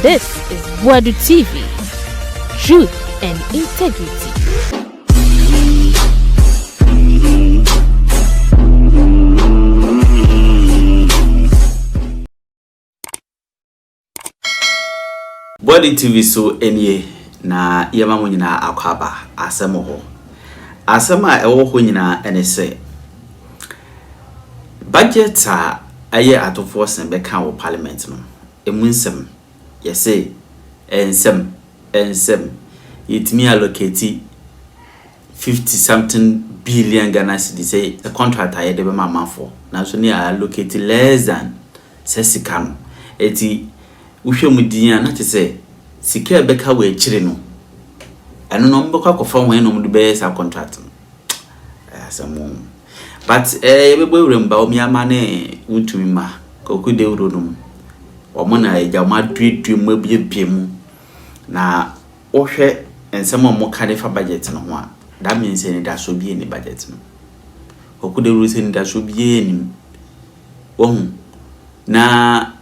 This is Boadu TV. Truth and integrity. Boadu TV so enye na yema mo nyina akwaba asem ho. Asem a ewo ho nyina ene se budget a aye atofo sen be kan wo parliament no. Emunsem yese ensem yitimi allocate 50 something billion Ghana cedi say the contract aye de be mama for. Na so ni allocate less than sesika eti uhwemu din a na te se sika beka we chire no eno no mbekwa kofa wen no mde be sa contract asamo but yebebo uremba omi amane Wontumi ma koku Dawuro no omo na eja ma duedu mu biebiem na ohwe ensem omo ka fa budget no ho a that means any da so bi any budget no koku Dawuro se ni da so bi any ohun na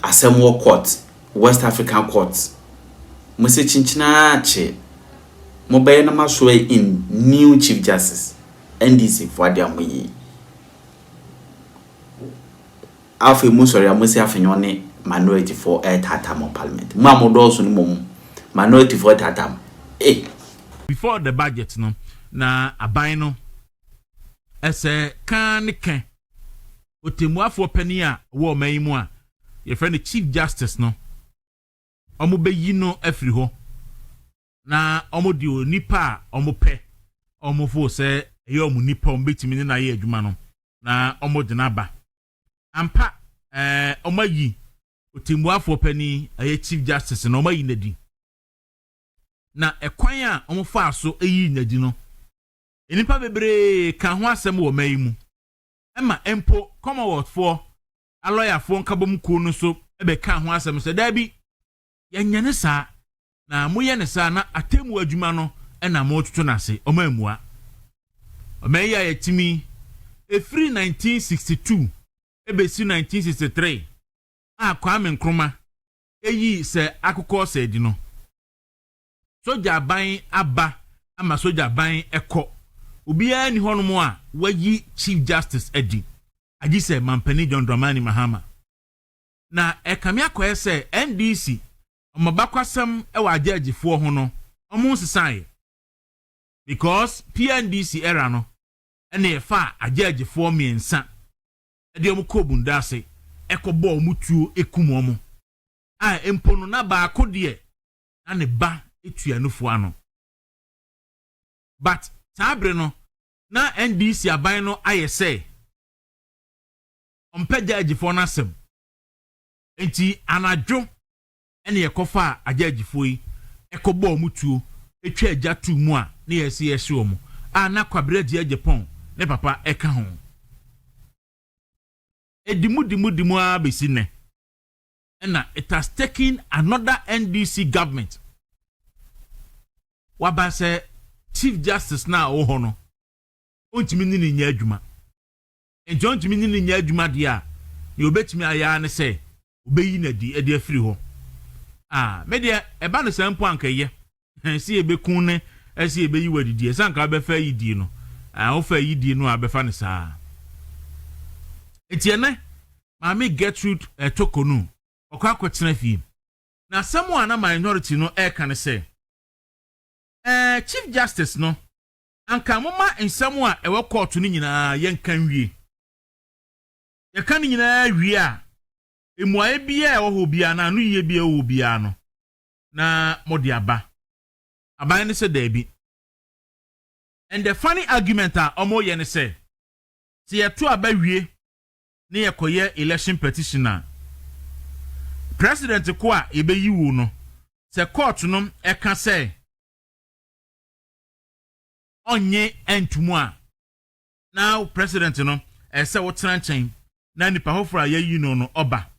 Assembly Court, West African Court. Muse chinchina che. Mobaye na maswe in new Chief Justice NDC for their moyi. Alfe musori amuse afenyone minority for tatam of parliament. Mamodo so ni mom minority for tatam. Before the budget no na aban no ese kan ken otemuafo pani a wo mayimu a your friend the Chief Justice no omo beyi no afiri ho na omo di onipa omo pe omo fo se ye omo nipa omo betimi ne na ye adwuma no na omo de na ba ampa omo yi otimuafo pani aye Chief Justice no omo yi nadi na ekwan a omo fa so eyi nadi no enipa bebre kan ho asem wo mayi mu ema empo Commonwealth for a lawyer for nkabom ku no so ebe ka ho asem se da bi yanyane sa na moye ne sa na atemu adwuma no na mo tutu na se omamua omeya yetimi efri 1962 ebe si 1963 a Kwame Nkrumah eyi se akụkọ se di no soja ban aba ama soja ban ekọ obiya ni hono mo a wayi Chief Justice edi agise Mampani John Dramani Mahama na ekame akoye se NDC omabakwasam e wa judgefo ho no omo sesan because PNDC era no ene e fa ajudgefo miensa e de omo kobunda ase ekobo omutuo ekumo omo a empono na ba akode na ne ba etuanufo ano but sabre no na NDC aban no ayese ompeja agifo na sem enti anadwo ene yekofa agifo yi ekobo omutuo etwa agya tu mu a ne yesi yesi omu a na kwabredi agepon ne papa eka ho edimu a besine ena it has taken another NDC government wabase Chief Justice na oho no ontimi ni nya adwuma John Jimmy ni nya adwuma de a ye obetimi aya ne se obeyi na di e de afiri ho me de e ba no sampo ankaye si ebekun ne si ebeyi wadidi e sanka be fa yidi no o fa yidi no abefa ne saa etiene Mami Gertrude Tokonu okwa akwetena fi na samu ana minority no e kan se Chief Justice no anka moma ensamu a ewe court no nyina yenkan wie yeka ni nyina wie a emuaye bia ewo ho bia na anu ye bia wo bia no na modi aba aban ne se dabi and the funny argument a omo ye ne se ye to aba wie ne yekoye election petitioner president ko a ebeyi wo no se court no eka se onye entumu a now president no ese wotran chen na nipa hofra ye no oba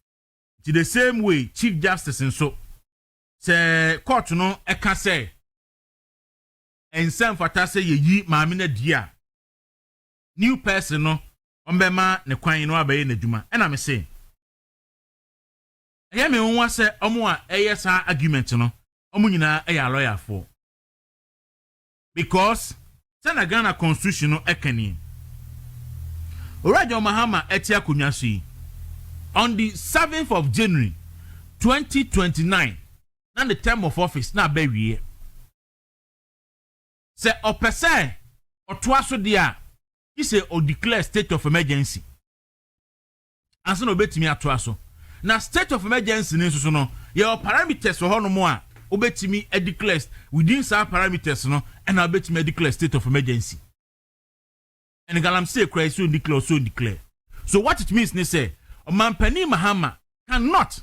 to the same way Chief Justice nso se court no eka se ensem fata se ye yi maame na dia new person no ombema ne kwan no abaye na dwuma ena me se ɛyɛ me nwa sɛ ɔmo a ɛyɛ saa argument no ɔmo nyinaa ɛyɛ lawyer for because sɛ Ghana constitution no ɛkani Urajo Mahama ɛte akonnwa so yi on the 7th of January 2029 na the term of office na abawie sɛ ɔpɛsɛ ɔtoa so dia he say o declare state of emergency ansa na obetimi atoa so na state of emergency ne so no ye parameters ho no mo a obetimi declare within some parameters no and obetimi declare state of emergency and Galamsey cry so declare so what it means ne say Omampani Mahama cannot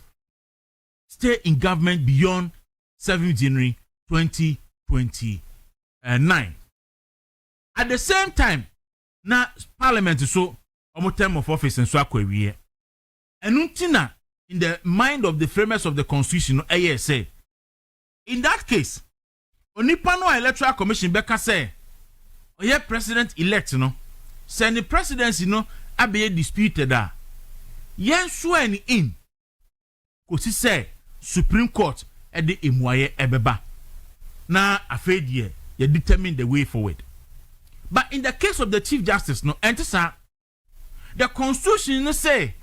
stay in government beyond 7th January 2029 at the same time na parliament so omo term of office and so akwawie enuntina in the mind of the framers of the constitution no say in that case onipa no electoral commission beka say oye president elect no say the presidency no abe disputed da yen swear in kosi say supreme court e de emuaye ebeba na afedie ye determine the way forward. But in the case of the Chief Justice, no, and the Constitution no say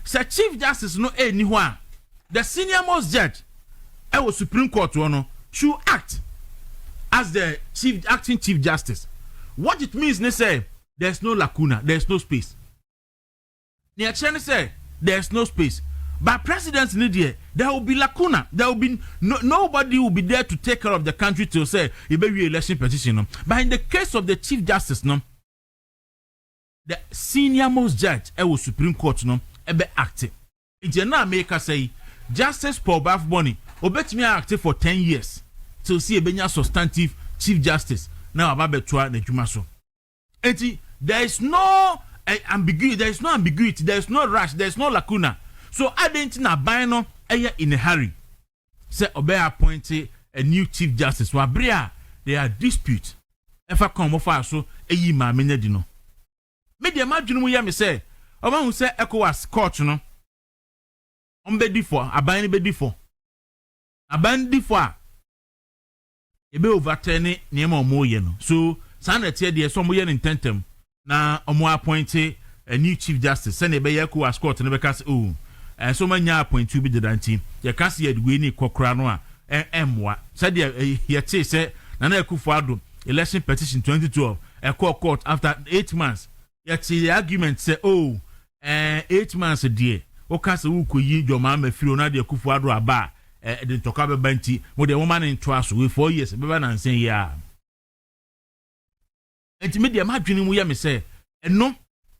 Chief Justice no anywhere. The senior most judge, our Supreme Court no, should act as the acting Chief Justice. What it means, they say there's no lacuna, there's no space. They actually say there's no space. But presidents need there will be lacuna. There will be nobody will be there to take care of the country to say you be election petition. No? But in the case of the Chief Justice, no, the senior most judge, Supreme Court, no, ebe active. It's na make us say Justice Paul Bafboni obetimi active for 10 years to see a benya substantive Chief Justice. Now ababetua na dwuma so. There is no ambiguity. There is no ambiguity. There is no rush. There is no lacuna. So I didn't na bino in a hurry. Say obey appoint a new Chief Justice. Wabria there are dispute. If I come over so eyi ma menedino. Media madwunu ya me say oba hu say ECOWAS court no. Ombedi for aban bedi for. Aban di for. Ebe overturn niema omo ye no. So sana tie de so omo ye intentem na omo appoint a new Chief Justice. Send ebe ECOWAS court no be ka say oh so manya point to be the danti ye ka se ye we ni kokora no a emwa said ye te say Nana Akufo-Addo election petition 2012 a court after 8 months yet the argument say 8 months dear o ka se wo koyi joma ma firi na de Akufo-Addo aba de toka be banti mo de woman in twaso we 4 years be na nsen ya enti media ma dwene mu ya me say eno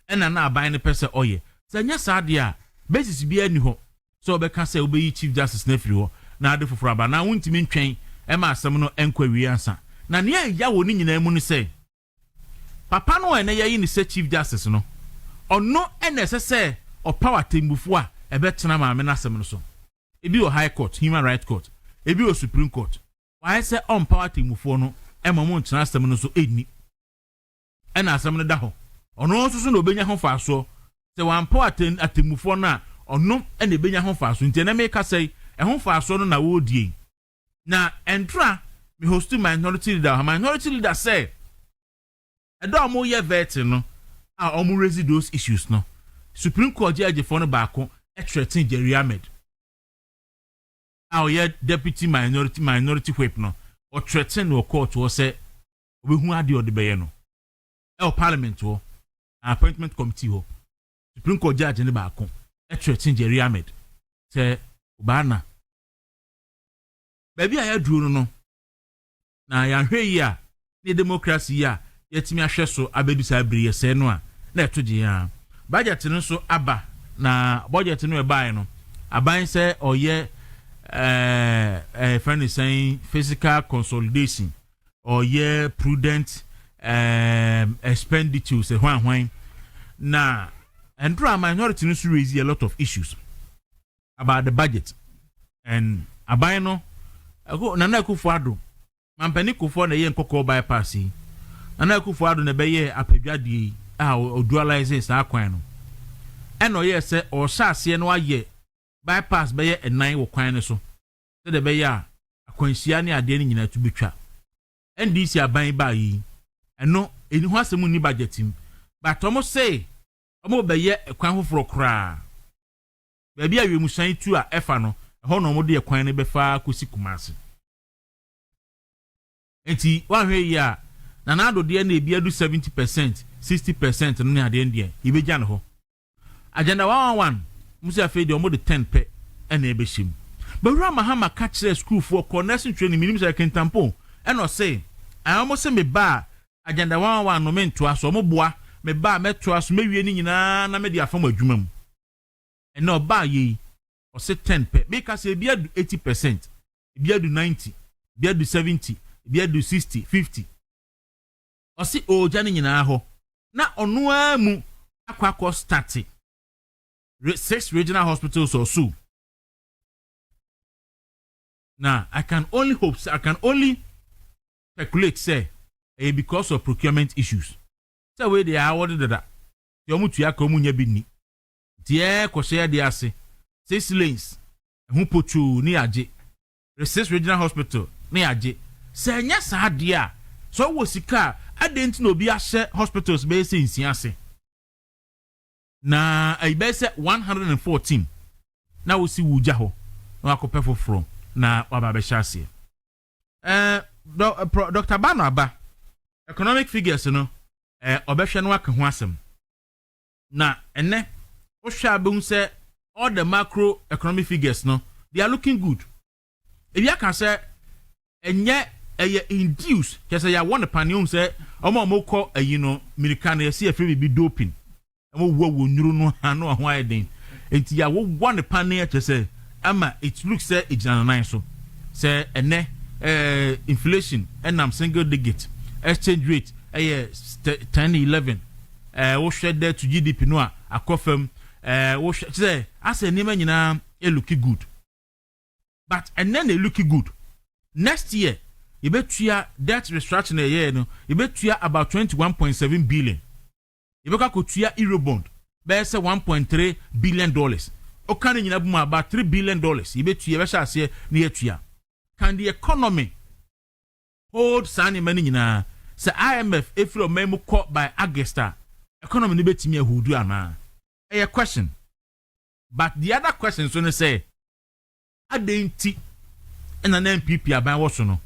ena na aban ne pese oye sanya saade a basis bi ani ho so obeka say obeyi Chief Justice na firi ho na ade foforo aba na wontimi ntwen e ma asem no enkwa wi ansa na ne ya wo ni nyina mu no say papa no ene yayi ni say Chief Justice no ono ene say o power tembufu a e betena ma me na asem no so ebi o High Court Human Rights Court ebi o Supreme Court why say on power tembufu no e ma mo ntena asem no so eni e na asem no da ho ono so na obenya ho fa so se wan power atemufo na ono ene benya ho fa so nti na me ka say e ho fa so no na wo die na entra me host minority leader say edo mo ye vet no a omo raise those issues no Supreme Court judge for no baako e threaten Jerry Ahmed our deputy minority whip no or threaten no court wo say obehu ade o de beye no e parliament wo appointment committee wo Supreme Court judge ne baako e threaten Jerry Ahmed say obana baby aya duro no na ya hwe yi a ne democracy ya yetimi ahwe so abedusa abiri yese no a na etoje ya budget no so aba na budget no e bai no aban say oye friend is saying physical consolidation oye prudent expenditure say hwan na and minority no raise a lot of issues about the budget and aban no Nana Akufo-Addo mampani kufo na ye nkoko bypass yi Nana Akufo-Addo na beye apedwade a o dualize sa kwan no eno ye se o sase no aye bypass bɛyɛ ɛnan wɔ kwan no so sɛ de bɛyɛ a akwanhyia ne adeɛ no nyinaa to betwa NDC aban ba yi ɛno eni ho asɛm ni budget im but ɔmo say ɔmo bɛyɛ kwan foforɔ koraa baabi a wiemhyɛn tu a ɛfa no ɛhɔ na ɔmo de kwan no bɛfa kosi Kumasi enti wahwɛ yi a na nado deɛ na ebi adu 70% 60% no ne adeɛ deɛ ibegya no hɔ agenda 111 musa afei deɛ ɔmo de 10 pɛ ɛna ɛbɛhyim bawura mahama ka kyerɛ school for connection training minim sɛ kentampo ɛna ɔsɛ ɔmo sɛ me ba agenda 111 no mentoa so ɔmo boa me ba mɛtoa so mewie ni nyinaa na me de afam adwuma mu ɛna ɔba yi ɔsɛ 10 pɛ beka sɛ ebi adu 80% ebi adu 90 ebi adu 70 ebi adu 60 50 ɔsɛ ɔgya ni nyinaa hɔ na ɔno a mu akɔ start 6 regional hospitals or so. Now, I can only hope, I can only speculate, say, because of procurement issues. So, where they are ordered that. Yomutuya komunya bini. Tie koshea diase. 6 lanes. Humpochu ni aje. 6 regional hospital ni aje. Say, yes, dia. So, wasika, I didn't know be a hospitals based in Siase. Na aibese 114 na wo si wuja ho na akopefo from na waba shase Dr. Bano aba economic figures no obehwe no aka ho asem na ene wo hwa abun say all the macro economic figures no they are looking good if you can say enye induce kese ya won panium say omo ko no mirika ya si afre bi doping amo wo nyuru no ano ho ayden enti ya wo one panel say ama it looks say ejana so say ene inflation enam single digit exchange rate 10-11 wo hwe there to GDP no a akofam wo hwe say asa nima nyina e look good but and then they look good next year you betua debt restructuring year no you betua about 21.7 billion. You beka kotua Eurobond be say 1.3 billion dollars. O kan nyina bu ma about 3 billion dollars. You betua be sha ase na yetua. Can the economy hold sani mani nyina? Say IMF if you memo caught by Augusta economy ni betimi ahudu ana. A question. But the other question so ne say adenti and an MPP aban wo so no.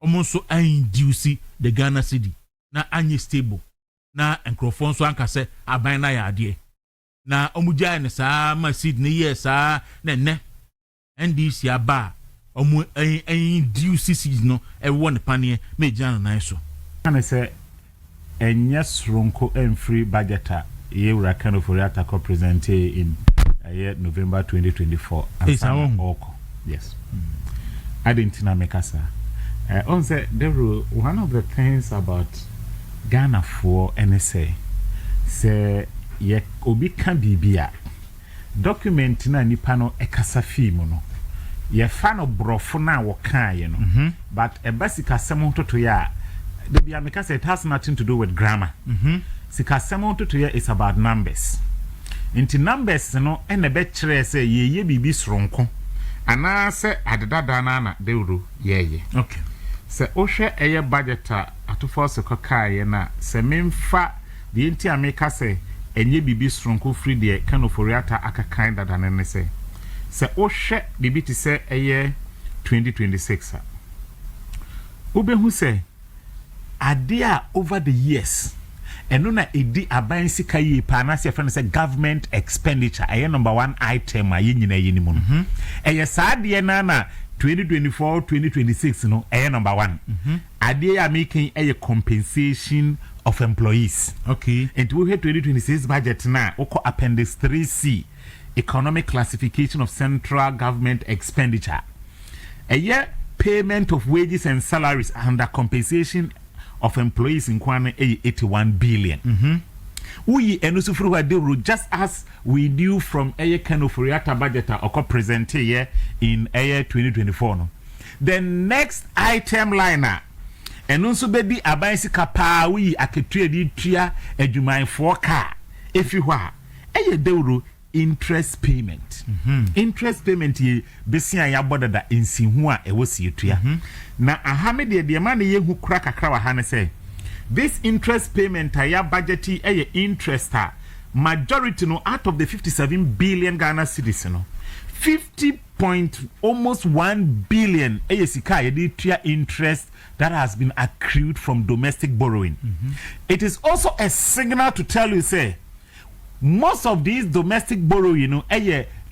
Omo so induce the Ghana cedi na anye stable. Na enkrofon so anka se aban na ya ade na omugya ne saa ma seed ne yes saa na ne NDC aba omu induce seed no e won panie me gya na so ana se enya sronko free budgeter ye wura kind of react co present in November 2024 yes Adentina mekasa on say Dawuro, one of the things about Ghana for NSA say ye obi kan bibia document na nipa no ekasa film no ye fa no brofo na wo kan ye no but e basika semo toto ya the bia meka say it has nothing to do with grammar sika semo toto ya is about numbers inti numbers no ene be kire say ye bibi sronko ana se adedada na Dawuro ye okay se ohwe eye budgeter atofo se kokaye na se memfa de enti ameka se enye bibi stronko free de kanoforiata akakan dada ne se ohwe bibi ti se eye 2026 obehu se ade a over the years eno na edi aban sika yi pa na se friend say government expenditure eye number 1 item aye nyina yini mu no eye saade na 2024 2026 no number 1 ade ya making compensation of employees okay and we have 2026 budget na oko appendix 3C economic classification of central government expenditure payment of wages and salaries under compensation of employees in kwana 81 billion we enusufuru wa Dawuro just as we do from kanoforiata budget or present here in 2024 no the next item liner enunsu bedi abansi kapa we aketua di tua adwumanfo ka efi hɔ a Dawuro interest payment. Interest payment ye besia ya boda da insihu a ewo sietua. Na ahame de ma na ye hu kura kakra wa ha ne say this interest payment ya budgeti eye interest majority no out of the 57 billion Ghana cedis no 50.1 billion sika ye tua interest that has been accrued from domestic borrowing. It is also a signal to tell you say most of these domestic borrowing, you know,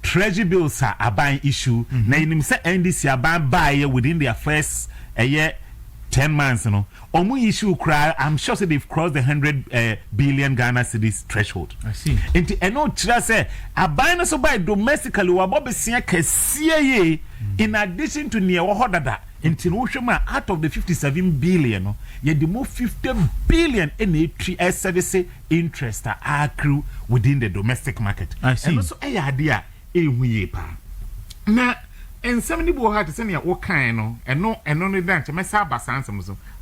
treasury bills are buying issue. Na you say NDC are buying within their first 10 months, you know. Omu issue cry, I'm sure say they've crossed the 100 billion Ghana cedis threshold. I see. And no say a buying so buy domestically wabobe siya kesiye in addition to near wahodada. Out of the 57 billion, you move 50 billion in a service interest accrue within the domestic market. I see. And also, a idea, now, and 70 boy to send you what kind, and no, only that, my sabas answer.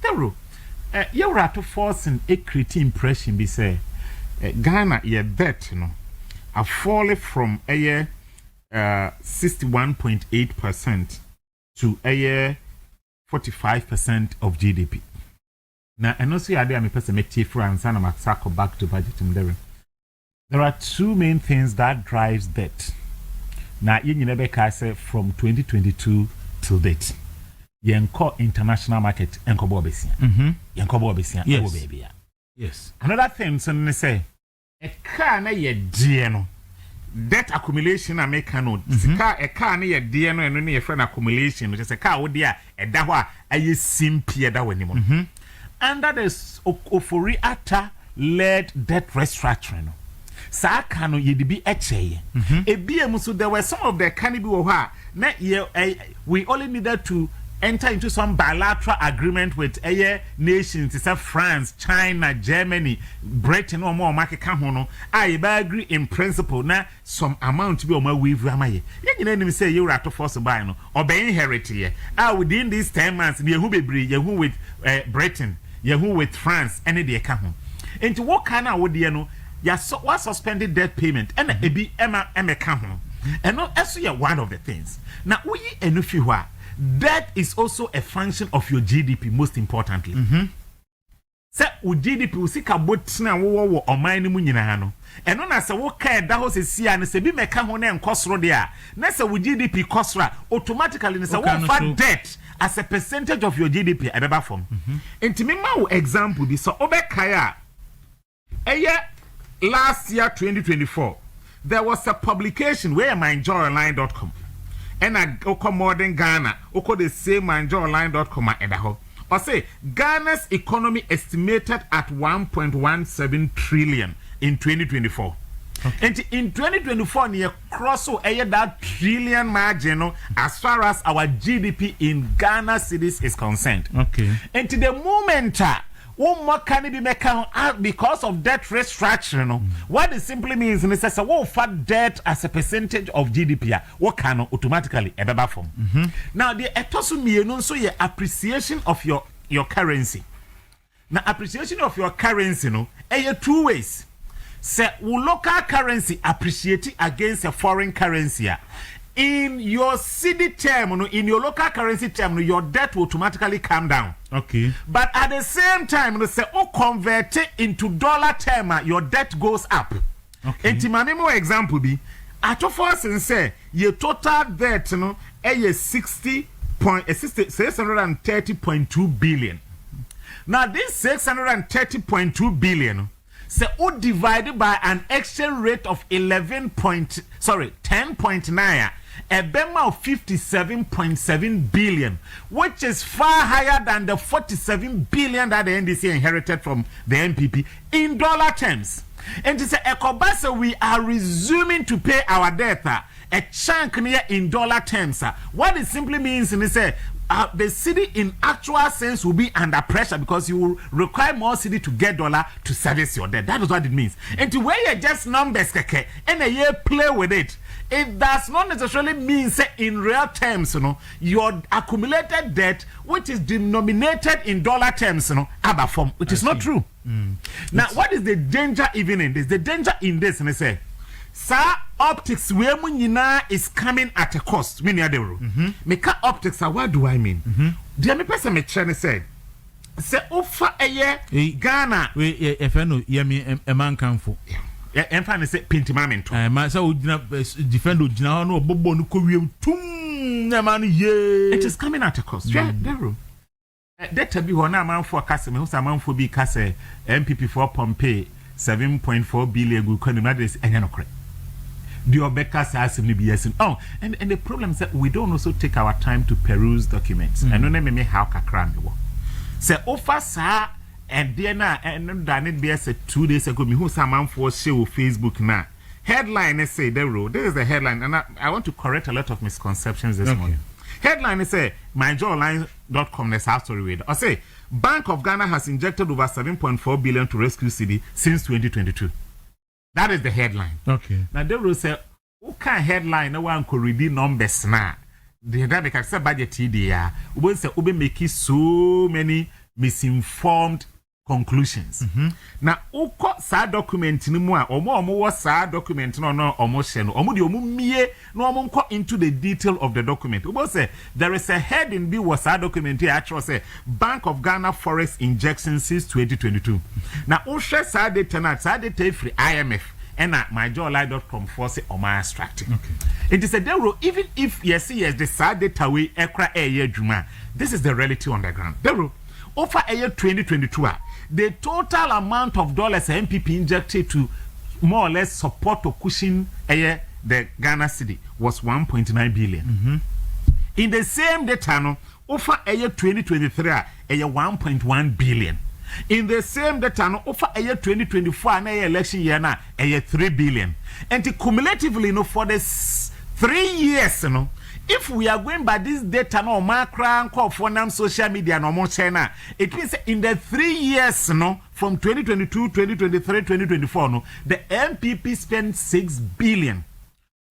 Dawuro, you're at to force an equity impression, be say, Ghana, your debt, you know, are falling from a year 61.8% to a year 45% of GDP. Now, and also, I am a person make France and I'm back to budget and there are two main things that drives debt. Now, you never can say from 2022 till date. Yenko international market enko bobesia. Yenko bobesia. Yes. Another thing, so they say, a car na ye dieno. Debt accumulation a make no sika a car near DNO and only a friend accumulation, which is a car with dear a dawa a ye simpia da winimon. Under the Ofori Atta led debt restructuring. Sakano ye be a che. A BMU, there were some of the cannibal na ye we only needed to enter into some bilateral agreement with nations, it's France, China, Germany, Britain, or more market cahono. I agree in principle now some amount to be on my weave ramaye. You know, say you're at to force a buy no or be inherited. Within these 10 months, you who be breed, you who with Britain, you who with France, any day come. Into what kind of would you know? Ya so what suspended debt payment and a be Emma cahono. And not as you one of the things. Now we enough you are. That is also a function of your GDP, most importantly. Say, GDP will see Kabutina war or mine munino. And on as a walker, that was a sea and say, be mecahone and cost rodia. Nessa with GDP cost automatically in a debt as a percentage of your GDP at the form. And to me, my example is so Obekaya. A year last year, 2024, there was a publication where myjoyonline.com. And I go more than Ghana, oko the same manjoonline.com and ho. Or say Ghana's economy estimated at 1.17 trillion in 2024. Okay. And in 2024, near cross that trillion margin as far as our GDP in Ghana cities is concerned. Okay. And to the moment one more can be made out because of debt restructuring. What it simply means is that what fat debt as a percentage of GDP, what can automatically a better form. Now the etosu so your appreciation of your currency. Now appreciation of your currency no, two ways. Say local currency appreciate against a foreign currency. In your city term, in your local currency term, your debt will automatically come down. Okay. But at the same time, say, convert it into dollar term, your debt goes up. Okay. And my example be, at first and say, your total debt, is 630.2 billion. Now this 630.2 billion. Say, divided by an exchange rate of 10.9, a bema of 57.7 billion, which is far higher than the 47 billion that the NDC inherited from the NPP in dollar terms. And to say, Ekobasa, we are resuming to pay our debt, a chunk near in dollar terms. What it simply means is say, the city in actual sense will be under pressure because you will require more city to get dollar to service your debt. That is what it means. And to where you just numbers and a year play with it, it does not necessarily mean say in real terms, your accumulated debt, which is denominated in dollar terms, abba form, which is not true. Now, what is the danger even in this? The danger in this, and I say, Sir, optics where munyina is coming at a cost. Many other room. Make optics. What do I mean? Dear me person me chane said. Say offer a year Ghana. We if I know yemi a man can for. And finally say pintimamento. My so defend Ujina no bobo no kowe tum na man ye. It is coming at a cost. Yeah, the room. That be one man for Cassam, who's a man for be Casse, MPP for Pompey, 7.4 billion good economy and no credit. The Obeka says in the oh, and the problem is that we don't also take our time to peruse documents. And no name me how kakran the war. Say offer sir and then and done it be 2 days ago. Me who some man for show Facebook now. Headline is say the road. There is the headline, and I want to correct a lot of misconceptions this morning. Headline is say myjoyonline.com is our story with. I say Bank of Ghana has injected over 7.4 billion to rescue city since 2022. That is the headline. Okay. Now they will say, who can headline no one could read the numbers now? The dynamic accept budget TDR. We say we make so many misinformed conclusions. Now, uko sa document ni mo a omo was sa document no omo share no omo di omo mie no omo nko into the detail of the document. We say there is a heading be was sa document here actually say Bank of Ghana Forex injection since 2022. Now, o share sa data na sa data free IMF and at myjoyonline.com for say omo extracting. Okay. It is a Dawuro even if yes the sa data we ekra year juma. This is the reality on the ground. Dawuro over a year 2022 the total amount of dollars MPP injected to more or less support or cushion the Ghana city was 1.9 billion. In the same data, no, over a year 2023, a year 1.1 billion. In the same data, no, over a year 2024, an election year now, a year 3 billion. And cumulatively, no, for the 3 years, no. If we are going by this data no macro call for nam social media no more China, it means in the 3 years no from 2022, 2023, 2024 no the MPP spent 6 billion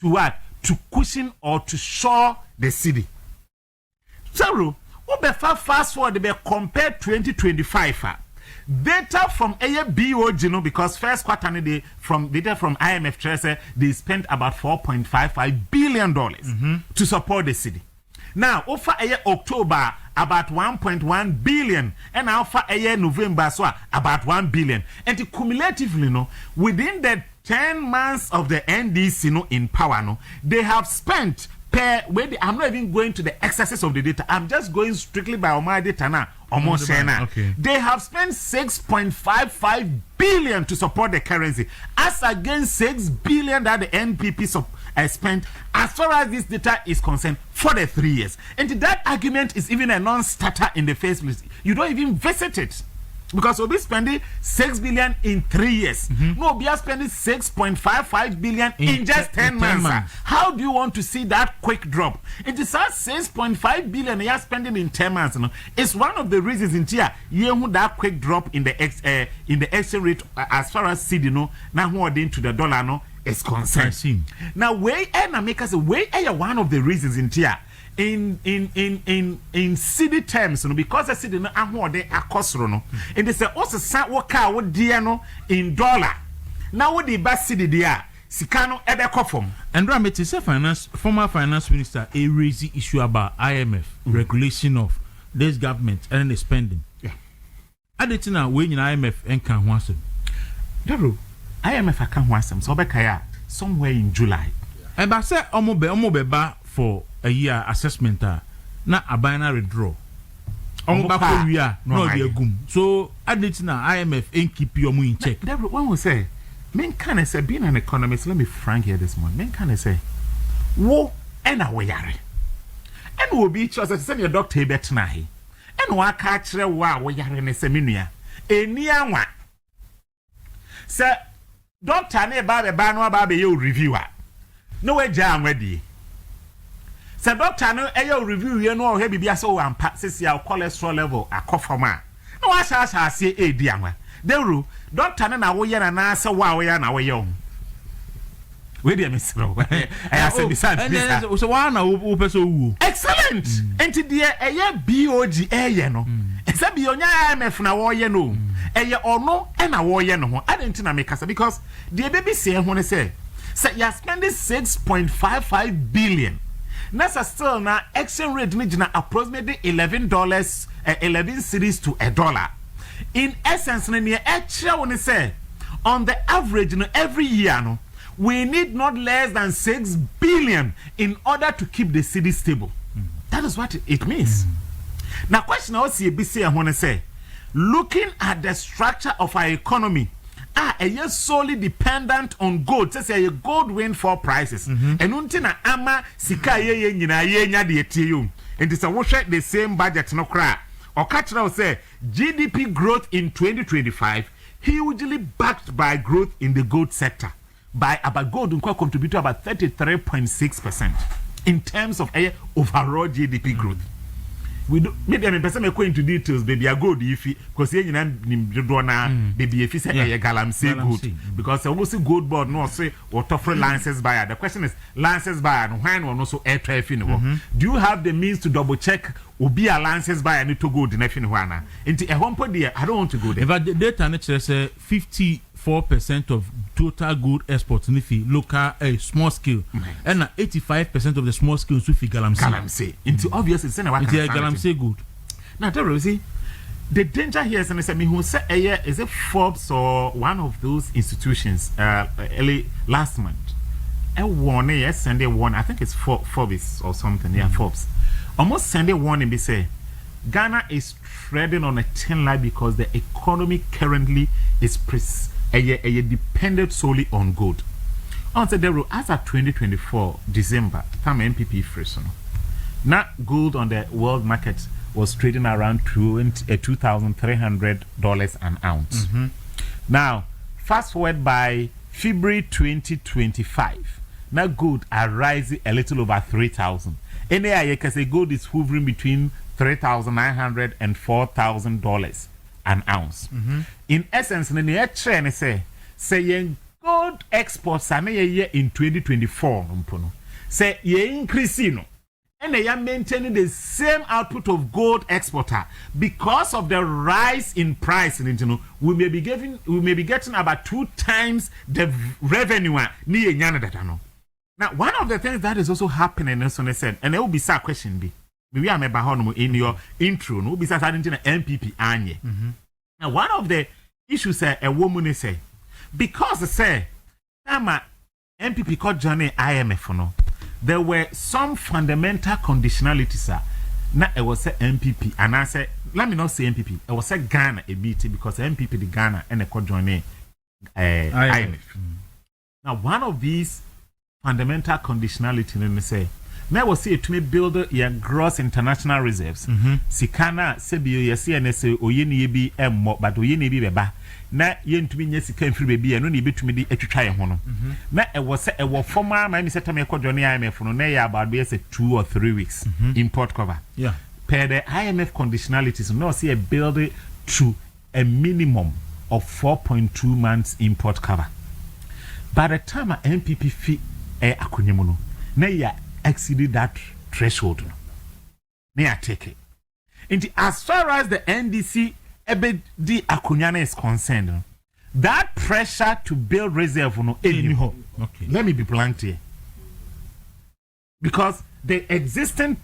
to what? To cushion or to shore the city. So, fast forward be compare 2025 data from BOG, no, because first quarter they from data from IMF Treasury, they spent about $4.55 billion to support the city. Now, over October, about 1.1 billion, and now for November, so about 1 billion. And cumulatively, no, within the 10 months of the NDC, no, in power, no, they have spent I'm not even going to the excesses of the data. I'm just going strictly by my data now. Almost okay. They have spent 6.55 billion to support the currency, as against 6 billion that the NPP spent as far as this data is concerned for the 3 years. And that argument is even a non-starter in the first place. You don't even visit it. Because we'll be spending 6 billion in 3 years. No, we are spending 6.55 billion in just 10 months. How do you want to see that quick drop? It is at 6.5 billion you are spending in 10 months. No? It's one of the reasons in here that quick drop in the exchange rate as far as CD no now into the dollar no is concerned. Now where and make us where one of the reasons in here. In city terms, no, because the city no ahode akosro no, and they say also sa waka wo dia no in dollar. Now what the best city there, sikano ebe kofom. And Rameti say former finance minister a raise the issue about IMF regulation of this government and the spending. Yeah. Adetina when in IMF and can wasem. Dawuro, IMF can wasem so bekaya somewhere in July. And ba say omo ba for a year assessment na abana withdraw on back we are no be agum so aditina IMF ain't keep your money in check. When we say men can say being an economist, let me frank here this morning, men can say wo and a yare and will be just send your doctor bet na he and wa ka kire wa wo yare ne seminua eni anwa say doctor na ba no ba be you reviewer no we jam ready. So doctor no eyo review here no he bibia so ampa sisi ya cholesterol level akofoma no wa sha say edi anwa Dawuro doctor na wo ye na say wa wo ya na wo ye o we dey misro I say beside so wa na wo person wu excellent enti de eye BOG eye no e say bi onya IMF na wo ye no eye ono e na wo ye no ho adenti na make because the baby say ho ne say Say you're spending 6.55 billion. Nasa still na exchange rate ni jina approximately $11, 11 cedis to $1. In essence, ne extra when say on the average, every year, no, we need not less than 6 billion in order to keep the city stable. That is what it means. Now, question I see BC I want to say, looking at the structure of our economy, a solely dependent on gold. Say a gold win for prices. And untina ama sika ye nyina ye nya de etium. And it's a wash the same budget no cry. Or catch now say GDP growth in 2025 hugely backed by growth in the gold sector. By about gold contribute to about 33.6% in terms of overall GDP growth. We do maybe I'm person me go into details baby I go the ifi because you na do na baby if say Galamsey gold because almost gold board no say what offer license buyer. The question is license buyer no when one also air traffic do you have the means to double check obi a license buyer need to go the next one na into a home put there I don't want to go there. But the data nature say 54% of total gold exports nifi local small scale and 85% of the small scale sufi Galamsey. Into obviously say na what Galamsey gold. Now tell you see the danger here is me who say is it Forbes or one of those institutions early last month Sunday one I think it's Forbes or something Forbes almost Sunday one and be say Ghana is treading on a thin line because the economy currently is dependent solely on gold. On the day as of 2024 December, time MPP fresh. Now gold on the world market was trading around $2,300 an ounce. Now fast forward by February 2025, now gold are rising a little over 3,000. Any I can say gold is hovering between $3,900 and $4,000 an ounce. In essence, the trend say gold exports are year in 2024. Say ye increasing and they are maintaining the same output of gold exporter because of the rise in price. We may be getting about 2 times the revenue near Yana. Now, one of the things that is also happening, as I said, and there will be some question be. Maybe I'm in your intro, no, besides I didn't MPP anye. Now, one of the issues a woman say, because say, MPP called Johnny IMF, no, there were some fundamental conditionalities. Now, it was a MPP, and I said, let me not say MPP, it was a Ghana a BT because MPP the Ghana and a called Johnny IMF. Now, one of these fundamental conditionality, let me say, now we see to me build your gross international reserves. Sikana sebi you see NSA oyeni bi emmo but oyeni bi beba. Na yen to me nyesika mfiri bebi no na be to me di etwitwa ye ho no. Na e wo se e wo formal ma me set me kodwo ne IMF no na ya about be say 2 or 3 weeks import cover. Yeah. Per the IMF conditionalities no see a build it to a minimum of 4.2 months import cover. By the time a MPP fee akonyemu no na ya exceeded that threshold. May I take it? And as far as the NDC Ebedi Akunyana is concerned, that pressure to build reserve no anyhow. Okay. Let me be blunt here. Because the existing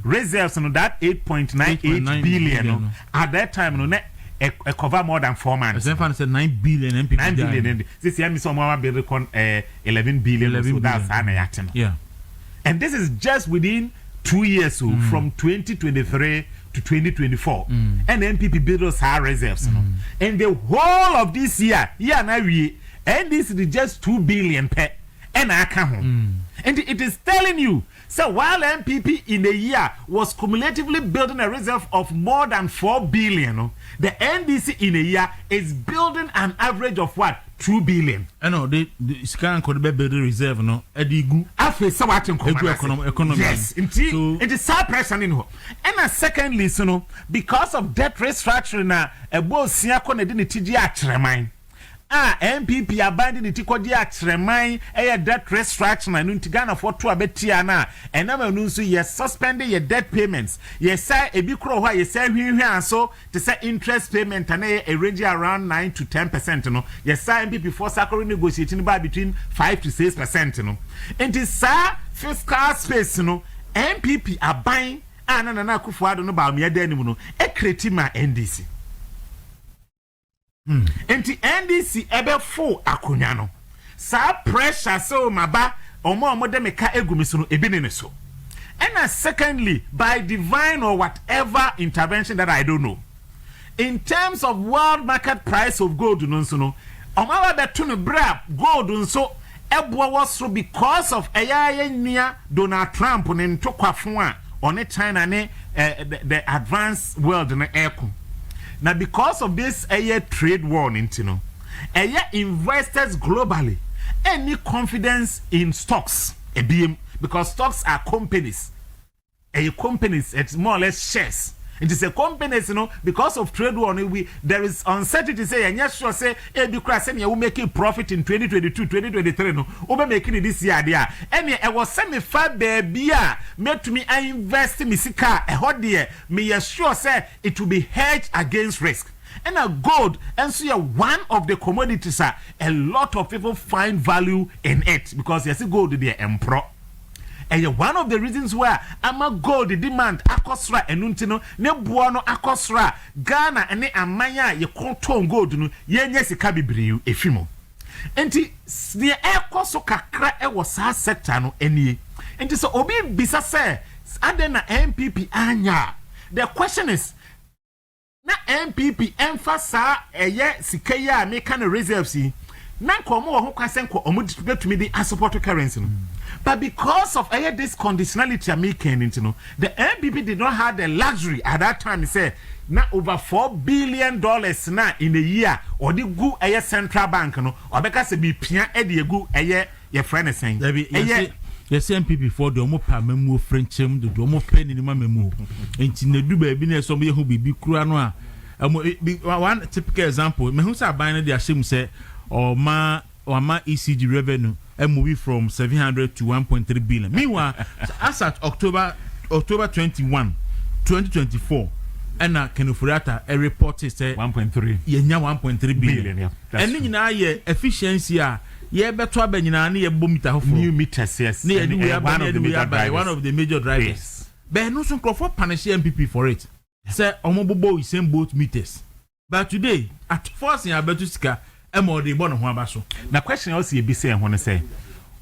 reserves on that 8.98 billion at that time no cover more than 4 months. I said 9 billion MPP. 9 billion. This year, someone will be 11 billion. So that's yeah. And this is just within 2 years, so from 2023 to 2024. And MPP builds high reserves. And the whole of this year, now and this is just 2 billion per and I come home. And it is telling you, so while MPP in a year was cumulatively building a reserve of more than 4 billion, the NDC in a year is building an average of what? 2 billion. I know the scan could be building reserve, no? Edigu. After so what economy. Yes, indeed. So, it is so pressure in. And secondly, because of debt restructuring, a boss siako na dini tiji achreman. MPP abandon the tikodi atremai debt restructuring and Ghana for 2 abetia na and now no so yes suspending your debt payments yes say e bi kro ho yes say hwehwe so to say interest payment and a range around 9 to 10% no yes say MPP for sakoro negotiating by between 5 to 6% no and this fiscal space no MPP aban na Akufo-Addo no ba me adan no e kreti ma NDC enti NDC ebe full akonya no sa pressure so maba omo de meka egumi so no ebi ne so and secondly by divine or whatever intervention that I don't know in terms of world market price of gold no so no omo ba to no bra gold nso ebo was so because of nia Donald Trump ne ntokwafo a on China ne the advanced world na eko. Now, because of this trade war, investors globally any confidence in stocks, because stocks are companies. Companies, it's more or less shares. It is a companies, because of trade war, there is uncertainty. Say, and yes, sure, say, because you will make a profit in 2022, 2023, no, over making it this year, there. And I was semi-fat baby, made to me, I invest in Misika, a hot dear, me assure, say, it will be hedged against risk. And a gold, and so one of the commodities, a lot of people find value in it because yes, gold, the emperor. And one of the reasons why I'm a gold demand akosra enuntino ne buano akosra Ghana ene amanya ye konton gold no ye nya sika bibriu efimo enti ne ekoso kakra e wo sa sector no enie enti so obi bisa se ade na MPP anya the question is na MPP emphasize eye sika ya make na reserves na komo ho kwasen ko omudi to me the support currency no. But because of this conditionality I'm making, the MPP did not have the luxury at that time. Say now over $4 billion now in a year, or the go a central bank, no, or because be pia edi go a your friend is saying. Yes, MPP for the Omopa memo French, the Domo pen in the memo. And in the Dubai business, somebody who be Kuranoa. One typical example, Mehusa buying the Ashim say, or ma ECG revenue. A movie from 700 to 1.3 billion. Meanwhile, as at October 21, 2024, and Kenufurata a report is 1.3. Yeah, 1.3 billion. Yeah, and then efficiency better new meters, yes. One of the major drivers. Yes. But no some for punish MPP for it. Say omobobo is same both meters. But today, at first in Abetuska, na question also you be saying when I say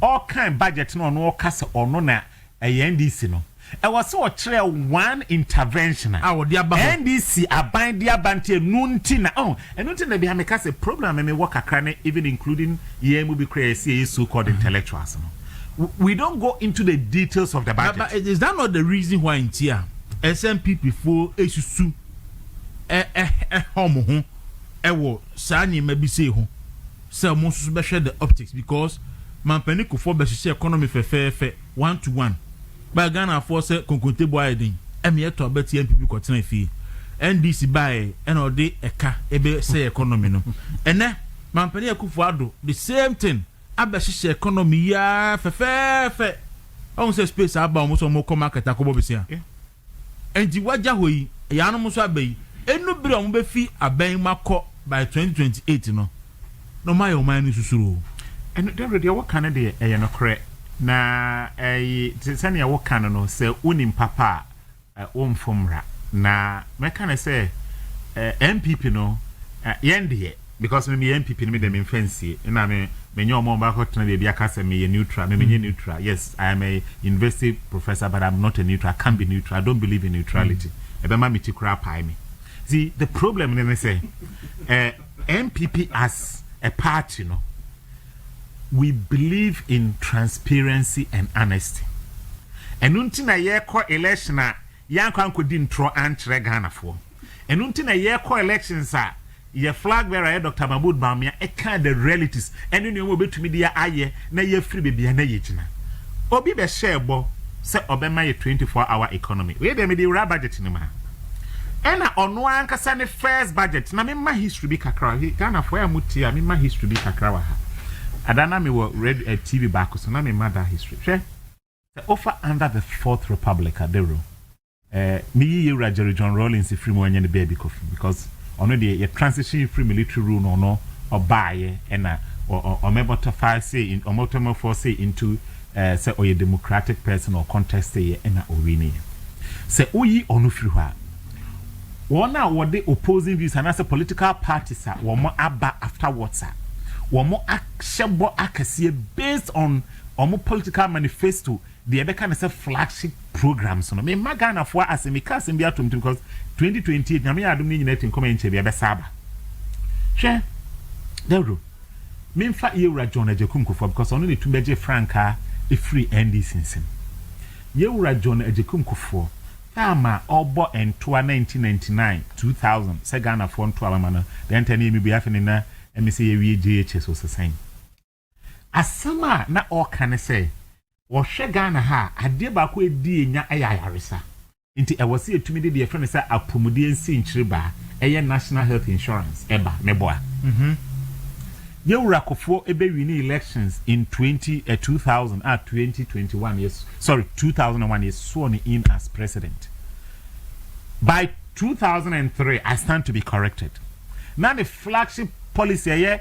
all kind budget no cast or no na NDC no I was so clear one intervention NDC abind dia bantie nunti na and nunti na be make us a problem me work akra even including yemu be crazy so called intellectuals no. We don't go into the details of the budget. But is that not the reason why in here SNPP for esusu homo ewo sani mabise ho say mo so be share the optics because man panic for be share economy fe 1 to 1 by Ghana for say konkonte boaden eme to abeti MPP kotena fi NDC buy and all dey eka ebe say economy no ene man panic Akufo-Addo the same thing abe share economy ya fe on say space aba mo so mo come market akobo be sia enti waja hoyi ya no mo so abai enu bire o be fi aban makọ by 2028 no my o man susuru and there already what can dey no correct na sani what can no say unim papa omfomra na me can say MPP no yende because me MPP me dem fancy na me nyom ba hot na be aka say me neutral me neutral. Yes, I am a university professor but I'm not a neutral. I can't be neutral. I don't believe in neutrality. Ebema me tikura pai me. See, the problem, let me say, MPP as a party, we believe in transparency and honesty. And until a year call election, young could intro and Ghana for. And until a year call elections, your flag bearer, Dr. Mahmoud Bamia, a kind of relatives, and you will be to me, dear aye, na ye free baby and a yetna. Obi be share bo, say Obama 24-hour economy. Where they made the budget in the man. ena ono ankasa ne first budget na me ma history bi kakra Ghana for ya muti a me ma history bi kakra wa ha adana me wo read a TV back so na me ma that history hwe the offer under the Fourth Republic Dawuro me ye Jerry John Rawlings free mo anya ne baby coffee because ono the transition free military rule no obaye ena or member say in or motomo for say into say or a democratic person or contest say ena owini say oyi ono free hwa one what the opposing views and as a political parties are one more aba afterwards one more actionable accuracy based on more political manifesto the other kind of say flagship programs no me magana for as me case be atom because 2028 na me adum ni nyina tin comment che be saba hwe Dawuro me mfa Yewura John Ajekum Kufuor because ono ne tumbeje franka e free NDC nsem Yewura John Ajekum Kufuor Tama obo entoa 1999 2000 se Ghana for ntoa mama no den tani mi bia fene na emi se yewie GH so sesan asama na o kan se wo hwe Ghana ha ade ba ko edi enya ayayaresa nti e wo se etumi de friend se apomudi ensi nchireba eye National Health Insurance eba meboa Yewura Kufuor ebe win elections in 2021 yes sorry 2001 is sworn in as president. By 2003 I stand to be corrected. Now the flagship policy here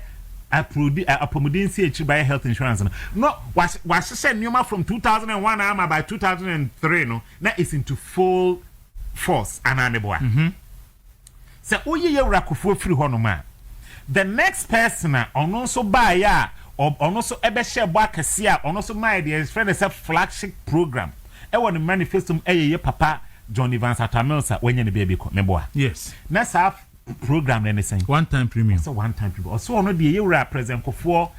apomudinsi by health insurance no was said Numa from 2001 ama by 2003 no now it's into full force ananeboa so oye Yewura Kufuor free honoma the next person on also buy ya or also ebe share bo akese on also my dear friend is a flagship program e won manifesto ye papa John Evans Atamelsa when you baby ko meboa yes na sa program na anything one time premium so one time premium so ono de Yewura president Kufuor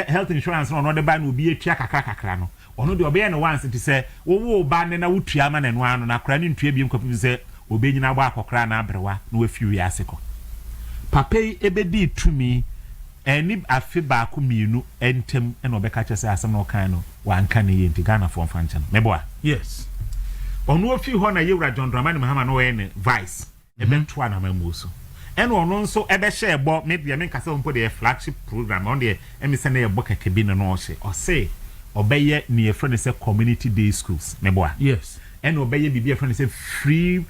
health insurance no de ba na obi etua kakra no ono de obe no once to say wo ba ne na wutua ma na no ano na kra ne ntua bi nkopi say obe nyina gba akokra na abrewa na wafiu ya aseko Papay ebedi tumi eni afi ba ko mienu entem ena obeka chese asem no kan no wanka ne yenti Ghana for fancha meboa yes onu ofi ho na Yewura John Dramani Mahama no we ne vice ebentu ana mamuso ena onu nso ebe share ebo me bia me nkase mpo de flagship program on de emise na ebo keke bi no no hye o say obeye ne ye friend say community day schools meboa yes ena obeye bibia friend say free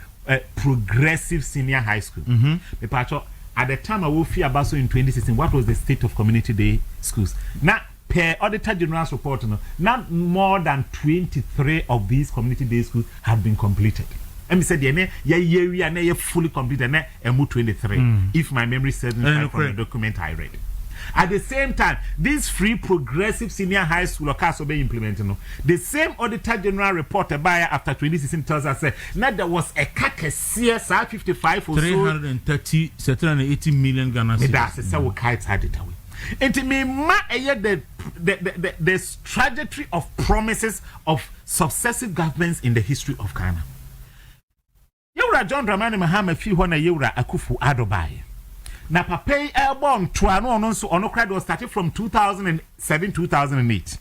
progressive senior high school me pacho at the time I will fear about in 2016, what was the state of community day schools? Now, per Auditor General's report, not more than 23 of these community day schools have been completed. And said, we are fully completed, and 23, if my memory serves me right from the document I read. At the same time, this free progressive senior high school also be implemented. The same Auditor General report after 2016 tells us that there was a CSR 55 or 380 million Ghana cedis. That's how we had it away. And to me, the trajectory of promises of successive governments in the history of Ghana. Yewura John Dramani Mahama fi ho na Yewura Akufo Adobai. Na papay airborne tuano no so ono crowd was started from 2007-2008.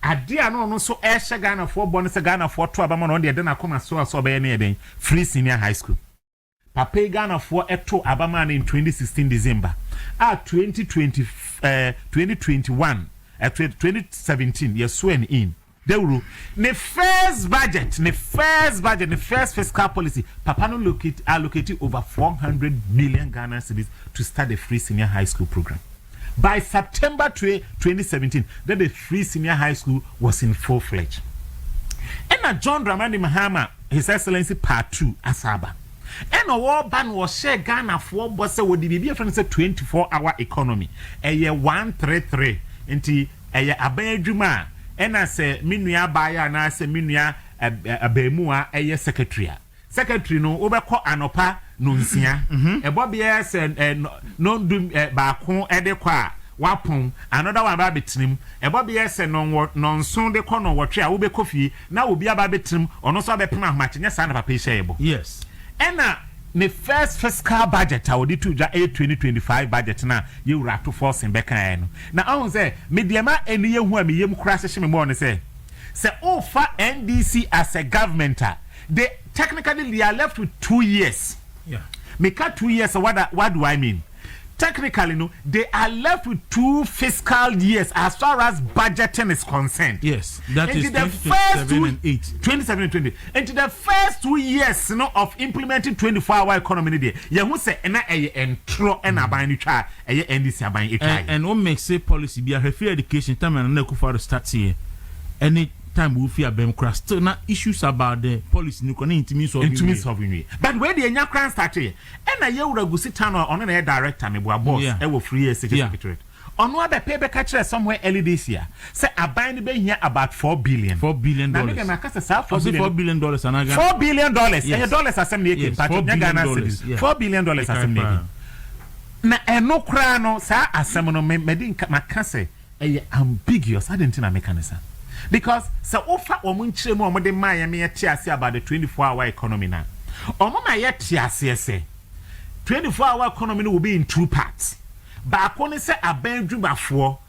Adia no so Esha Ghana for bonus Ghana for to abama no de na koma so be na den free senior high school. Papay Ghana for eto abama in 2016 December. 2021 2017 yes sworn in. Dawuro the first fiscal policy papa no allocated over 400 million Ghana cedis to start the free senior high school program. By September 2017 then the free senior high school was in full-fledged. And John Dramani Mahama His Excellency Part 2 Asaba and a war ban was share Ghana for boss would be a 24-hour economy a year 133 into a year abejuma. And I say, Minua Baya, and I say, Minua Abemua, a secretary. Secretary no overcall anopa nunsia. A Bobby S and no doom bacon adequa, wapon, another one babitim, a Bobby S and non soon the corner watch, I will be coffee, now will be a babitim, or no so be pima matching a son of a payable. Yes. And the first fiscal budget I would do to 2025 budget now you wrap to force in Becca. Now I say mediama and ye who me yem crash me more say say for NDC as a government, they technically are left with 2 years. Yeah. Make 2 years. What do I mean? Technically, no, they are left with 2 fiscal years as far as budgeting is concerned. Yes, that is 2027 and 8. 27 and 20. Into the first 2 years, of implementing 24-hour economy day, you who say and throw and abine try NDC abine and what makes say policy be a free education time and no for start here. Any time we fear them crash still not issues about the policy no connect me solving. But where the nya cran start here, and a year go sit down on a director me boss e wo free secretary. On what the paper catcher somewhere early this year. Say a bind be here about $4 billion. $4 billion. Now make na kasa $4 billion and $4 billion. Yes. $4 assembly yes. $4 billion assembly. Na eno kra no sa asem no me din makase ambiguous. I didn't na mechanism. Because so offer omunchire mu omode maye me yetiase about the 24-hour economy na. Omama yetiase say 24-hour economy will be in 2 parts. Baako ne se abandwumafo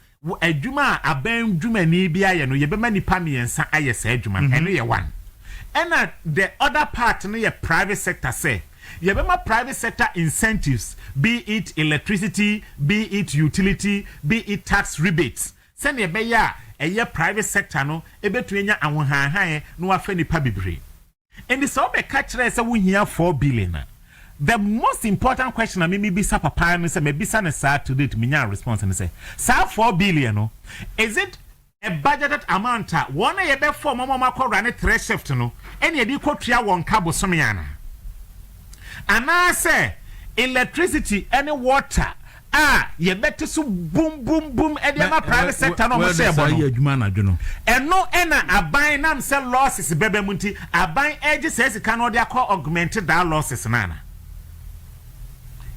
adwuma abandwuma ni bia ye no ye be manipa miensa aye se adwuma eno ye one. And the other part no ye private sector say ye be ma private sector incentives, be it electricity, be it utility, be it tax rebates. Send ye be ya eye private sector no ebetu enya awonhanhan no afa nipa bebre. And the so be catch say we here $4 billion. The most important question I mean bisa papa and say maybe sana sa today to minya response and say sa $4 billion no is it a budgeted amount one ye be for mama ko run 3 shift no any ye di ko tua won cabo somiana ana say electricity any water ye better so boom e dey ma private sector no mo say bono and no ena aban nam say losses bebe munti aban edge say sika no dey augmented that losses nana.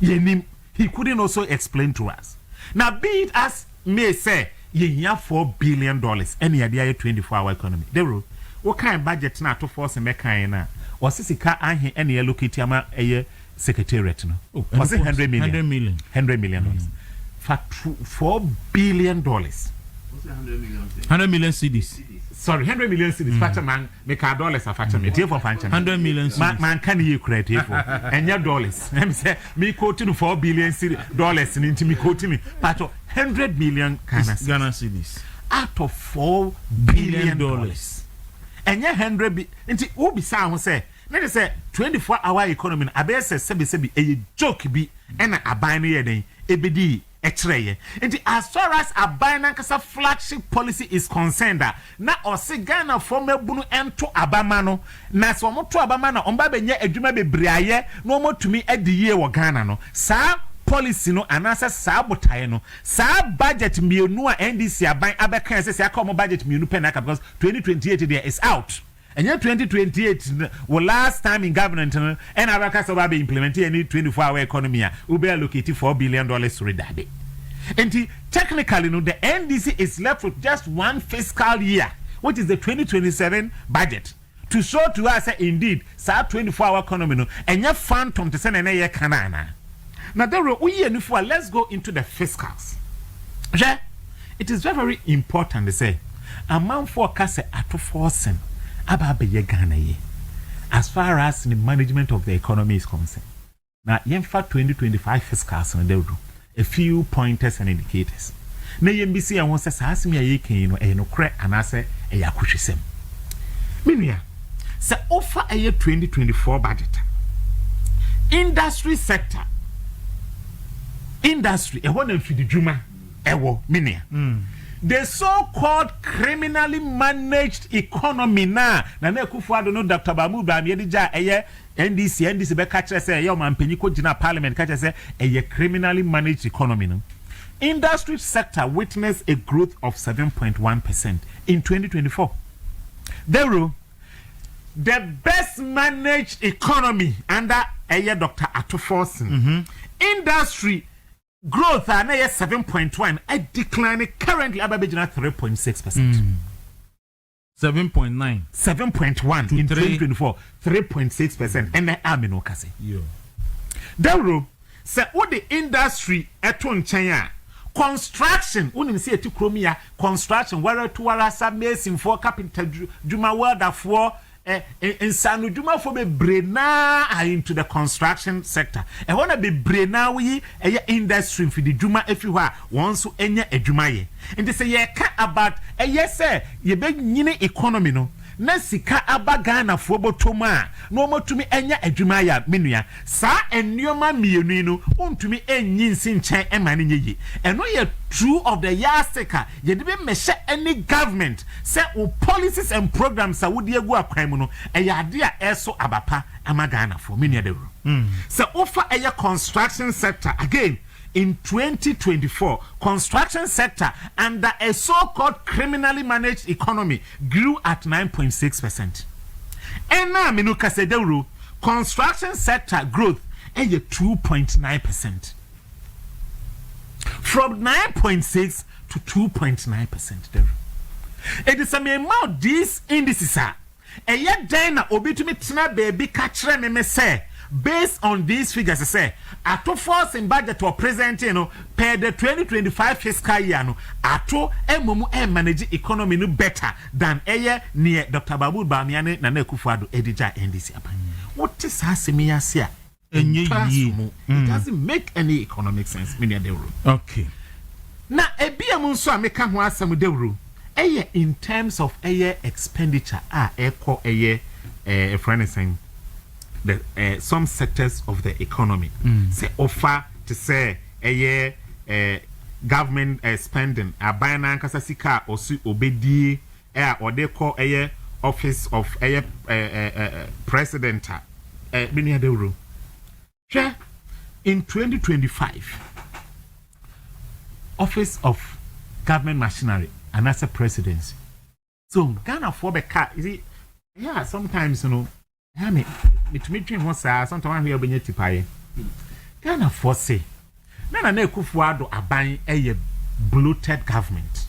He couldn't also explain to us. Now, be it as may say, you have $4 billion, any idea 24-hour economy. Dawuro, what kind of budget now to force a mechanic? Or Sisika and any allocate a secretariat? No, was it $100 million? $100 million. For $4 billion. What's $100 million cedis? Sorry, 100 million cedis. Facha man make our dollars a facha me. For facha 100 million cedis. Man can you create for and your dollars. Let me say me quoting $4 billion dollars into me quoting me. But 100 million Ghana cedis out of $4 billion. And your 100 billion. Into who be sound say. Let us say 24-hour economy. I bear say sebi a joke be and a binary day. Ebedi. And as far as a binary flagship policy is concerned, na Ghana for me bunu ento abamano na so mo to abamano omba benye adwuma bebriaye no mo tumi ediye wo Ghana no sa policy no anasa sa botaye no sa budget mienu a NDC aban abeka say aka mo budget mienu penaka because 2028 there is out. And yet 2028 was last time in government and Abaka so be implementing any 24-hour economy will be allocated $4 billion to Redabe. And technically no, the NDC is left with just 1 fiscal year, which is the 2027 budget. To show to us that indeed, 24-hour economy no, and your phantom to send an air canana. Now there let's go into the fiscals. It is very, very important to say amount for Kase at forcing. As far as the management of the economy is concerned. Now, for 2025 fiscals and there a few pointers and indicators. Na NDC and one says ask me a yekin or no crack and I say a yakushisem. Minia, so offer a year 2024 budget. Industry sector. Industry, a one for the Juma, ewo, minia. The so-called criminally managed economy na Kufuado no Dr. Bamu Bamiyedija NDC be catch say yo man peniko jina parliament catch say a criminally managed economy no. Industry sector witnessed a growth of 7.1% in 2024. Dawuro, the best managed economy under Dr. Atoforsen. Industry growth na 7.1 a decline currently ababejina 3.6%. 7.9 7.1 in 2024 3.6% and the amino kase. Dawuro say what the industry eto nchen construction unim say eti kromia construction where to wara mason for carpenter juma welder for insanu juma for be brena are into the construction sector e wanna be brena we industry for the juma everywhere once so enya adwuma ye and they say ye ka about yes sir ye be nyine economy no na sika abaga na fo botoma no motumi enya adwuma ya menua sa ennioma mienu no ontumi enyi nsinchen ema ne nyeyi eno ye true of the yastika ye de be mehye any government say o policies and programs a wodi egu akwan mu no eya ade a eso abapa amaga na fo menua de ro say offer eye construction sector again. In 2024, construction sector under a so-called criminally managed economy grew at 9.6%. And now, Minuka said, Dawuro, construction sector growth is 2.9%. From 9.6 to 2.9%. It is a amount these indices are. And yet, Dana, Obitumi Tina baby catcher me say. Based on these figures, I say, ato force in budget or present, per the 2025 fiscal year, ato emomu manage economy no better than near Dr. Babu Bamiane Nane Kufuado Edija NDC. What is Hasimia Sia? It doesn't make any economic sense. Okay. Now, a beer munso make come was some Dawuro. In terms of expenditure, echo a friend is saying. The some sectors of the economy say offer to say government spending abana nkasa sika osu obedi or they call office of president Binia Dawuro in 2025 office of government machinery and as a presidency so Ghana for the car is it sometimes I mean, between what sometimes we are being tipaye. Ghana for say, Nana Kufuado are buying a bloated government.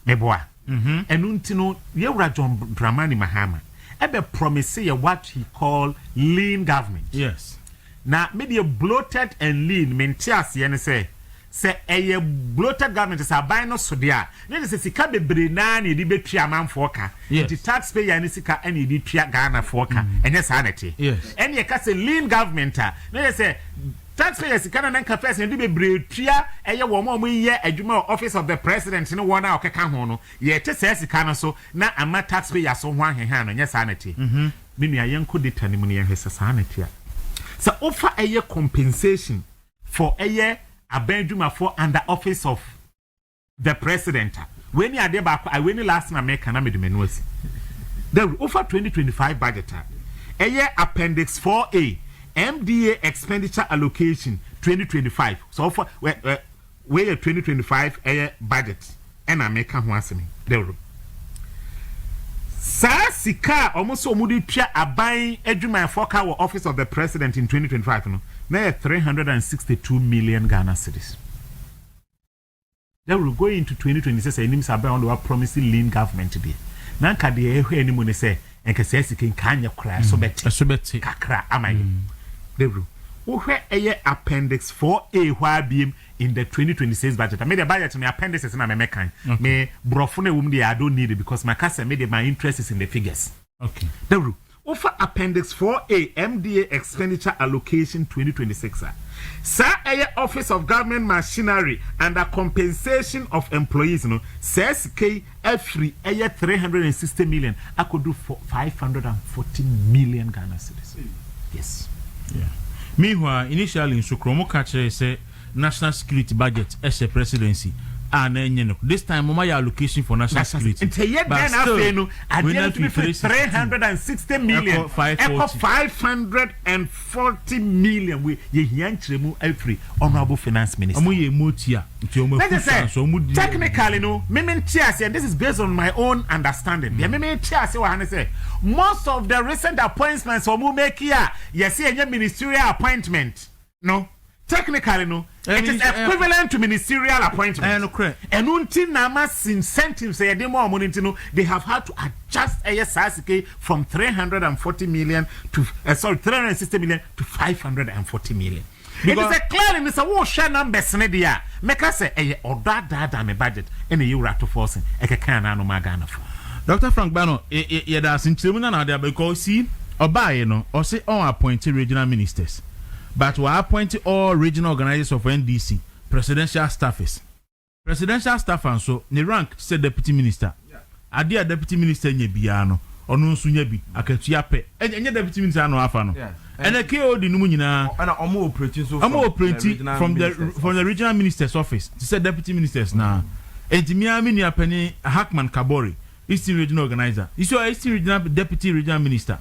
Meboa. And untino, Yura John Dramani Mahama. Ebe promise what he call lean government. Yes. Now, maybe a bloated and lean, mentias, yen say a bloated government is a bino sodia. Then it's a sika be brenani di be tria man foka. The taxpayer and sika any di tria Ghana foka. And yes, sanity. Yes. And you can say lean government. Then say taxpayers can then confess and be bretria a year one year a juma office of the president in 1 hour cacahono. Yet says the can so now I'm a taxpayer so one hand and yes, sanity. Meaning a young could determine his sanity. So offer a year compensation for a year. A Benjamin for under office of the president. When you are there back, I win last night make an amendment. The offer 2025 budget. A year appendix 4A MDA expenditure allocation 2025. So for where 2025 a year budget and I make one me. There. Sa sika almost so mudi pia abai edwuma for our office of the president in 2025 no. Now 362 million Ghana cedis. Then we'll go into 2026 and names about what promising lean government to be. Now can the any money say and can say can kanya cry so better kakra amay. Then we'll where appendix 4A why beam in the 2026 budget. I made a budget to my appendices and I'm a mechanic. Me brofune wumdi I don't need it because my cousin made my interest is in the figures. Okay. Then offer appendix 4A MDA expenditure allocation 2026. Sir, office of government machinery and the compensation of employees, says K every 360 million. I could do for 540 million Ghana cedis. Yes. Yeah. Meanwhile, initially in Sukromo Kache say national security budget as a presidency. This time, my allocation for national security. But still, we need to be 360 million. 540 million. We remove every honorable finance minister. Technically, no. This is based on my own understanding. Most of the recent appointments we make here, you see a ministerial appointment. No. Technically, no. It is equivalent to ministerial appointment. And until Namas incentives, they have had to adjust ASASK from 340 million to 360 million to 540 million. It is a clear Mr. Share numbers, meka say oda me budget ene yura to force ekeka na no magana for Dr. Frank Bano ye da sinchiremu na dey because see obaye no or say on appoint regional ministers but we appoint all regional organizers of NDC presidential staffers and so ne rank say deputy minister ade a deputy minister nya bia no ono nso nya bi akatua pe enye deputy minister no afa no and the KOD no nyina and omo operating so from the regional minister's office to say deputy ministers na entimia mini apani Hackman Kabori Eastern regional organizer is your Eastern regional deputy regional minister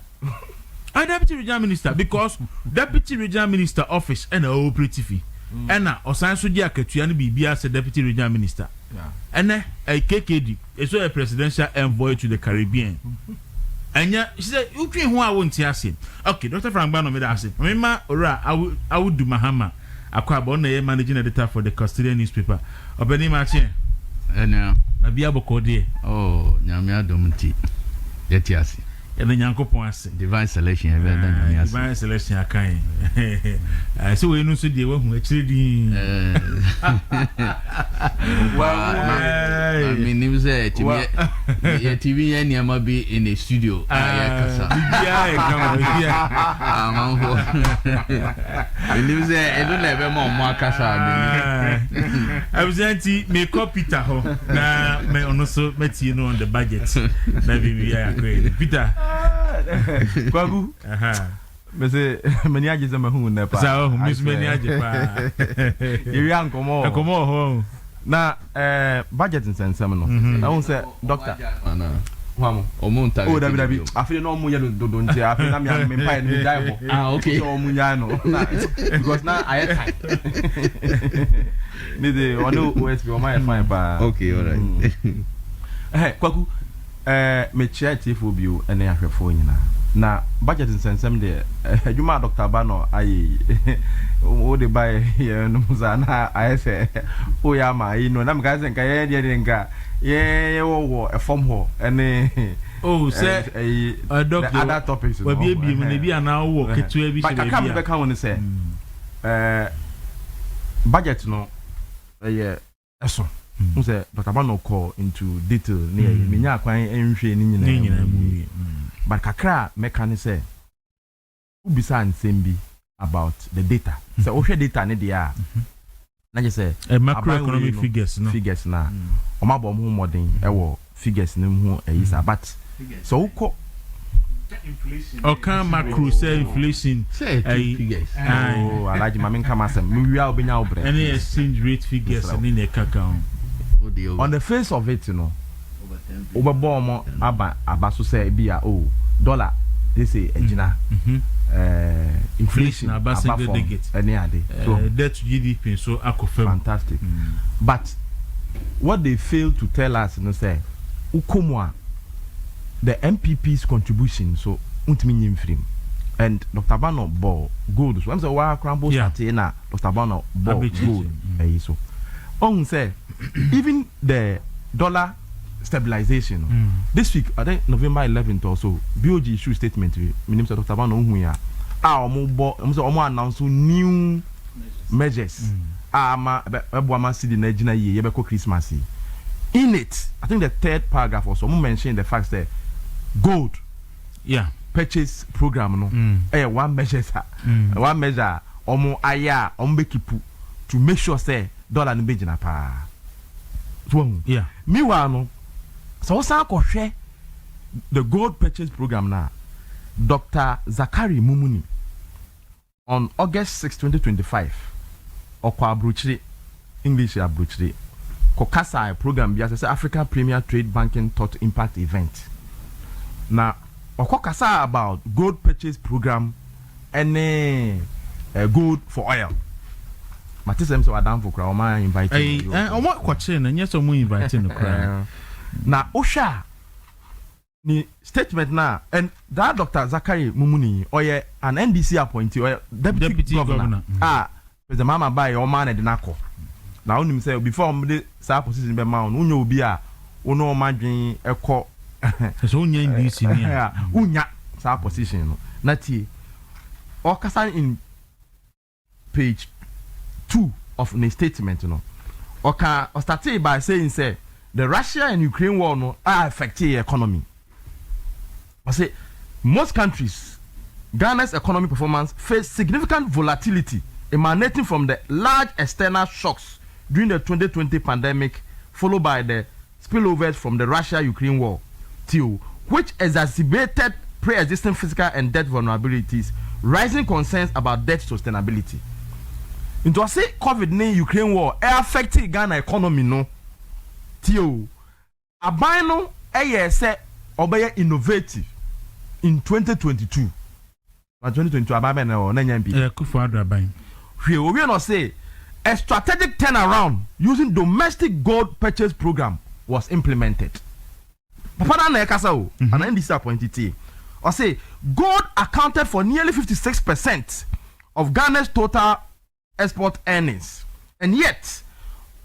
a deputy regional minister because deputy regional minister office and operative and osan so di akatua no bibia say deputy regional minister and a KKD is a presidential envoy to the Caribbean. And yeah, she said, you can't who I won't hear. Okay, Dr. Frank Bano made us say, Remember, I would do Mahama. I quite born a managing editor for the Custodian newspaper. Obeni Martin. And now, Nabia Bokode. Oh, Namia Domiti. Yet, yes. And then Yanko Ponce. Divine selection. Divine selection. I can't. So we know so they were actually. I mean, it was a TV and you might be in a studio. I was anti me copy Taho. Now, may also met you know on the budget. Maybe Peter. Kwagu. Mese many ages am hu na pa. Sa hu mis many ages pa. Iri ankomo. Ankomo ho. Na budget nsensem no. Na won say doctor. Wamo. Omunta. Oh David. Afi no mu ya do nti afi na me mpa ni dai ho. Okay. So mu nya no. Because now I time. Ni de ono OSP o my fine pa. Okay, all right. Kwagu me charity for you and I have for you na budget nsensem de adwuma Dr. Bano ayi o de buy here no muzana I say o ya ma yi no na me ga senka ye de nka ye wo e form ho ene oh say doctor the other topics we be na bi ana wo ketua bi se be be kan won say budget no eso say Dr. Bano call into detail near me nya kwan enhwe ni nyina mu but kakra meka say ubisa nsem about the data say o hwe data ne dia na je say macroeconomic figures na o ma bom ho modern e wo figures ne ho ayisa but so uko inflation okay macro say inflation figures oh alaji ma menka masem me wi a obenya obre any exchange rate figures ni ne kaka on the face of it, you know, over bomb abaso say be dollar. They say inflation about any other. So debt to GDP so fantastic. But what they fail to tell us, you know, say ukomwa the MPP's contribution so untimi frame and Dr. Bano ball gold. So I'm say wa crumble na Dr. Bano ball gold. So on say even the dollar stabilization this week I think November 11th or so BOG issue statement Minister Dr. Bano hu ya omo announce new measures ma eboama city na gina ye be Christmas in it I think the third paragraph also mention the fact that gold purchase program no one measure one measure omo aya omo be keep to make sure say dollar no be gina pa meanwhile no so san ko hwe the gold purchase program na Dr. Zakari Mumuni on August 6 2025 okwa abrochire English abrochire kokasa program bi as Africa Premier Trade Banking Thought Impact Event na okokasa about gold purchase program and gold for oil. Matisem so adam for kra o ma invite you. O mo kwache na nyeso mo invite no kra. Na osha ni statement na and that Dr. Zakari Mumuni oye an NDC appointee or deputy governor. The mama buy o man de nako. Na onim say before me say position be ma on unyo obi a ono madwen ekọ so unya NDC ni unya sa position no. Na tie o kasa in page 2 of the statement, you know. Okay, I started by saying, say, the Russia and Ukraine war no are affecting the economy. I say, most countries, Ghana's economic performance face significant volatility emanating from the large external shocks during the 2020 pandemic, followed by the spillovers from the Russia-Ukraine war, which exacerbated pre-existing physical and debt vulnerabilities, rising concerns about debt sustainability. Into a say COVID-19 Ukraine war affected Ghana economy no. Tio, abano say obey innovative in 2022. 2022 ababe na o nanya mbi. Kufu adu aban. We no say a strategic turnaround using domestic gold purchase program was implemented. Papa na ekasa o, and NDC appointed. I say gold accounted for nearly 56% of Ghana's total export earnings, and yet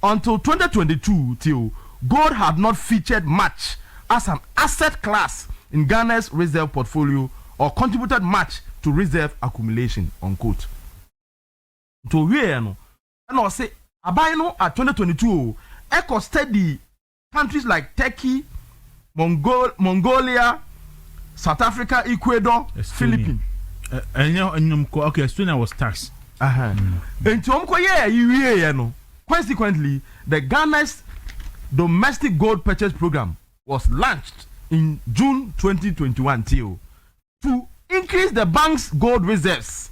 until 2022 till gold had not featured much as an asset class in Ghana's reserve portfolio or contributed much to reserve accumulation, unquote. So here no, and I say abayno at 2022 eco study countries like Turkey, Mongolia, South Africa, Ecuador, Philippines. Okay, Estonia was taxed. Consequently, the Ghana's domestic gold purchase program was launched in June 2021 to increase the bank's gold reserves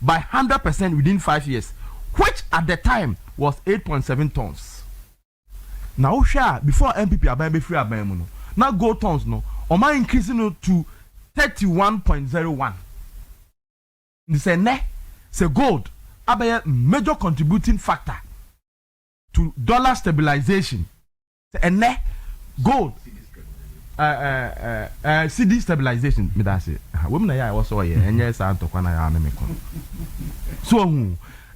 by 100% within 5 years, which at the time was 8.7 tons. Now, before MPP abai be free abai no, now gold tons no, oma increasing to 31.01. This say gold abai major contributing factor to dollar stabilization. And gold CD stabilization me that say women ya also here enye sa antokwa na ya me kon so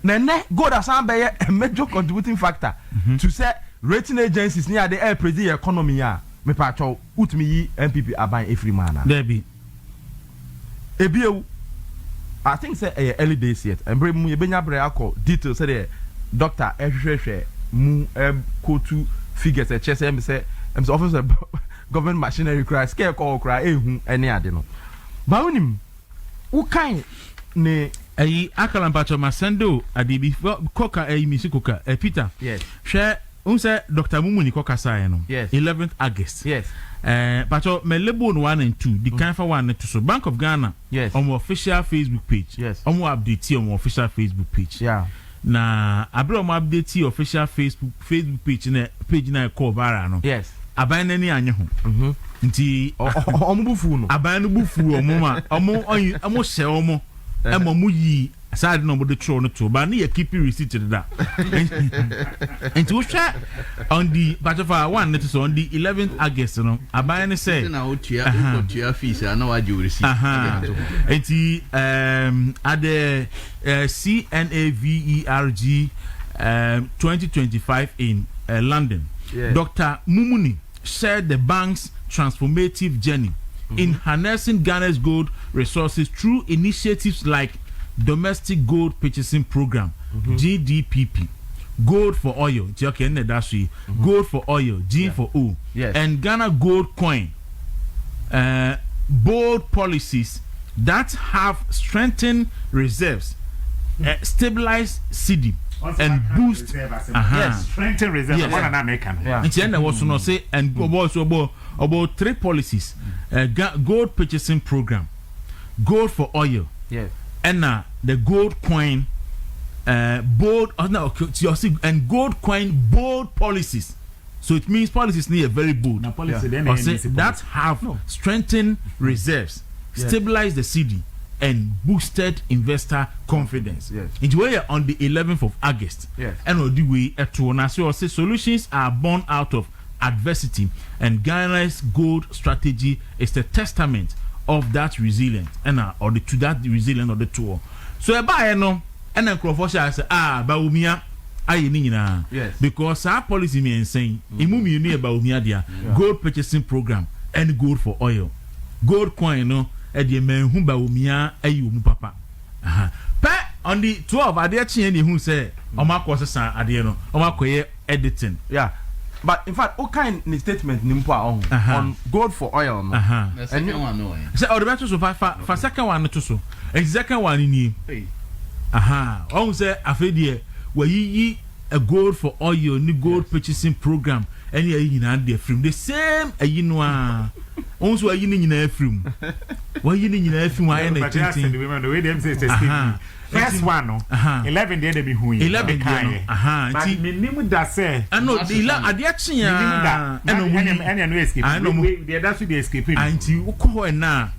na gold asan be a major contributing factor to say rating agencies near the air predict economy ya me pa cho utmi yi MPP aban every man there be ebie I think say early days yet and mu ye benya bre akọ details say the doctor ehwehwe mu kotu figures a chese me say office government machinery cry scare call cry ehu ene ade no ba unim wo kan ne ayi akala mpacho masendo adibi koka ayi misikoka Peter yes hwe unse Dr. Mumuni koka sai no yes 11th August yes pacho melebo 1 and 2 the kind for 1 and 2 so Bank of Ghana yes on official Facebook page yes on update on official Facebook page yeah na abro mo update official Facebook page na call bara no yes aban nani anye ho nti omubufu no aban no bufu omuma omo hye omo emo yi aside no mo de tro no to ba na ya keep receipt da nti wo hwe on the butterfly one net so on the 11th August no aban ne say na otua fees na wa ju receipt nti at the CNAVERG 2025 in London. Yes. Dr. Mumuni shared the bank's transformative journey in harnessing Ghana's gold resources through initiatives like Domestic Gold Purchasing Program, GDPP, Gold for Oil, Gold for Oil, G for O, yes. and Ghana Gold Coin. Bold policies that have strengthened reserves, stabilized CD, and boost yes, strengthen reserve. Yes. One and American. And then was no say and about 3 policies: gold purchasing program, gold for oil, yes, and the gold coin, bold and gold coin bold policies. So it means policies need a very bold. Now policy that have strengthened reserves, stabilized the CD, and boosted investor confidence. Yes. It's where on the 11th of August. Yes. And on the way to say solutions are born out of adversity, and Ghana's gold strategy is the testament of that resilience and or the to that resilience of the tour. So about no and then Crawfordshire say Baumia aye ni nyina because our policy me insane imu you know about Baumia dia gold purchasing program and gold for oil, gold coin no e de man hu Baumia aye omu papa pe on the 12 ade chi ni hu say o ma ko sesa ade no o ma koye editing. Yeah. But in fact, what kind of statement nimpo on gold for oil? No? The second one, no. So, the better so for second one to so. And second one in you. On say afedie where you a gold for oil, new gold purchasing program, and you in the film. The same you know. Also, you in a film. Why you in a film? I am the way them say first one, 11 day they be who 11 but minimum that say I know the action and no escape. I know that's what they escaping. And you call now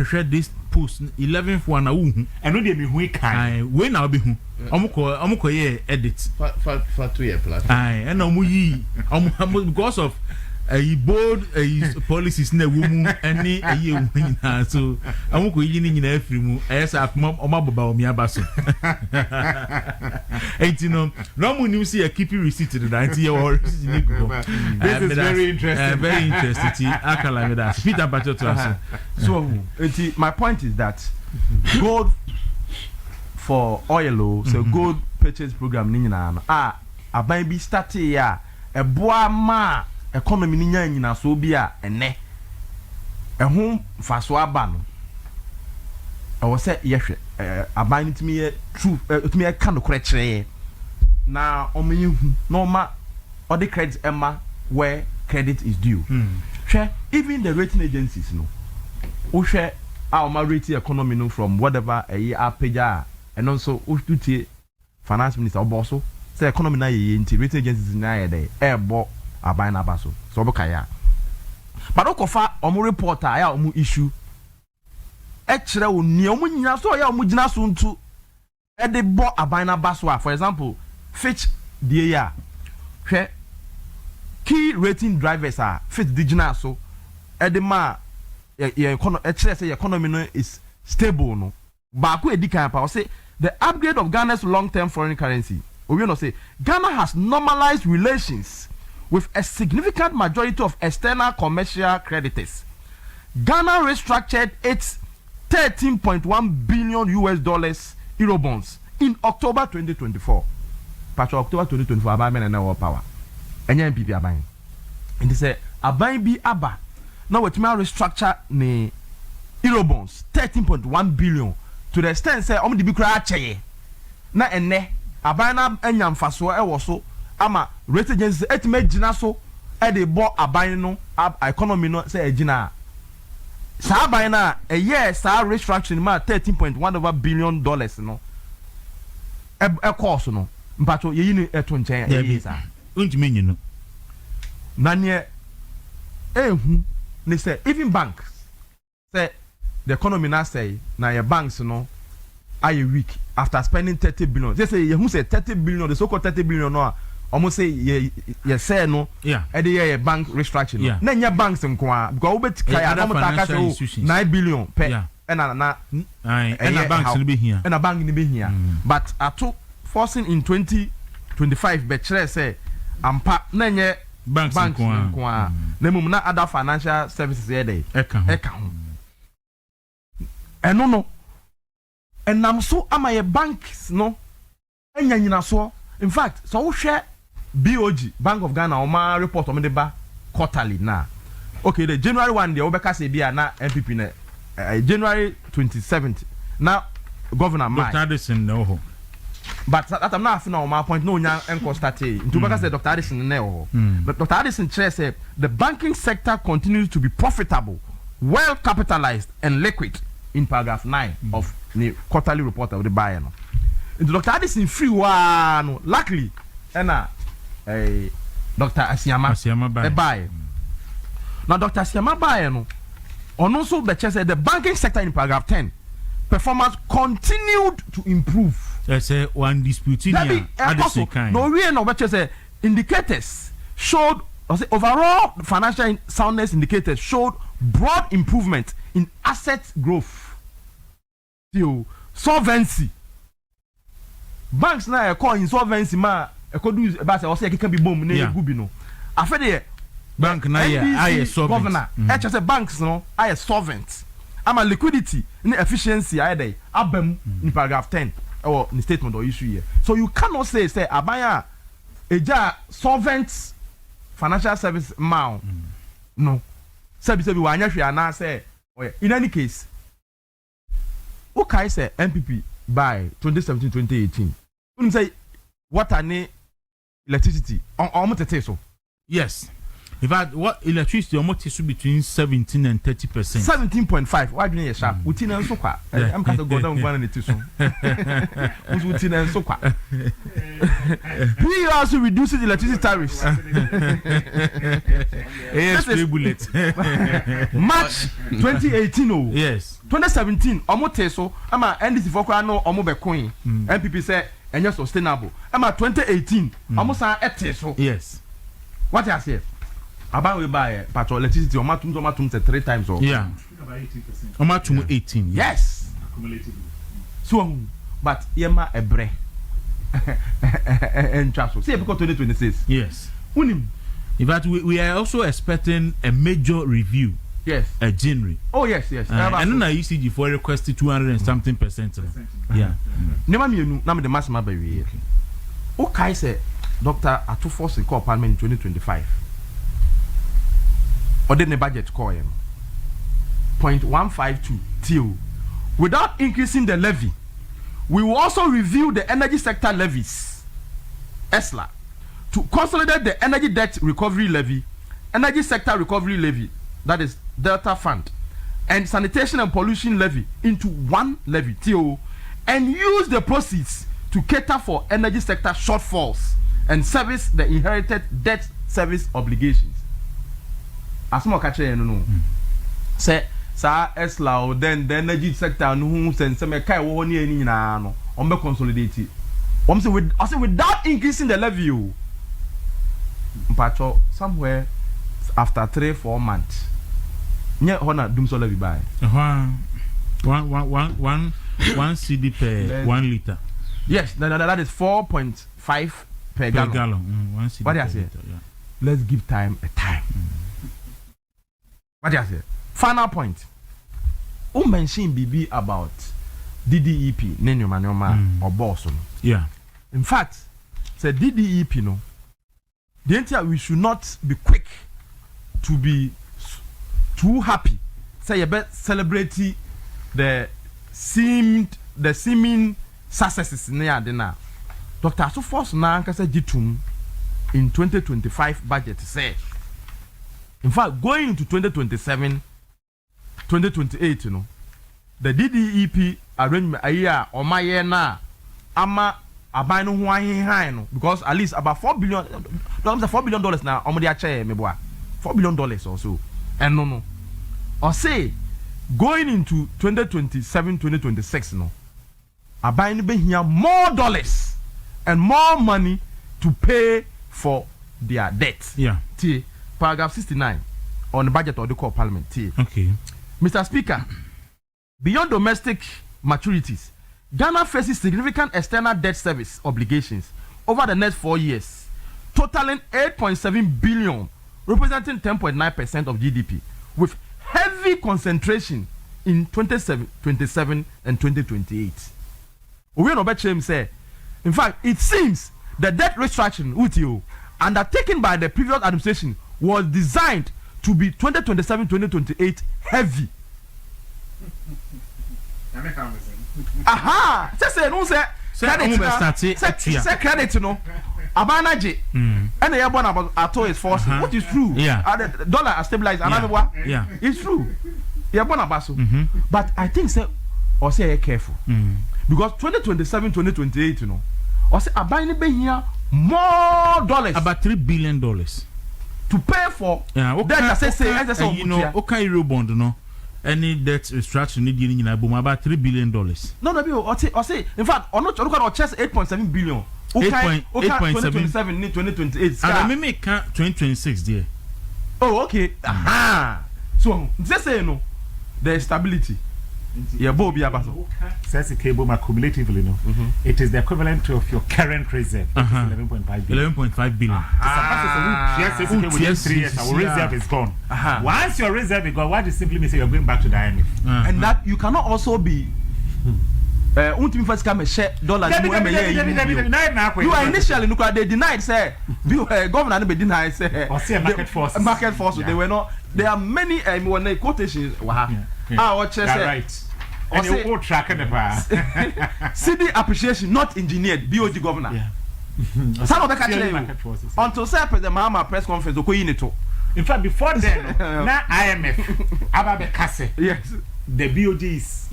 share this post 11th one and no they be who can when now be who amko ye edit for 2 year plus and because of a bold policies na woman any a year so amko yi ni nyina afrimu esa akoma omababa omiabaso and no mu nim see a keep receipt to that year or this is very interesting akala me that Peter Bachoto so my point is that gold for oil so gold purchase program ni nyina no aban bi start ya eboa ma economy ni nyina so bi a ene ehun faso aba no I say yehwe aban ntimi ye true ntimi ye kan kore kire na omenye hu no ma all the credit emma where credit is due even the rating agencies no o hwe our rating economy no from whatever a year apeja and also o tutie finance minister oboso say economy na ye nti rating agencies na ye dey ebo aban na baso so obokaya but okofa omo reporter ya omo issue e kire oni omo nyina so ya omo gina so ntu e de bo aban na baso for example Fitch the ya hwe key rating drivers are Fitch digital so e de ma economy e kire say economy no is stable no ba ko edikan pa say the upgrade of Ghana's long-term foreign currency we know say Ghana has normalized relations with a significant majority of external commercial creditors. Ghana restructured its $13.1 billion Eurobonds in October 2024. Patch October 2024, Aban and our power. And MPP Aban. And they say, Aban be Abba. Now, what may restructure the Eurobonds, $13.1 billion, to the extent say, the big crache. Na ene, Abana and Yam Faso, so. Ama rate agencies etime gina so e dey bo aban no economy no say gina sa aban na a year sa restructuring ma $13.1 billion no e course no mpacho ye yi ni eto nchen e sa untimi nyi no na ne ehu ne say even banks say the economy na say na your banks no are weak after spending 30 billion they say you who say 30 billion the so called 30 billion no almost say ye say no e dey bank restructuring na nya banks nko because we bet kaya na mutaka say 9 billion per na banks ni be here na bank ni be here but ato forcing in 2025 be chere say ampa na nya banks nko na mum na other financial services here dey eka ho eno no enam so ama ye banks no enya nyina so in fact so wo hwe BOG Bank of Ghana oma report on the ba quarterly na okay the January 1 the obeka say bia na MPP na January 27th na governor Mai Dr. Addison no but that I'm not na oma point no nya enko start into obeka say Dr. Addison na ho but Dr. Addison say the banking sector continues to be profitable, well capitalized and liquid in paragraph 9 of the quarterly report of the buyer no into Dr. Addison free one luckily na Dr. Asiama buy. Now Dr. Asiama buy no on also the chair said the banking sector in paragraph 10 performance continued to improve. Say one dispute in here no we no better say indicators showed overall financial soundness indicators showed broad improvement in asset growth. Solvency banks na e call insolvency ma e ko do ba say o say can be bom na egu bi no afede bank na ya solvent governor e say banks no are solvent ama liquidity and efficiency are dey abam in paragraph 10 or in statement or issue here so you cannot say abaya eja solvent financial service mount no sabi wa anya hwe ana say in any case okay say MPP by 2017-2018 we say water ne electricity on tete so yes. In fact, what electricity almost is between 17 and 30%. 17.5. Why do you sharp? Uti na nsokwa. I'm going to go down one and two so. Uti na nsokwa. We also reduces electricity tariffs. Yes, bullet. March 2018 oh. Yes. 2017 omo so ama NDC for kwa no omo be coin. MPP say enye sustainable. Ama 2018 omo san so. Yes. What you say? About we buy petrol electricity or matum 3 times or yeah about 18%. Matum 18 yes Cumulatively. So but yema ebre and transfer see because 2026 yes unim in fact we are also expecting a major review yes a January yes and then ECG for requested 200 and something percent yeah nema mienu na me the maximum by we okay say Dr. Atufos in Parliament in 2025 or then the budget call him 0.152 till without increasing the levy. We will also review the energy sector levies ESLA to consolidate the energy debt recovery levy, energy sector recovery levy, that is Delta Fund, and sanitation and pollution levy into one levy TO, and use the proceeds to cater for energy sector shortfalls and service the inherited debt service obligations. As more catch no say sa ESLA then the energy sector no who send some kai wo ni ani nyina no on be consolidate. Say without increasing the levy mpacho somewhere after 3-4 months nye hona dum so levy buy one CD per 1 liter. Yes, that is 4.5 per gallon. 1 CD. What do you say? Yeah. Let's give time a time. What do you say? Final point. Who mentioned BB about DDEP, Nenoma or boss? Yeah. In fact, say DDEP no. The entire we should not be quick to be too happy. Say you bet celebrate the seeming successes near dinner. Dr. Asufos na nkasa jitum in 2025 budget say. In fact, going into 2027, 2028, you know, the DDEP arrangement aya or my year na ama abano high no because at least about $4 billion $4 billion now omodia chair me boa $4 billion or so. And no or say going into 2027 2026 no abano be here more dollars and more money to pay for their debt. Yeah. T paragraph 69 on the budget of the core parliament. T. Okay. Mr. Speaker, beyond domestic maturities, Ghana faces significant external debt service obligations over the next 4 years, totaling 8.7 billion, representing 10.9% of GDP, with heavy concentration in 2027 and 2028. We know better say, in fact, it seems the debt restructuring UTO undertaken by the previous administration was designed to be 2027-2028 heavy. Aha! Say no say credit no. Abana J. And the Yabon about Ato is forced. What is true? Yeah. The dollar has stabilized. Yeah. It's true. Yabon Abaso. But I think say or say careful. Because 2027-2028, you know, or say Abani be here more dollars. About $3 billion. To pay for that you know, okay, Eurobond, no. Any debt restructuring needing in about $3 billion. No, or say, in fact, or not, or chest 8.7 billion. 8.7 need 2028. And I make 2026 there. Oh, okay. Aha. So, just say no. There is stability. Yeah, Bobby Abaso. Says the cable cumulatively, no. It is the equivalent of your current reserve. 11.5 billion. 11.5 billion. Yes, within 3 years, our reserve is gone. Once your reserve is gone, what it simply means you're going back to the IMF. And that you cannot also be Wontumi first come share dollar you initially look at they denied say governor no be deny say market force they were not there are many one quotations what say right and you all track the city appreciation not engineered BOG governor some of the catch until say President Mahama press conference okoyi in fact before then na IMF ababe kase yes the BOG is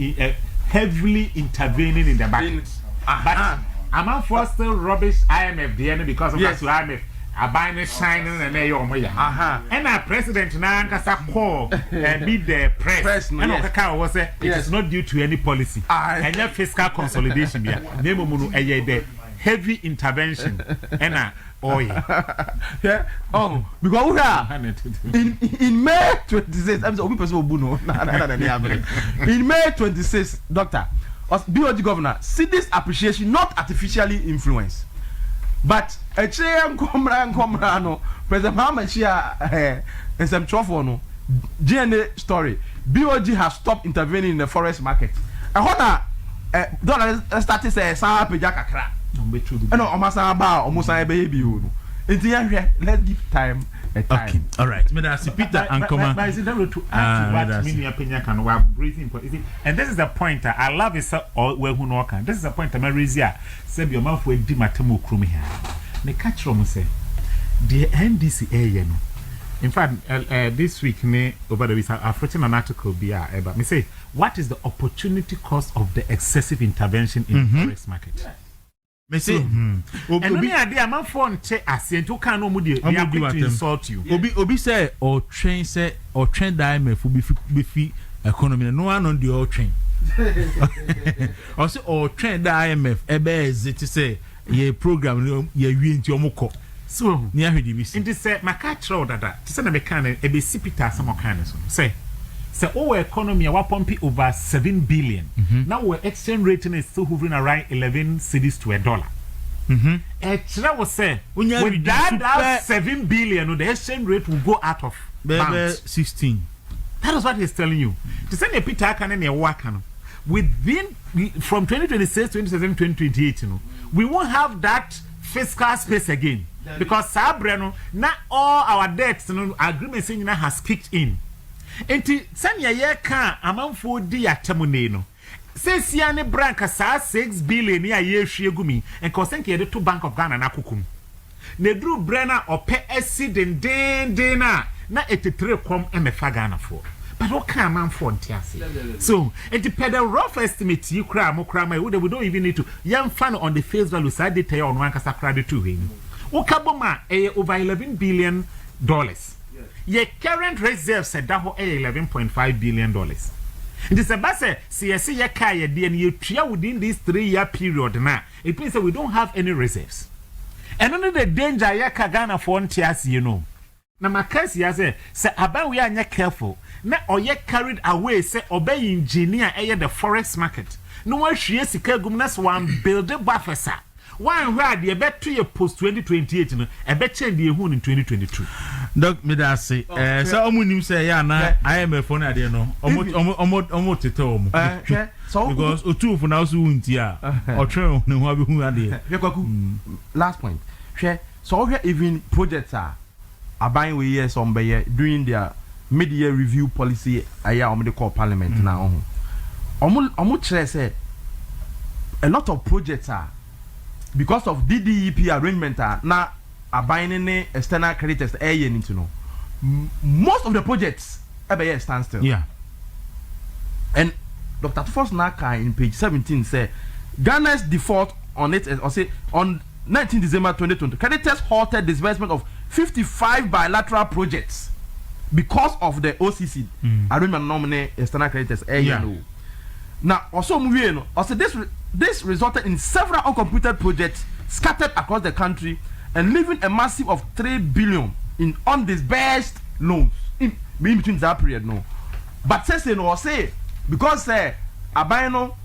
heavily intervening in the market. But among for still rubbish IMF the because of that IMF buying shining and they and our president now call and be the press and was it is not due to any policy and your fiscal consolidation the heavy intervention and yeah. Oh, because in May 26th, I'm sorry, in May 26th, Doctor, as BOG governor, see this appreciation not artificially influenced, but a chair and comrade, President Mahama share and some trophy no GNA story. BOG has stopped intervening in the forest market. And what dollar started say some pejaka crack. No, almost baby. Let's give time a time. Okay, all right. Peter and Koma. But is it to add to what many opinion can we breathing? And this is the point I love is or where who know can. This is the point I'm raising. Say your mouth will di matemu krumi here. Me catch from say the NDC area no. In fact, this week me over the week I've written an article about me say what is the opportunity cost of the excessive intervention in the forest market? Me say, and only a day a man phone check as you can no mudi. They are quick to insult you. Obi say or train diamond for be economy. No one on the old train. Or say or train the IMF. Ebe is it to say ye program ye win to your so near the BC. In this my catch road that to send a mechanic a bicipita some kind of say. So our economy are pumping over 7 billion. Now our exchange rate is still hovering around 11 cedis to $1. That was say with that 7 billion, the exchange rate will go out of bounds. 16. That is what he's telling you. To send a Peter can and a worker within from 2026, 2027, 2028, we won't have that fiscal space again because Sabreno not all our debts agreements has kicked in. Enti sanya ye kan amanfo di atemune no sesia ne branka sa 6 billion ya ye hwie gumi enko senke ye to Bank of Ghana na kokum ne dru brena ope accident den na etetre kom emefa Ghana for but what can amanfo ntiase so enti pedal rough estimate you kra mo kra we don't even need to yam fan on the face value side data on one kasa kra de to him ukaboma over $11 billion. Your current reserves said that $11.5 billion. It is a bass, see your car, and you try within this 3-year period now. It means that we don't have any reserves. And only the danger ya Ghana for NTS, Now, my case, say, about we are not careful. Now, or yet carried away, say, obey engineer the forest market. No one she is gumnas one build a buffer, sir. One where the bet 2 year post 2028, a bet change the in 2022. Doc Midasi, so omu say ya na IMF phone ade no omo tete because otu for now so untia o tren ne ho abi hu ade last point so even projects are buying we years on by doing their mid-year review policy aya omo de call parliament now omo chere say a lot of projects are because of DDEP arrangement na abiding external creditors into no most of the projects ebe stand still. Yeah. And Dr. Tufos Naka in page 17 say Ghana's default on it or say on 19 December 2020 creditors halted disbursement of 55 bilateral projects because of the OCC arrangement nominate external creditors now also moving also this resulted in several uncompleted projects scattered across the country and leaving a massive of 3 billion in undisbursed loans in between that period no. But say because abayno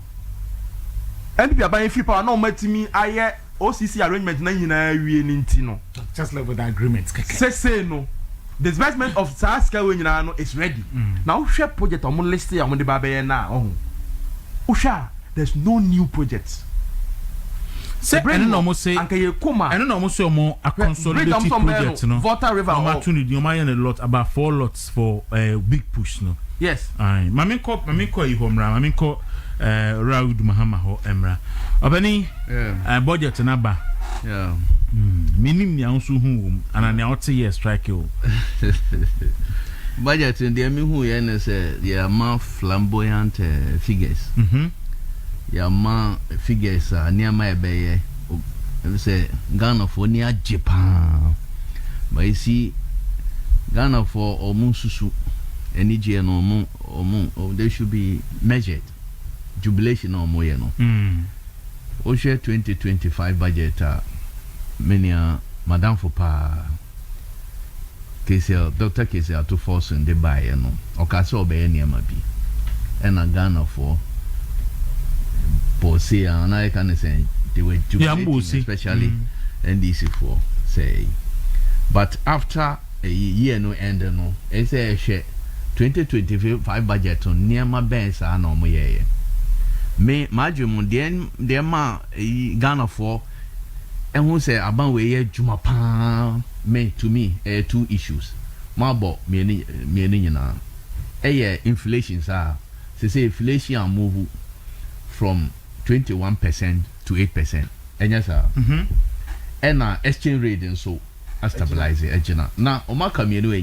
NPP abayno free power no matimi aye OCC arrangement na nyina wie ni ntino just like with the agreement say no disbursement of Saska we nyina no is ready now share project on list ya mo de ba be na ohun usha there's no new projects. Say I don't know say anka ye kuma I don't know say more a consolidated project no Water River opportunity you might a lot about 4 lots for big push no. Yes. Aye mami ko ihomra mami ko Raud Mahama ho emra obani budget na ba minim nya nso hu ana na ote year strike o budget ndi me hu ye na say they more flamboyant figures ya ma figures niama ebeye say Ghana for near Japan but you see Ghana for omunsusu enije no they should be measured jubilation or more no o share 2025 budget many madam for pa KCL Dr. KCL to force in the buy no o ka so be niama bi and Ghana for Bosia and I can say they were jubilating, especially NDC for say. But after a year no end no, it's a share 2025 budget on near my banks are no more year. Me majum den ma Ghana for and who say about we juma pa me to me 2 issues. Mabo me na inflation sa say inflation move from 21% to 8%. And yes, sir. And exchange rate and so stabilize it. Now, Omaka Mienu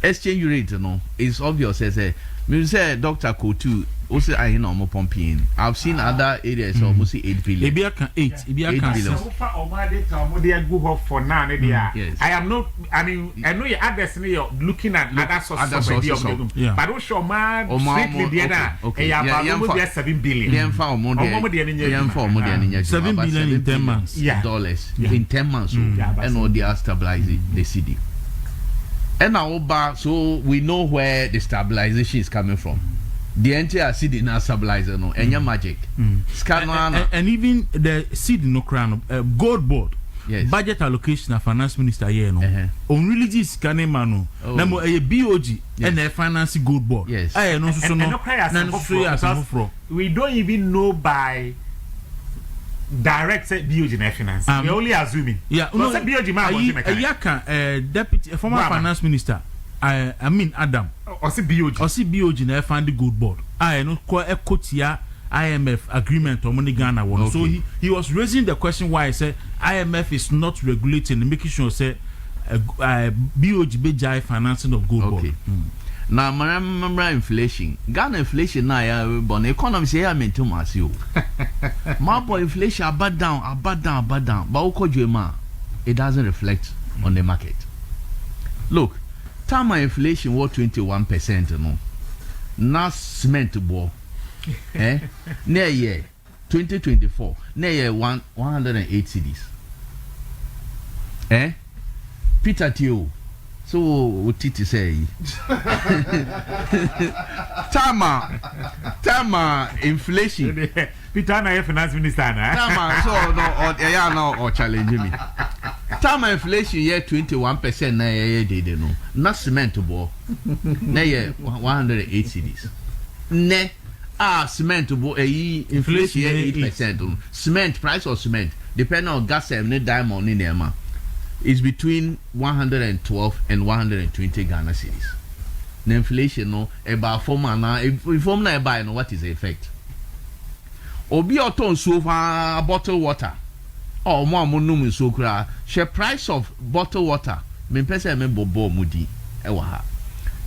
exchange rate no is obvious as a me say Dr. Kotu also I know more pumping. I've seen other areas almost 8 billion. Ebia 8 billion. So far Omade Tamodia go up for now. Yes. I am not. I mean, I know your others. You're looking at other sources. Yeah. But don't show man strictly the other. Okay. Yeah, 7 billion. Yeah, 7 billion in 10 months. Yeah. Dollars in 10 months. And all they are stabilizing the city. And now, so we know where the stabilization is coming from. The entire city now stabilizer no, and your magic. And even the city no crown gold board. Yes. Budget allocation of finance minister here no. On religious scanning mano. Namo a BOG and a finance gold board. Yes. I no so no. We don't even know by direct BOG na finance. We only assuming. Yeah, no. BOG man deputy former finance minister. I mean Adam. Or see BOG na fund gold board. I no ko ekotia IMF agreement on money Ghana one. Okay. So he was raising the question why I said IMF is not regulating and making sure say BOG be jai financing of gold board. Now, remember inflation. Ghana inflation now, but the economy say I mean too much you. My boy inflation about down. But it doesn't reflect on the market. Look, time inflation was 21%. No, now cement ball. Near year 2024. Near year 108 cities. Peter Tio. So what Titi say? Tama inflation. Peter na finance minister na. Tama so no or challenge me. Tama inflation year 21% na year dey no. Na cement bo. Na year 108 cities. Ne cement bo inflation year 8%. Cement price of cement depending on gas and diamond in there is between 112 and 120 Ghana cedis. The inflation no about form na buy no what is the effect? Obi oton so far bottled water. Oh mo num so kra. Share price of bottled water. Me pese me bobo mudi e wa ha.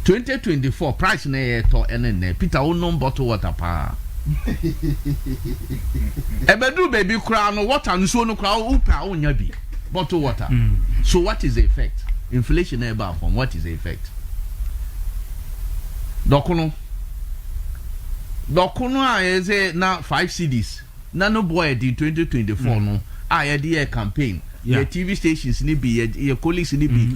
2024 price na e to enen Peter onom bottled water pa. Ebedu baby kra no water nso no kra upa onya bi. Bottled water. So what is the effect? Inflation about from what is the effect? Dokuno I say now 5 CDs. Nano boy di 2024 no. I did a campaign. Your TV stations ni be your colleagues ni be.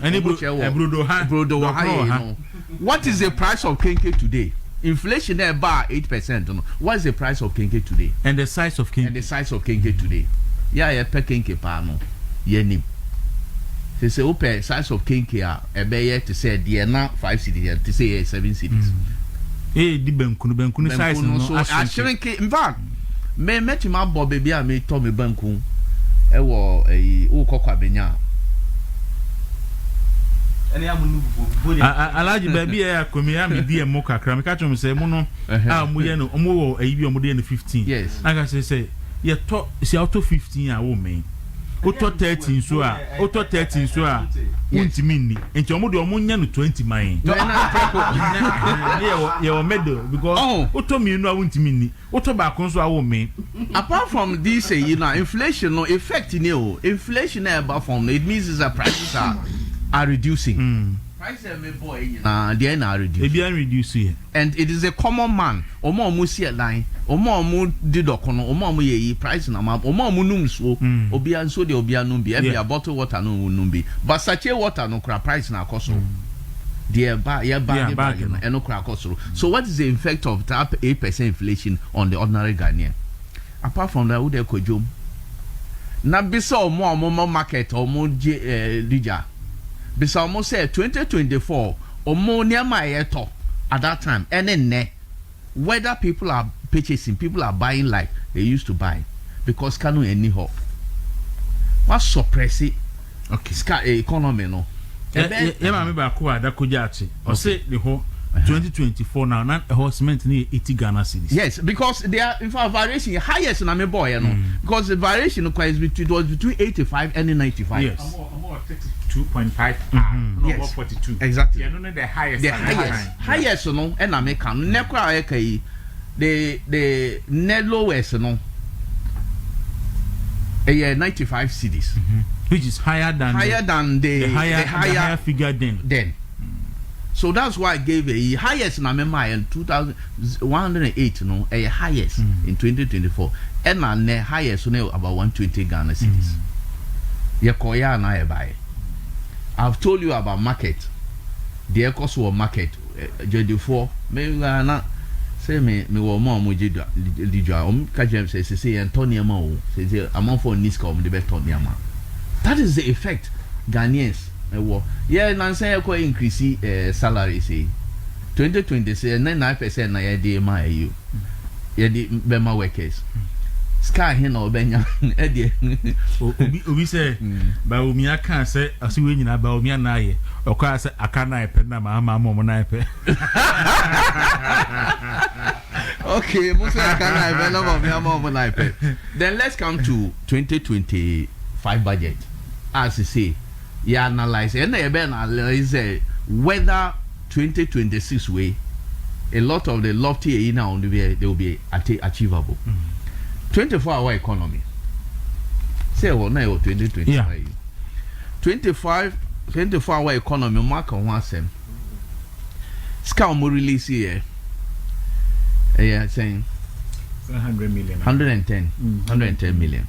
What is the price of kenke today? Inflation there about 8%. No. What is the price of kenke today? And the size of kenke. Today. Yeah, per kenke pa no. Yenim. They say open size of kenke a be to say the na 5 cities to say 7 cities. Di benkunu size no. So I shrink in fact me meti ma bo baby a me to me banku e wo wo kokwa benya ene amunu bubu alaji baby e akomi ya me die mo kakra me ka chom say mu no mu ye no omo wo ayi bi omo de no 15 yes aka say ye to si auto 15 a wo me auto 13 so a auto 13 so a untimi ni enti omo de omo nya no 20 man ye wo medal because auto mi no a untimi ni auto ba kon so a wo me apart from this inflation no effect ni o inflation e ba from it means is the prices are reducing price me boy they are reducing and it is a common man omo see a line omo did okono omo ye price na ma omo num so obia nso de obia num bi e bottle water no num bi but sachet water no kra price na cost there ba and no kra cost so what is the effect of that 8% inflation on the ordinary Ghanaian apart from that who dey kojom na bisa omo market omo dija bisa almost say 2024 omo niama yeto at that time and whether people are purchasing, people are buying like they used to buy because kanu any ho what suppress it economy no ma me ba ko ada ko jachi o say the ho 2024 now na cement ni 80 Ghana cedis. Yes, because they are in fact variation highest na me boy because the variation is between 85 and 95. Yes. 2.5 yes. 42 exactly. You know the highest highest no and na me can ne kwa kai the net lowest no 95 cedis which is higher than the higher figure then. So that's why I gave a highest na member in 2108 no a highest in 2024 and na highest no about 120 Ghana cedis. Yekoya na buy. I've told you about market. The cost of market JD4 me na say me wo mo jidwa ka jem say Antonio ma o say amount for niska the best Antonio ma. That is the effect Ghanaians yeah nansen e ko increase salary say 2026 9% na ye dey ma you ye dey be ma workers sky hin na obenya e dey obi say ba omi aka say asiwe nyina ba omi na ye okwa say aka na ipe na ma mo na ipe okay mo say aka na ipe na mo na ipe. Then let's come to 2025 budget as you say. Yeah, analyze and analyze whether 2026 way a lot of the lofty now they will be achievable. 24-hour economy. Say what now 2025. Yeah. 24-hour economy mark on one sem. Scam more release here. Yeah, saying 100 million. 110 million.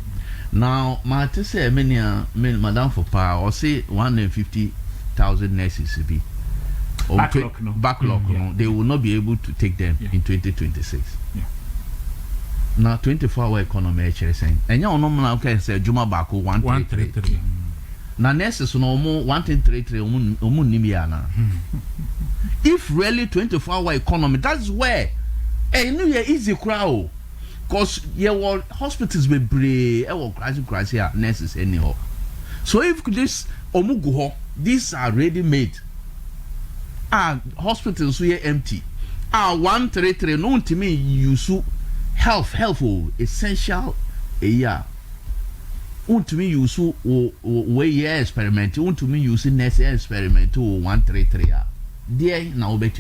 Now, my to say Madame for power or say 150,000 nurses be backlog no, they will not be able to take them in 2026. Yeah. Now 24-hour economy actually saying and you know now can say Juma Baku 133. Now nurses no more 133 omu nimiana. If really 24-hour economy, that's where easy crowd. Because your hospitals be brave, crazy nurses anyhow. So if this omuguho, these are ready made. Hospitals we are empty. 133 no to me use helpful essential to me use way experiment. To me use nurse experiment 133 there now bet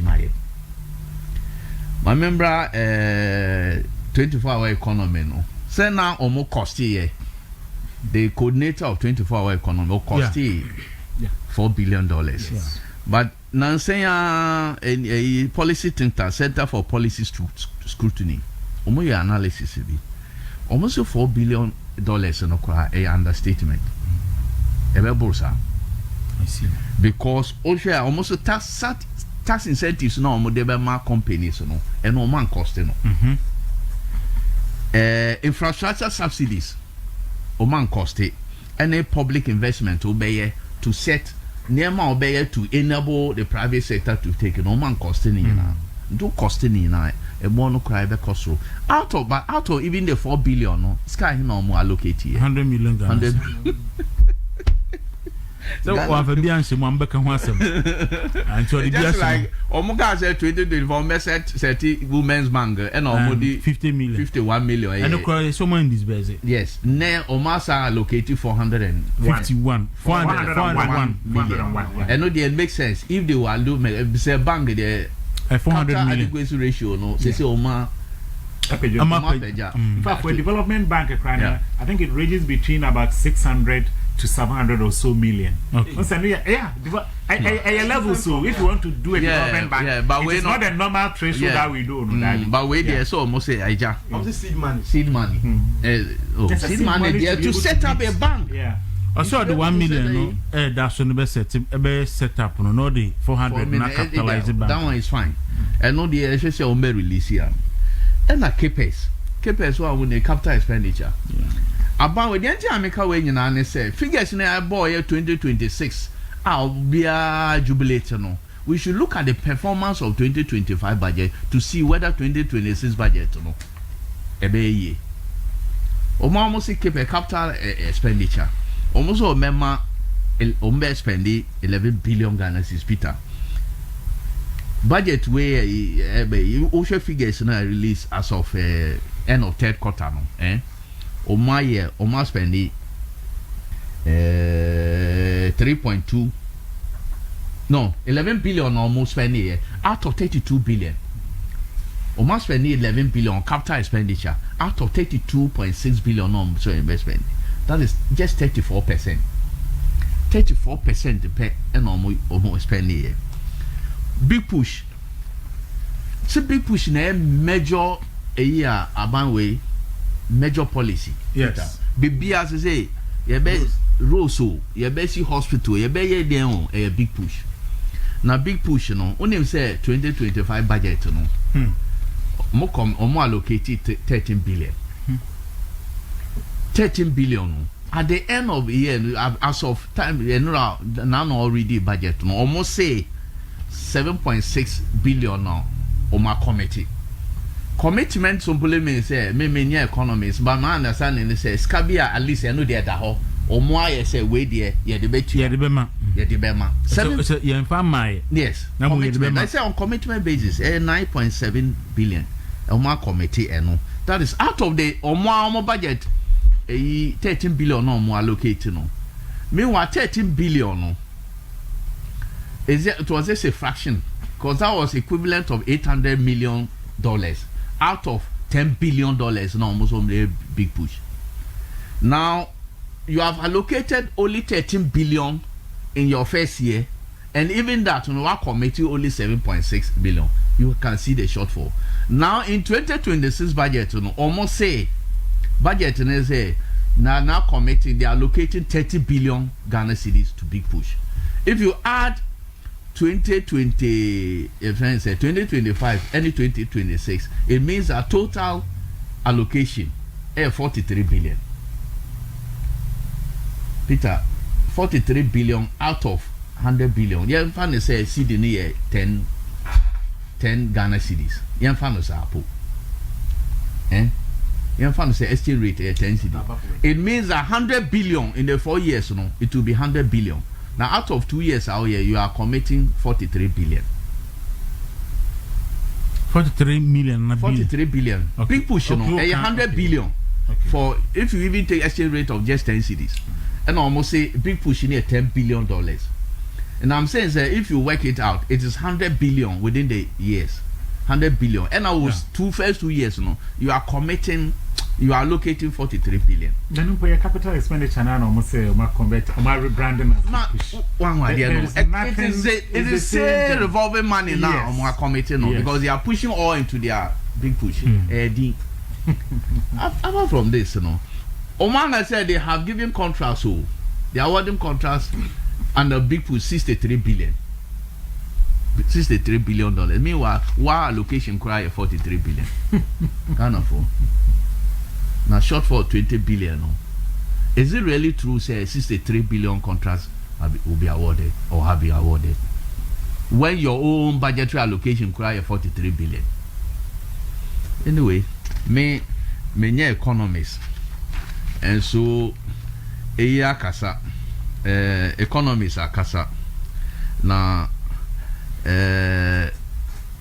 my member 24-hour economy no. Say now almost cost here. The coordinator of 24-hour economy will cost $4 billion. Yes. But now say a policy thinker, Center for Policy Scrutiny. Almost your analysis be almost $4 billion no kwa a understatement. I see. Because also almost tax incentives no almost debe companies no and no man cost no. Infrastructure subsidies oman cost it any public investment obey to set near to enable the private sector to take it oman cost it do costing na a mono cry be cost out of even the 4 billion no sky no more allocate here 100 million Ghana. 100 So we have a bianche mwambeka ho asem. Until the just like omuga say 2024 message 30 women's bank and omodi 50 million 51 million and the someone in this base. yes ne omasa allocated 451 million and no dey make sense if they were do say bank the 400 million adequacy ratio no say oma in fact for a development bank I think it ranges between about 600 to 700 or so million. Okay. A level so if you want to do a development bank, but it's not a normal threshold that we do. But we there so almost say Aija. Seed money. Seed money. Seed money there to set up a bank. Yeah. Also the 1 million no that's on the set up no the 400 na capitalize bank. That one is fine. And no the say on be release here. And a CapEx what when the capital expenditure. About with the anti-America way in say figures in a boy 2026 I'll be a jubilator no. We should look at the performance of 2025 budget to see whether 2026 budget no ebe almost keep a capital expenditure almost remember spend 11 billion Ghana cedis Peter budget where OSHA figures now release as of end of third quarter no Oma spend 3.2 no 11 billion almost spend here out of 32 billion. Oma spend 11 billion capital expenditure out of 32.6 billion on so investment. That is just 34%. 34% pay and almost spend here. Big push. So big push na major a year abanwe major policy. Yes. Bibi as say you be roso, you be see hospital, you be here there a big push. Na big push no, only say 2025 budget no. Mo allocated 13 billion. 13 billion no. At the end of the year as of time now already budget no almost say 7.6 billion now Oma committee. Commitment simply means say me economists, but my understanding is say scabia at least I know they are or more say we there yeah the bet yeah the bema so yeah my yes commitment I say on commitment basis 9.7 billion Oma committee no that is out of the Oma budget 13 billion no more allocated no meanwhile 13 billion no it was just a fraction because that was equivalent of $800 million out of $10 billion now almost only a big push. Now you have allocated only 13 billion in your first year, and even that on our committee only 7.6 billion. You can see the shortfall. Now in 2026 budget, almost say budget say now committee they are allocating 30 billion Ghana cedis to big push. If you add 2025 and 2026, it means a total allocation 43 billion. Peter, 43 billion out of 100 billion. You find say CD near 10 Ghana cedis. You find say Apple. You find say exchange rate 10 cedi. It means 100 billion in the 4 years. No, it will be 100 billion. Now, out of 2 years out here, you are committing 43 billion. 43 million. 43 billion. Okay. Big push, 100 billion. Okay. For if you even take exchange rate of just 10 cedis, and almost say big push in here $10 billion. And I'm saying that if you work it out, it is 100 billion within the years. 100 billion. And I was first 2 years, you are committing. You are allocating 43 billion. Then you capital expenditure now almost say convert rebranding. One idea. It is a revolving money now. Yes. Committing because they are pushing all into their big push. Apart from this, Omanga said they have given contracts. So they are awarding contracts under big push 63 billion. $63 billion. Meanwhile, our allocation cry 43 billion. Kind of. Now short for 20 billion. Is it really true say 63 billion contracts will be awarded or have been awarded? when your own budgetary allocation cry 43 billion. Anyway, me economists, and so kasa economists are kasa na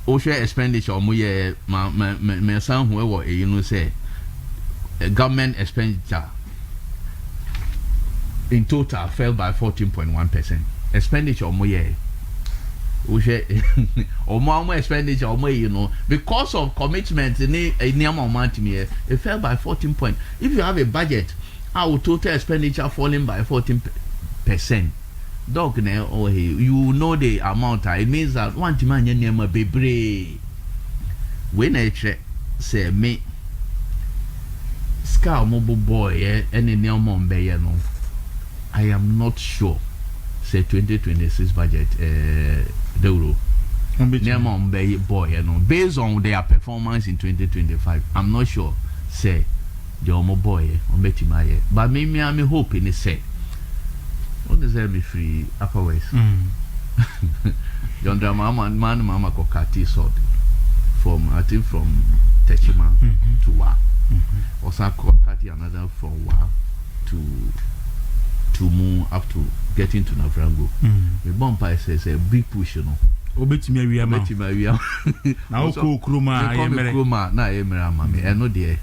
OSHA expenditure omoye me san who you know say government expenditure in total fell by 14.1%. Expenditure omoye OSHA expenditure omoye, you know, because of commitment in amount it fell by 14 point. If you have a budget, our total expenditure falling by 14%. Dog you know the amount. It means that one man yema bebre. When I say me Scar mobile boy any neomon be no, I am not sure. Say 2026 budget Dawuro. Neomon be boy no, based on their performance in 2025. I'm not sure. Say the omo boy on betimaye. But me I'm hoping say. What does that be free upper waist? John Drama man mama kokati sort from I think from Techima to Wa. Also kokati another from Wa to move up to getting to Navrango. The bumper says a big push, you know. Obetimi awia ma. Na oko kroma na emira mama. E no de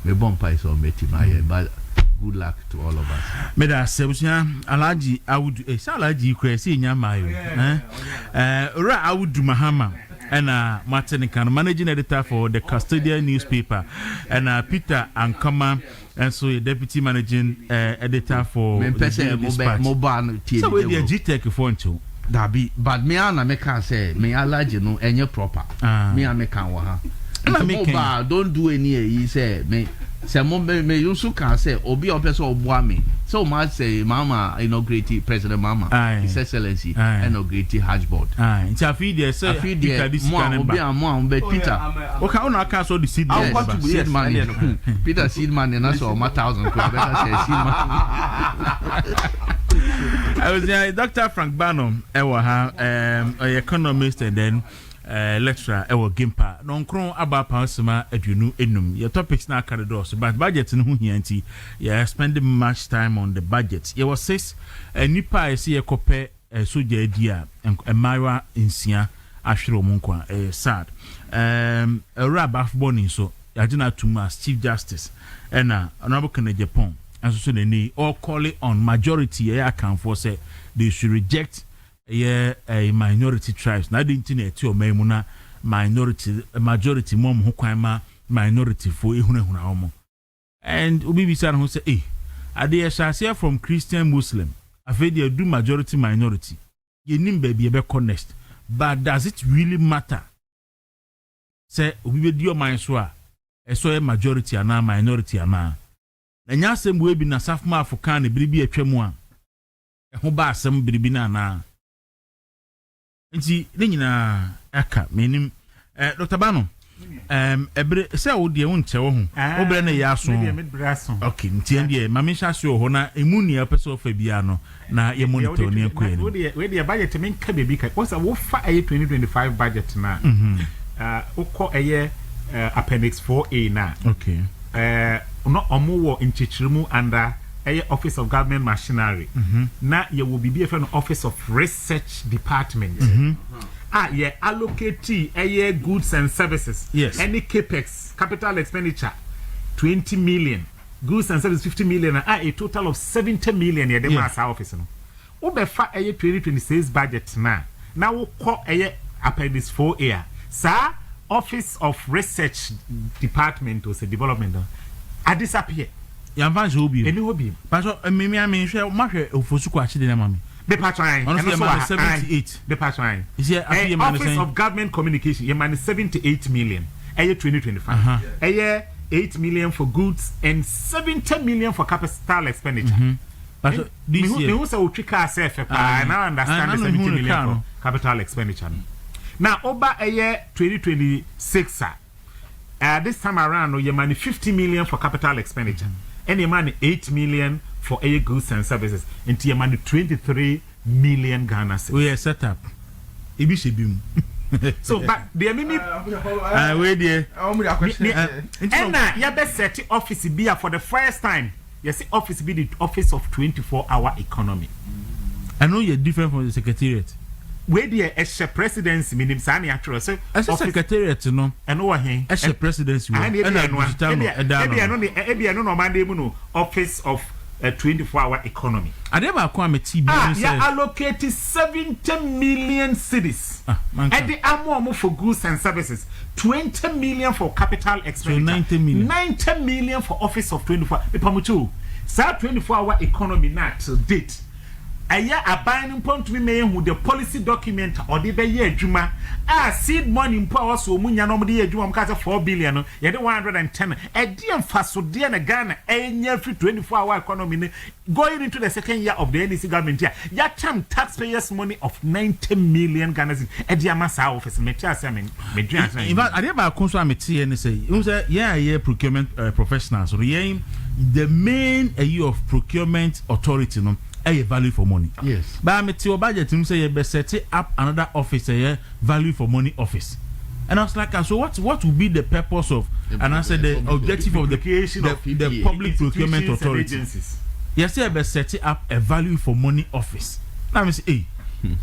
me bumper is on betimi but good luck to all of us. Meda sebusia Alhaji Awudu Alhaji Kwesi Nyamayo Ora Awudu Mahama and Martin Kan, managing editor for the Custodian newspaper, and Peter Ankama, and so a deputy managing editor for mobile. So we are GTech phone too. Dabi, but me ana me can say me allergy no any proper. Me ana me can wa ha. Mobile don't do any he say me. Say me you so can say obi o person oboa me. So much say mama inaugurate President Mama His Excellency inaugurate Hajj board. It's a feed there say Peter this can obi Peter. Okay, una can so the seed money. Peter seed money na so 1,000 better say seed money. I was Dr. Frank Barnum, economist and then lecturer Gimpa. Non kron aba pansema adunu enum. Your topics na carry doors, but budget no hianti. You spending much time on the budget. You was says nipa esi ekope soja dia emaiwa insia ahwere omunkwa sad. Rab born so yagina tuma Chief Justice na honorable Kenneth Japan. And so they all call it on majority account for say they should reject a minority tribes. Now didn't know memuna minority majority mom hukwaima minority for ihuna. And Ubi San who say, they shall from Christian Muslim. I feel they do majority minority. You nim baby be honest. But does it really matter? Say we do your mind so a majority and a minority and enya asem we bi na safma afokan ne biribi atwam a ho ba asem biribi na na nti ne nyina aka menim Dr. Bano ebre se wo de won che wo ho obre na ya so okay nti ende ma me hya so ho na emu ni apeso fa bia no na ye monitor ne ko ani we de budget men ka bebi ka wo sa wo fa 2025 budget na ukọ appendix 4A na okay no omo in Chichirimu under Office of Government Machinery. Na ye will be an Office of Research Department. Allocate goods and services. Yes. Any capex, capital expenditure, 20 million. Goods and services 50 million. A total of 70 million. Ye dema sa office no. Ubefa 2026 budget na. Now we call appendix 4A. Sir, Office of Research Department was a development. I disappear. Yamvan Jobi. Any hobby. But me share market of Fosuku actually, mammy. The patron. Honestly, 78. The patron. Is here Office of Government Communication. You man 78 million. A year 2025. A year 8 million for goods and 70 million for capital expenditure. But this year, we also trick ourselves. I now understand the 70 million for capital expenditure. Now, over a year 2026, this time around, you money 50 million for capital expenditure, and you money 8 million for air goods and services, and you money 23 million Ghana cedis. We are set up. ebi shebim. So but the mimi wait there. And ya be set office be for the first time. You see office be the office of 24-hour economy. I know you're different from the secretariat. Where the presidency minim sani actually so as a secretariat no and over here as a presidency and no Monday no office of 24-hour economy. I never come a TB. You allocated 70 million cedis. And the amount for goods and services, 20 million for capital expenditure, so 90 million. 90 million for office of 24. Ipamuchu, sa 24-hour economy na to date. Aya abandon point to be made with the policy document or the year juma. Seed money in power so munya no de juma mkasa 4 billion ye de 110. E dear faso dear na Ghana free 24-hour economy going into the second year of the NDC government here. Ya term taxpayers money of 90 million Ghana cedis. E dear massa office me tell say me dream. In fact, I never come so am tie and say you say yeah procurement professionals. The main of procurement authority no a value for money. Yes. But I'm your budget to say you be set up another office a value for money office. And I was like, so what will be the purpose of and I said the objective of the creation of the public procurement authority. Yes, you be set up a value for money office. Now I say, hey,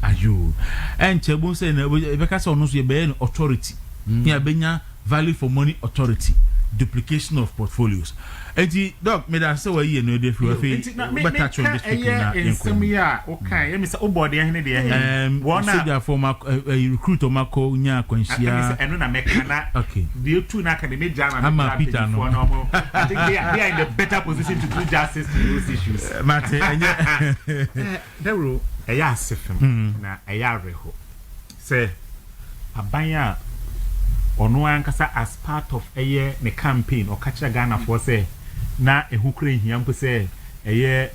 are you? And Chebun say because on you be an authority. You be value for money authority. Duplication of portfolios. Enti doc me da say we you know dey better touch on this speaking na in some year okay me say obody ehne dey ehne one former recruit o mako nya kwanhia eno na mekana okay the two na can me jam and Peter no I think they are in the better position to do justice to those issues mate Dawuro eya asefem na eya reho say abanya ono ankasa as part of the campaign or catch Ghana for say na ehukure hia mpo say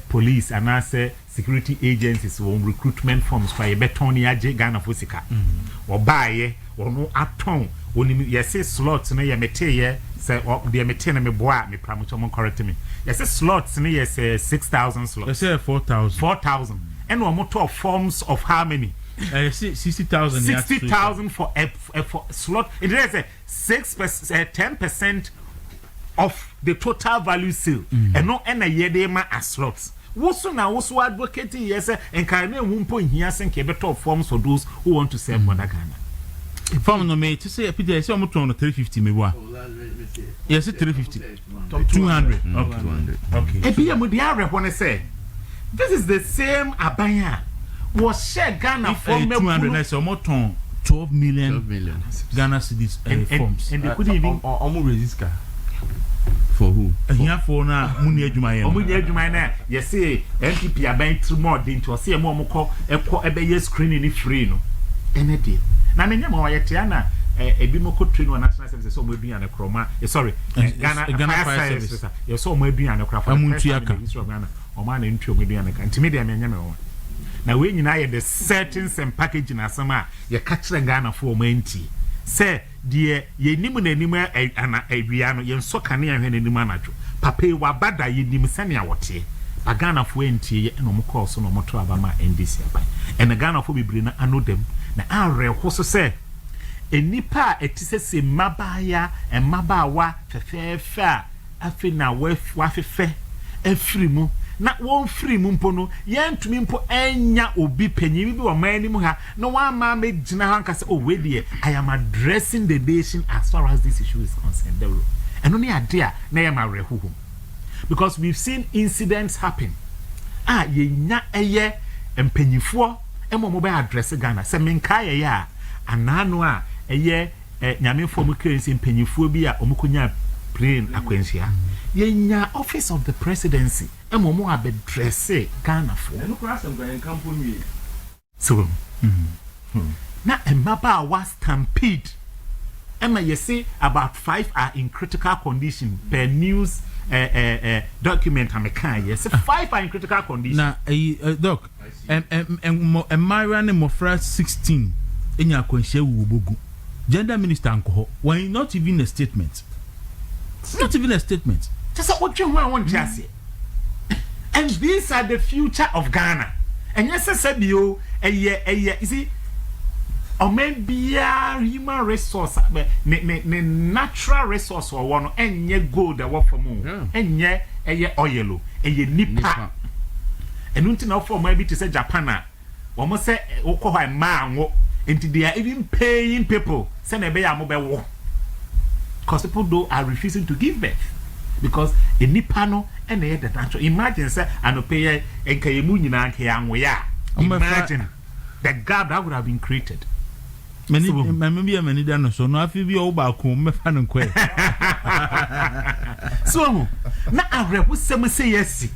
police and say security agencies won recruitment forms for beton ya Ghana for sika or buy ono aton oni yes slots na ye mete say the mete na me boa me pramucho mon correct me yes slots na yes 6,000 slots yes 4,000 and one more forms of how many 60,000 60,000 for slot. It is a 10% of the total value sale, and no any year they ma as slots. Wosu na wosu advocating yes, and can wumpo in here and better forms for those who want to serve Ghana. Form no me to say Peter is almost on 350 me wa. Yes, 350. 200. Okay. E be mo dia report say this is the same abaya. Was share Ghana from 200 so more ton 12 million Ghana cedis forms and they couldn't even almost resist for who here for na muni adwuma na you say MPP aban too more than to say more call ebe screening free no any day na me nyama wa yete na ebi moko train on national services so mo aduan kroma sorry Ghana fire services you so mo aduan kroma for Ghana o ma na ntwe mo aduan ka ntimi de me nyama wa. Now when you know the settings and packaging as some you catch the Ghana for menti. Say dear ye nimu na nimu ana aduano ye nso kane ya hwene nimu anajo. Papa wa bada ye nimu sania wote. A Ghana for enti ye no mo call so no mo to abama NDC aban. And the Ghana for bebre na ano dem na are hoso say enipa etise se mabaya and mabawa fefefa afi na wafefe efrimu na won free mu mpo no yentumi mpo enya obi panyin bi wo man ni mu ha no one man me gina ha nka say oh we there I am addressing the nation as far as this issue is concerned Dawuro eno ne ade a na yam arehuhu because we've seen incidents happen yenya eye empanyifo emo be address Ghana se menka ye ya anano a eye nyamefo mu currency empanyifo bi a omukonya plane akwansia yenya office of the presidency emomo abedresse Ghana for no class am going company so na emaba was stampede you say about 5 are in critical condition per news document am yes 5 are in critical condition na doc Myra Mofra 16 enya kwanhia wubogu gender minister anko why not even a statement. Not even a statement. Just what you want to say. And these are the future of Ghana. And yes, I said you a year, you see, or maybe human resource, ne natural resource or one, and ye gold that work for moon, and ye oil, and ye nipa. And until now, for maybe to say Japana, almost say, Oko man, and they are even paying people, send a bear mobile. Because people are refusing to give birth. Because a nipano and the natural. Imagine, say, and pay a Kayamunian Kayang. Imagine the gap that would have been created. Many many done so no feel be all back home, me fan and quay. So now I read some say yes.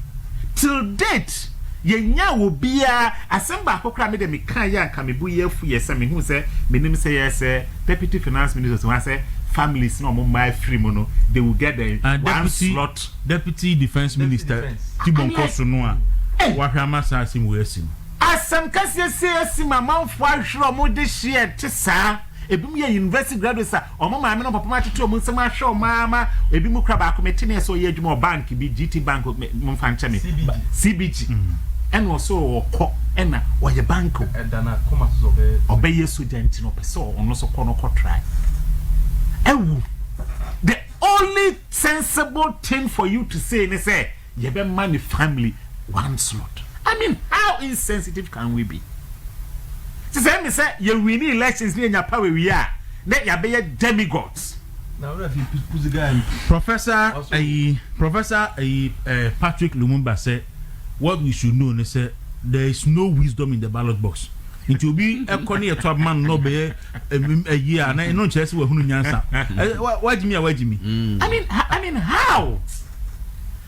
Till date, Yenya will be a assemble proclammed the Mikaya Kamibu ye for yes, I mean, who say, my name say yes, Deputy Finance Minister, who say families no more my free mono, they will get the one slot. Deputy Defense Minister Tibon Kosonoa. What Hamasa sim wesim. As some Cassia says, my mouth for sure more this year, Tessa, a Bumia University graduate, or Mamma, no Papa to Musama show, Mamma, a Bimu Crabba committee, so ye more bank, be GT Bank of Monfantami, CBG, and also Enna, or your banco, and then a commerce obey your student in Opeso, or no so corner try. The only sensible thing for you to say is, you have money family, one slot. I mean, how insensitive can we be? So me say you win elections near your power we are. Let you be demigods. Now if you put the guy Professor Patrick Lumumba said what we should know is there is no wisdom in the ballot box. It will be a corny a top man no be a year and no chess we hunu nyansa. What do you mean? I mean how?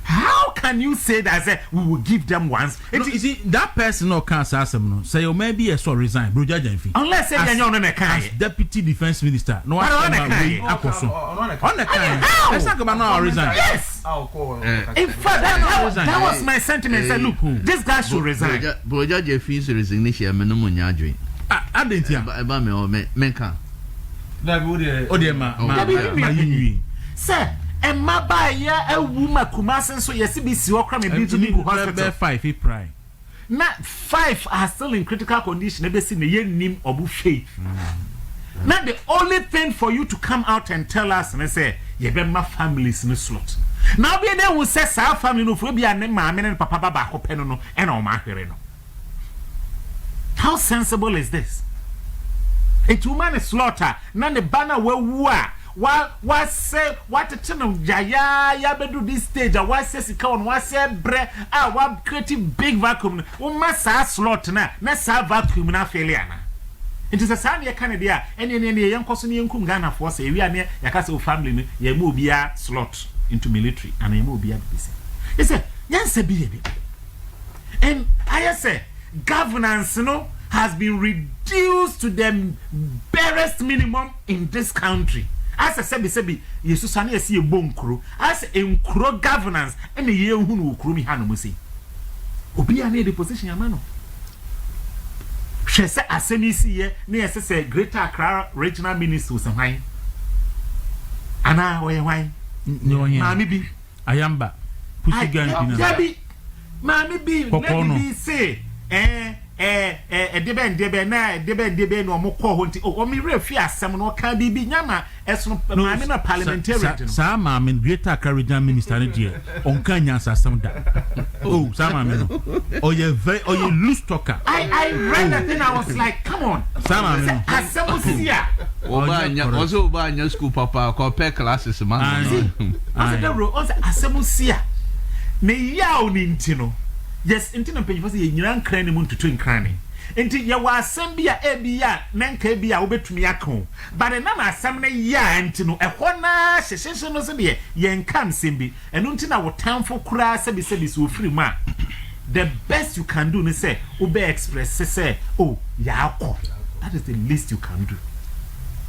How can you say that we will give them once? No, you see, that person no can't say no. Say you maybe a so resign, Broja Jenfi. Unless as Deputy Defense Minister. No one on the kind. Let's talk about now resign. Yes. In fact, that was my sentiment. Say, look, this guy should resign. Broja Jenfi's resignation, no money adjoin. I didn't hear. About me, menka. That would Sir. And my buy a woman Kumasan so yes be si okra me be to me hospital 5 he pray. Not 5 are still in critical condition e be see ne nim obu faith. Now the only thing for you to come out and tell us and say ye be my families in slot. Now be there will say sa family no for be an maame and papa baba ko peno no and o ma hwere no. How sensible is this? It woman is slaughter na the banner we wu what say what the channel ya bedu this stage what say sika on what say bre what creating big vacuum o massa slot na sa vacuum na failure na it is a sign ya Canada and yen koso ne yankum Ghana for say we ane ya ka say family no ya mu obia slot into military and ya mu obia BBC you say yanse bi and I say governance no has been reduced to the barest minimum in this country. As I said, Jesus and I see a bone crew as in crow governance and a year who will crew me Hanamusi. Obia near the position, Yamano. She said, as any see near say Greater Accra regional minister, some wine. Anna, where wine? No, Mammy be. I am back. Pussy gun, Mammy be, say, debe no mo ko honti o mi refi asem no ka bibi nyama esono maame na parliamentarian sa maame Greater Accra regional minister ne die on kan nyansa asem da oh sa maame no o ye loose talker. I read that and I was like, come on, sa maame no asem sia also ba nya school papa ko pe classes man asem sia me ya oni ntino. Yes, intina page for say nyiran kran ne muntu to nkran. Enti ya wa asem bia ebia nanka bia obetumi akon. But na na asem ne ya ntino ehọ na hyehye no so de ye nkam sembi. Eno ntina wo tamfo kura sebi so free ma. The best you can do ne say obe express say oh ya akọ. That is the least you can do.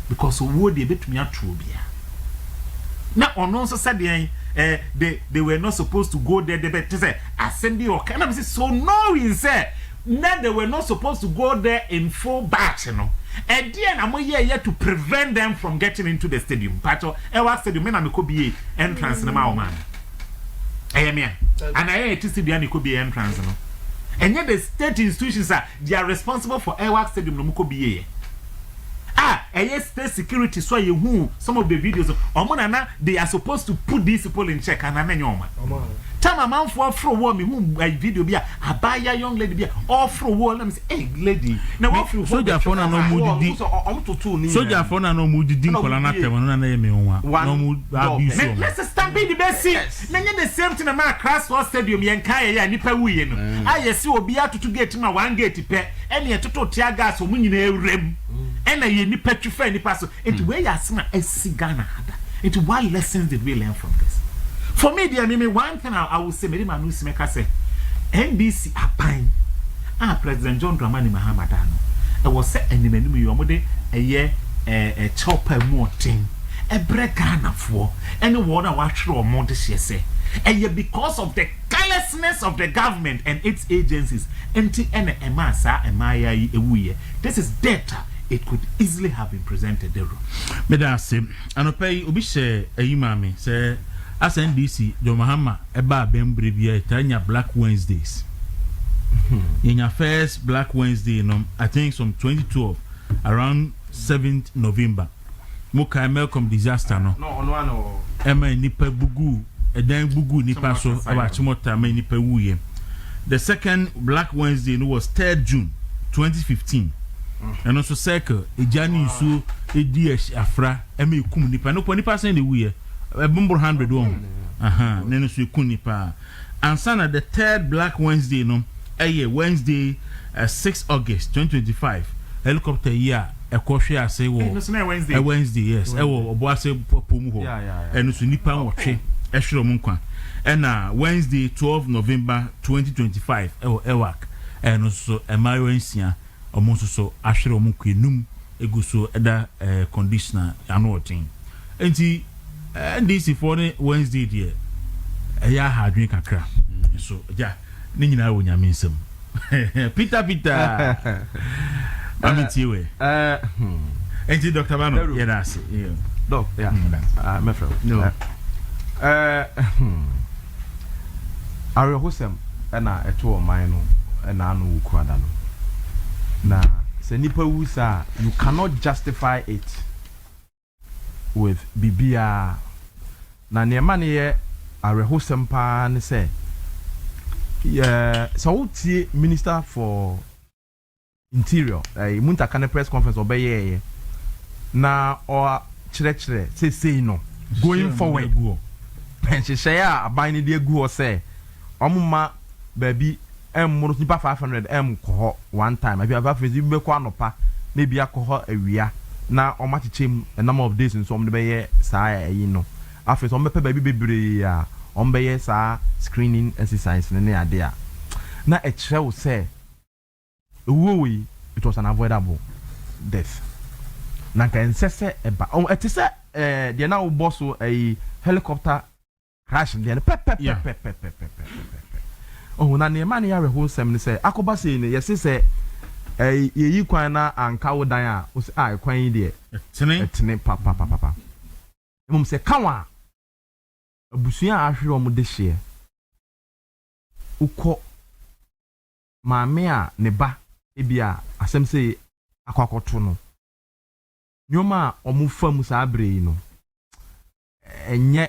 Because wo de betumi atro bia. Na ono so said they were not supposed to go there. They say assembly or kind of so knowing say that they were not supposed to go there in full batch, you know. And then I'm here to prevent them from getting into the stadium. Pato, Ewa stadium, me could be entrance na ma man. And I to see the could be entrance, no. And yet the state institutions are they are responsible for Ewa stadium no could be. state security so you who some of the videos omonana they are supposed to put these people in check and ananyoma time a man for war me who video be a buy a young lady be all through wall let me say hey lady now what you soldier phone no mudi soldier phone no mudi din kola na tem no na me nwa no mu abuse let's stampede the best na the same thing na crash for stadium yen kan ya nipa wuye no ayesi obi atutu gate na one gate pe ene etoto tia gas omu nyina ewrem ene ye nipa twifa nipa so it way asema esigana hada it what lessons did we learn from this for me dear me one thing I will say me man no simeka say NDC apan President John Dramani Mahama Dano e was say enimenu mi yomode eye chopper more thing e Ghana for anyone a watch or more this year say because of the carelessness of the government and its agencies this is data it could easily have been presented there medase anopai obi she ayimami say as NDC John Mahama eba bembre bia tanya Black Wednesdays in your first Black Wednesday I think some 2012 around 7th November Muka Malcolm disaster no Emma nipa bugu eden bugu nipa so abachimota me nipa wuye. The second Black Wednesday was 3rd June 2015 and also circle ejani so edi afra eme kum nipa no nipa sen de wuye bumbo 100 won nene so kum nipa ansana the 3rd Black Wednesday Wednesday 6 August 2025 helicopter here ekwohwe ase wo Wednesday yes ewo oboase pomu ho enu so nipa nwotwe ehwere mu nkwa ena Wednesday 12 November 2025 ewo ewak enu so emayo nsia omo so ahwere mu kwenum eguso eda conditioner anotin enti NDC for Wednesday there eya hadwin kakra so ja ni nyina wo nyame nsem Peter Amitiwe. Enti Dr. Bano, yes. Doc, yeah. My friend. No. Are hosem na eto man no na anu kwada no. Na se nipa wusa you cannot justify it with bibia na nema ne ye are hosem pa ne say so tie minister for Interior, munta kane press conference obeye na o chire say no going forward and she say abine de gu o say omuma baby mmuru nipa 500 ko one time abi aba fezi be ko anopa na bia ko ho awia na o matechem a number of days nso omde beye saa yi no afese o mepe baby bebre a o mbeye saa screening exercise ne ade a na e chire wo say it was an avoidable death. Nanka nsese eba. Etise the now boss a helicopter crash there. Oh na ne man ya reho sem ne say akoba say ne yesi say yi kwan na anka wo dan a o say kwan yi de. Tene papa. Mum say kanwa abusuan ahwere o mo de hye. Ukọ maame a ne ba ebia asem say akwakoto no nyoma omufa mu sa abre no enye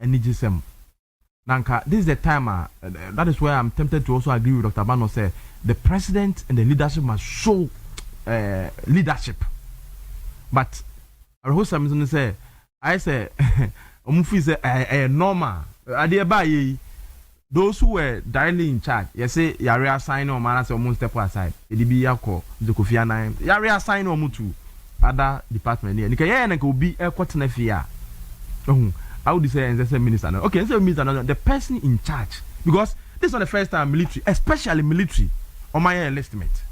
enigisem nanka this is the time that is where I'm tempted to also agree with Dr. Bano say the president and the leadership must show leadership but Arhosam say I say omufi say normal ade ba ye those who were directly in charge, yes, say you reassign or man say almost step aside. It be yako the Kofi Annan. You reassign or mutu other department here. Nika ya nka obi kwat na fia. How would you say and say minister? Okay, say minister the person in charge because this is not the first time military, especially military, on my estimate.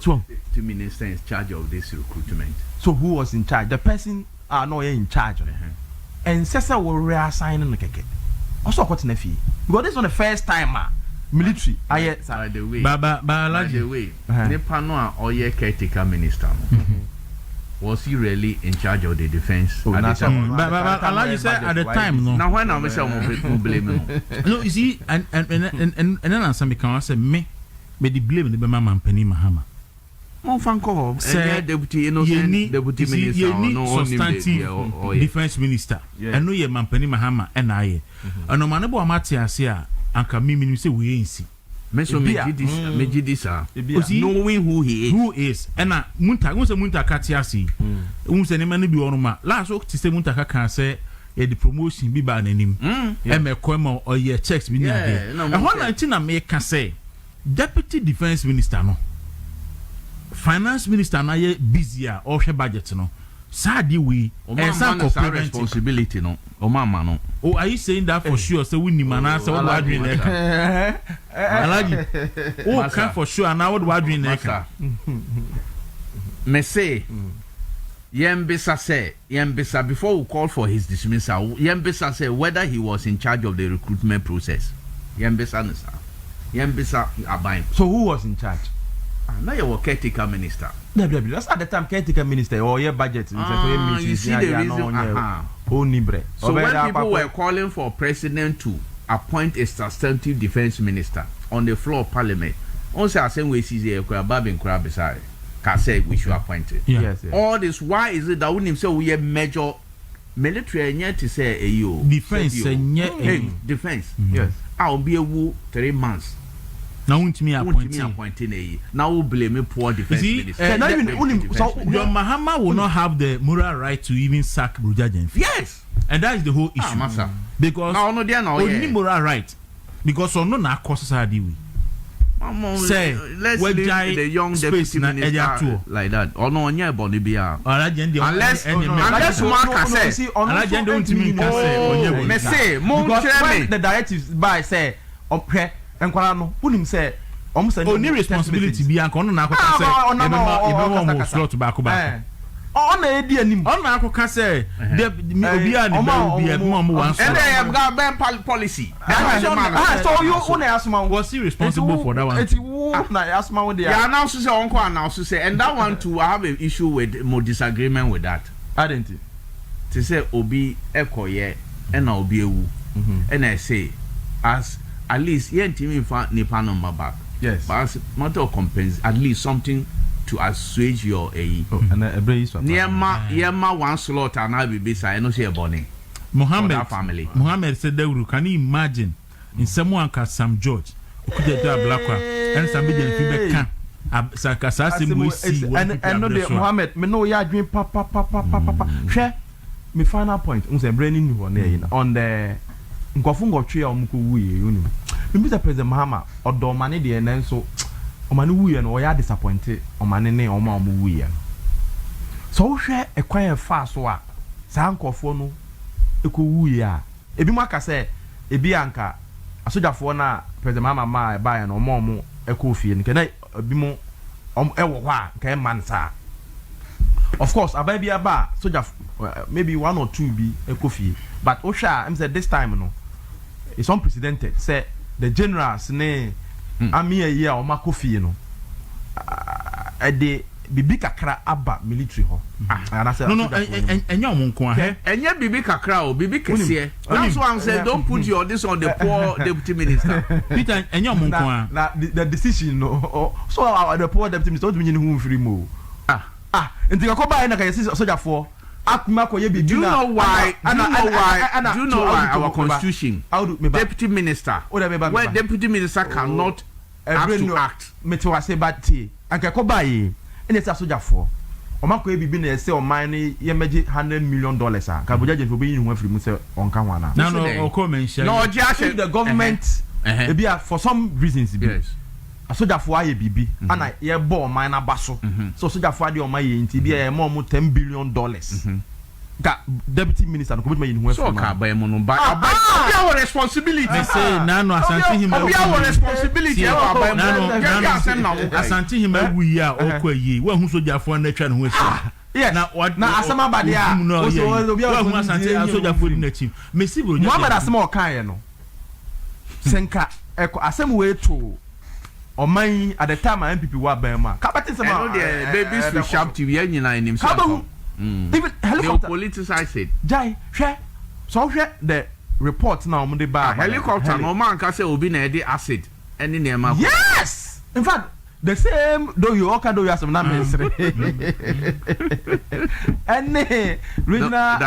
So the minister is in charge of this recruitment. So who was in charge? The person no in charge. And Sessa will reassign the keke. Also, what's in the fee? Because this is not the first time, military. By the way, Nepano or your caretaker minister was he really in charge of the defense at the time? But allow you say at the time, no. Now when I was blame no, you see, and then some can say me the blame the Mama Penny Mahama. Mon Fanco, deputy innocent, deputy minister, no substantive defense minister. I know your Mampani Mahama and I. And no manable Matia Sia, Anka Mimi say we ain't see. Meso Mejidisa, knowing who he is. And Munta, who's a Munta Katiasi, who's an enemy Biorma. Last week, to say Muntaka can say the promotion be by name. M. Quemo or your checks be near. And one Latina may can say, Deputy Defense Minister, no. Finance Minister na ye busier or she budget no. Sadi we and some responsibility no. O mama no. Oh, are you saying that for sure? So we ni mana so what we doing there? Alaji. Oh, can for sure now what we doing there? Me say Yembisa before we call for his dismissal, Yembisa say whether he was in charge of the recruitment process. Yembisa Abain. So who was in charge? Now you were caretaker minister. That's at the time caretaker minister or your budget. You see the reason. So when people were calling for president to appoint a substantive defense minister on the floor of parliament, also I say we see the Babin Krabisari can say we should appoint it. Yes. All this, why is it that we say we have major military and yet to say a defense defense? Yes. I'll be a 3 months. Now Wontumi appointing. Now we blame a poor defense minister. Your Mahama will not have the moral right to even sack Brujajen. Yes. And that is the whole issue. Because only moral right. Because on no courses are we. Say let's leave the young deputy minister like that. Or no nya body bia. Unless Mark says me say the directives by say Enkwala no unim say only responsibility be anko no na akoka say e be slot back back on na edi anim on na akoka say obi a ne be mo wan so and policy so you una asma was he responsible for that one eti wo na asma wo there yeah now so say onko announce say and that one too I have an issue with more disagreement with that identity to say obi ekoye and na obi ewu and I say as at least nipa number back. Yes. But as matter of compensation, at least something to assuage your and a brace of Yema one slot and I be beside I know say a bonnie. Mohammed said Dawuro, can you imagine in someone called Sam George who could do a black one and somebody in Quebec can Sakasasi we see and no Mohammed me know ya dream papa share me final point say branding on the Nkofungo twe a omko wuye yoni Mr. President Mahama odomane de enen so omane wuye no oya disappointed omane ne oma wuye so wo hwe ekwan fa so a sa nkofo no eko wuye a ebi mu aka se ebi anka asojafo na President Mahama ma ba ya no omo eko fie nke na ebi mu ewo ho a nke man sa of course abai bia ba sojafo maybe 1 or 2 bi eko fie but osha am say this time no it's unprecedented. Say the generals ne army a year or Makofie no. De bibi kakra aba military ho. And I said no and your monko and your bibi kakra o bibi kese. That's why I'm saying don't put your this on the poor deputy minister. Peter and your monko na the decision no so the poor deputy minister don't mean who free mo. And the ko ba na ka yesi soldier for do you know why? Do you know why our constitution, deputy minister, where deputy minister cannot have to act? Metewase bati. Anka ko baye. Ene sa soldier for. Omako ebibi na ese o man ni ye meji $100 million a. Ka bojaje fo be yin hu afiri mu se onka wana. No o ko mention. No the government ebia for some reasons bi. Yes. A soldier for aye bibi ana ye bo man na baso so soldier for ade o man ye nti bi e mo $10 billion ka deputy minister no ko be yin hu so ka ba mo no ba our responsibility say na no asante him our responsibility asante him awu a okwa yi wa hu soldier for na twa no hu esi yes na asama bade a so obi a hu asante soldier for na chief mesi bro Muhammad asama o kan ye no senka asem we to Oman at the time MPP wa Bema. Kabati sama babies with sharp TV nyina enim so. Even helicopter politicize it. Jai, share. So share the report now on the bar. Helicopter no man can say obi na e acid any name. Yes. In fact, the same do you okay do you as na mesre ene regional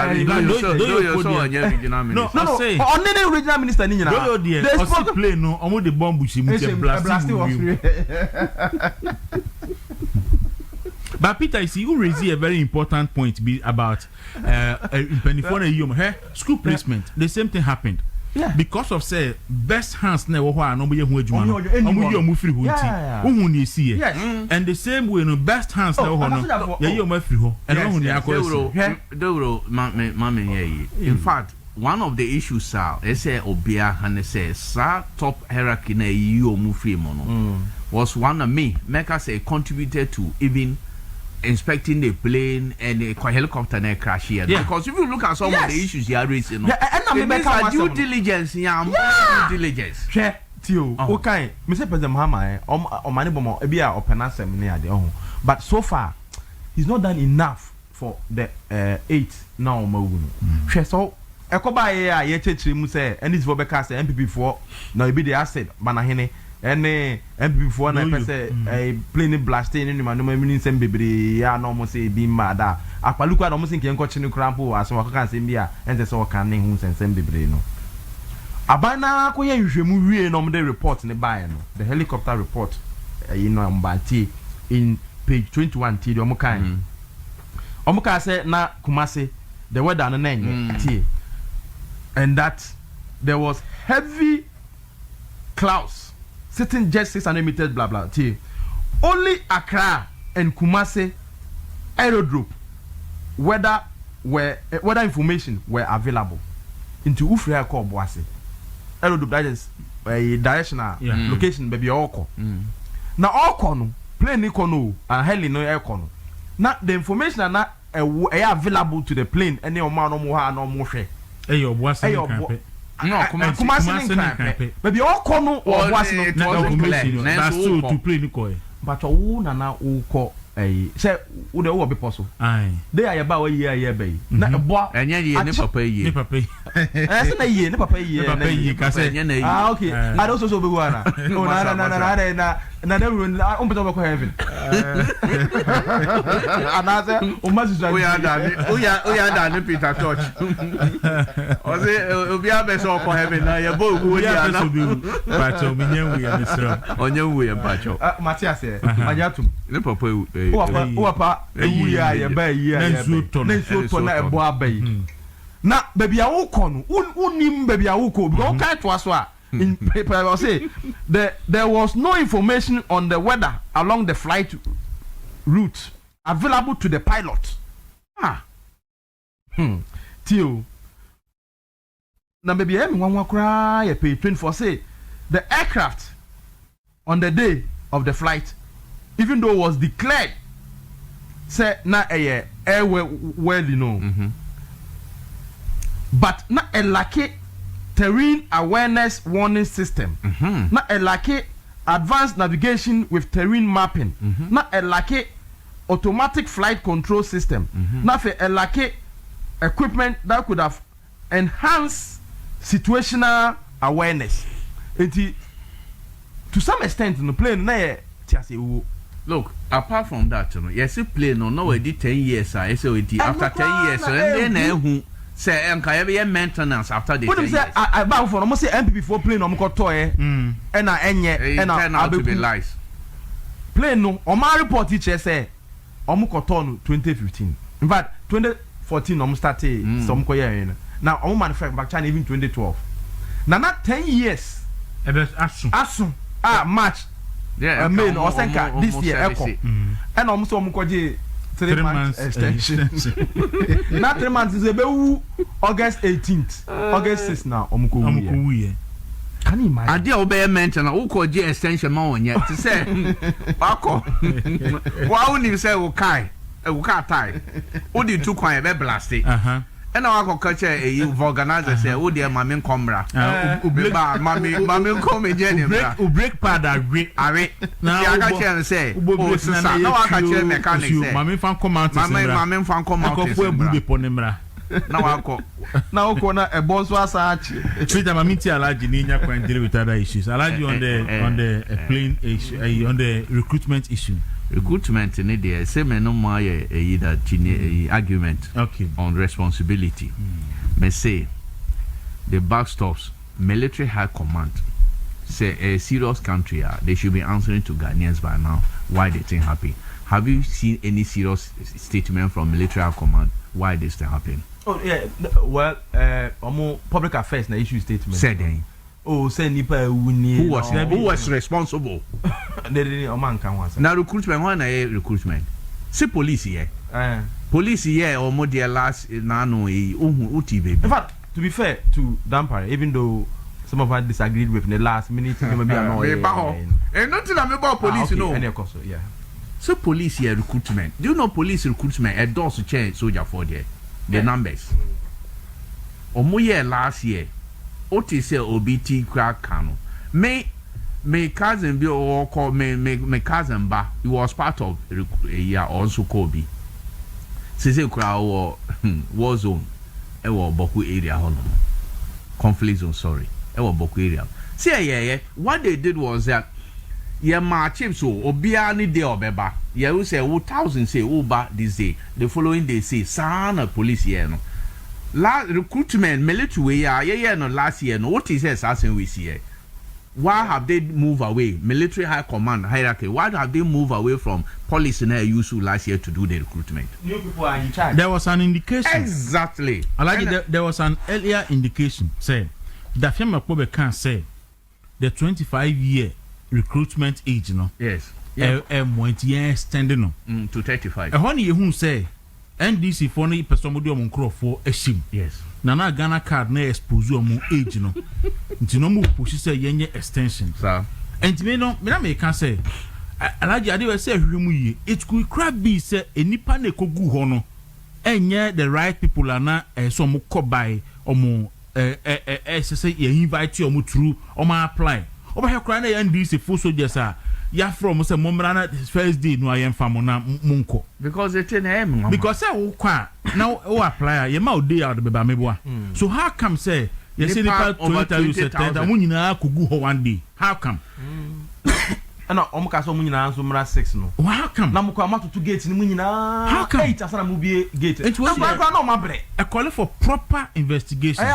no only the regional minister ni nyina they spoke play no omo the bomb bushi mu blast. But Peter, you see, you raise a very important point about school placement. The same thing happened. Yeah. Because of say best hands never and the same way no best hands never in fact one of the issues is obia and say top hierarchy na you free mono was one of me make us say contributed to even inspecting the plane and a helicopter and crash here. Yeah. Because if you look at some of the issues you are raising, it means that due diligence, due diligence. Check, Tio. Okay, Mr. President Mahama, Omanibomo, Ebia, Openasem, near the home. But so far, he's not done enough for the 8 now. So, Ekoba, Yetchi Muse, and this Vobeka, MPP4, now be the asset, Manahene. And before na pese plane blasting ni ma no mini sem bebre ya no mo say bi mada apaluku no mo sin ken ko chinu krampo aso wa kan sem bia ense so kan ne hu sem bebre no abana ko ye hwehwemu wie no mo de report ne bae no the helicopter report you know mbati in page 21 ti de mo kan say na Kumasi the weather no na tie and that there was heavy clouds sitting just 600 meters, blah blah. Only Accra and Kumasi aerodrome weather information were available into Ufrea called Boase. Aerodrome that is a directional location, baby Oko. Now Oko no plane Ikono and heli no Oko. Now the information are not available to the plane. Any man no more no more share. Ayo Boase. No, Kumasi baby all kono or was not to play Nicoy. But all na uko say would the be possible. Aye. They are about a year bay. Na boy and ye papa ye. As a year, papa ye. Ah, okay. I also so be one. No, na on heaven. Another we are done Peter Touch. O say obia be so ko heaven na ye bo we are na but we onye we pacho. Matias Majatum. Ne papa Uapa we are ye ba ye. Na so na ebo abai. Na baby awuko no unim baby awuko because kai to aso a in paper I will say there was no information on the weather along the flight route available to the pilot. Tio na baby em wan kra ye pay 24 say the aircraft on the day of the flight even though it was declared say na airway well you know but na a lucky terrain awareness warning system na a lucky advanced navigation with terrain mapping na a lucky automatic flight control system na for a lucky equipment that could have enhanced situational awareness to some extent in the plane na look apart from that you know yes plane no we did 10 years I say we did after 10 years and then say enka be maintenance after the 10 years I bow for almost say MPP4 plane no ko toy and na enye and na to be lies plane no o ma report teacher say omo ko to no 2015 in fact 2014 omo start some ko here now omo manufacture back China even 2012 na 10 years asun March May or Senka this year echo and almost omo ko je 3 months extension. Not 3 months is about August 18th. August 6th now. Can you imagine? I did obey mention a uko J extension man yet to say Bako. Why wouldn't you say Ukai? Uka tie. What do you two quiet blast it? And now I go catch a organizer say, oh dear, mammy combra. Mammy come Jenny. Break pad agree. Now I can say, oh, no, I can mechanics. Mammy fan come out. Mammy fan come out. Now a boss was such. Peter Mamiti Alaji Ninya can deal with other issues. Alaji on the plain issue, on the recruitment issue. Recruitment in India, same no more argument on responsibility. May say the backstops military high command say a serious country they should be answering to Ghanaians by now why the thing happen. Have you seen any serious statement from military high command why this thing happen? Oh yeah, well, public affairs na issue statement. Said then. Oh, say nipa who was responsible? Now recruitment, why na recruitment? Say police here. Police here or more their last nano uti baby. In fact, to be fair to Dampare, even though some of us disagreed with the last minute, maybe and nothing about police, no. And of course, yeah. So police here recruitment. Do you know police recruitment? A doors to change soldier for there. The numbers. Or more year last year. Oti say OBT crack cano. May cousin be or call me cousin ba. He was part of a year also Kobe. Say crowd war zone. Ewo Boku area hono. Conflict zone, sorry. Ewo Boku area. See yeah. What they did was that my chips so obia ni day obeba. Yeah, we say 1,000 say uba this day. The following day say sana police here no. Last recruitment military yeah no last year no what is assassin we see here. Why have they moved away? Military high command hierarchy. Why have they moved away from police and used last year to do the recruitment? New people are in charge. There was an indication. Exactly. There was an earlier indication. Say that Fiamma Pobe can say the 25-year recruitment age, you know. Yes. Extending to 35. And when you say NDC for any person who do for a shim. Yes. Nana Ghana card na expose you age, you know. Nti no mu push say yenye extension. Sir. And me no, me can say Alaji Ade say hwemu ye. It could crack be say enipa na ekogu ho no. Enye the right people ana so mo kobai omo say ye invite you omo through omo apply. Oba he kra na NDC for soldiers ya from say momra na first day no ayem famo na munko because it because say wo kwa now wo apply ye ma day out be ba meboa. So how come say you say the 20,000 mu nyina kogu ho one day? How come? Na omka so mu nyina so mra 6 no. How come? Na mko amatu 2 gates ni mu nyina. How come? 8 asana mu bie gate. It was no mabre. I call it for proper investigation.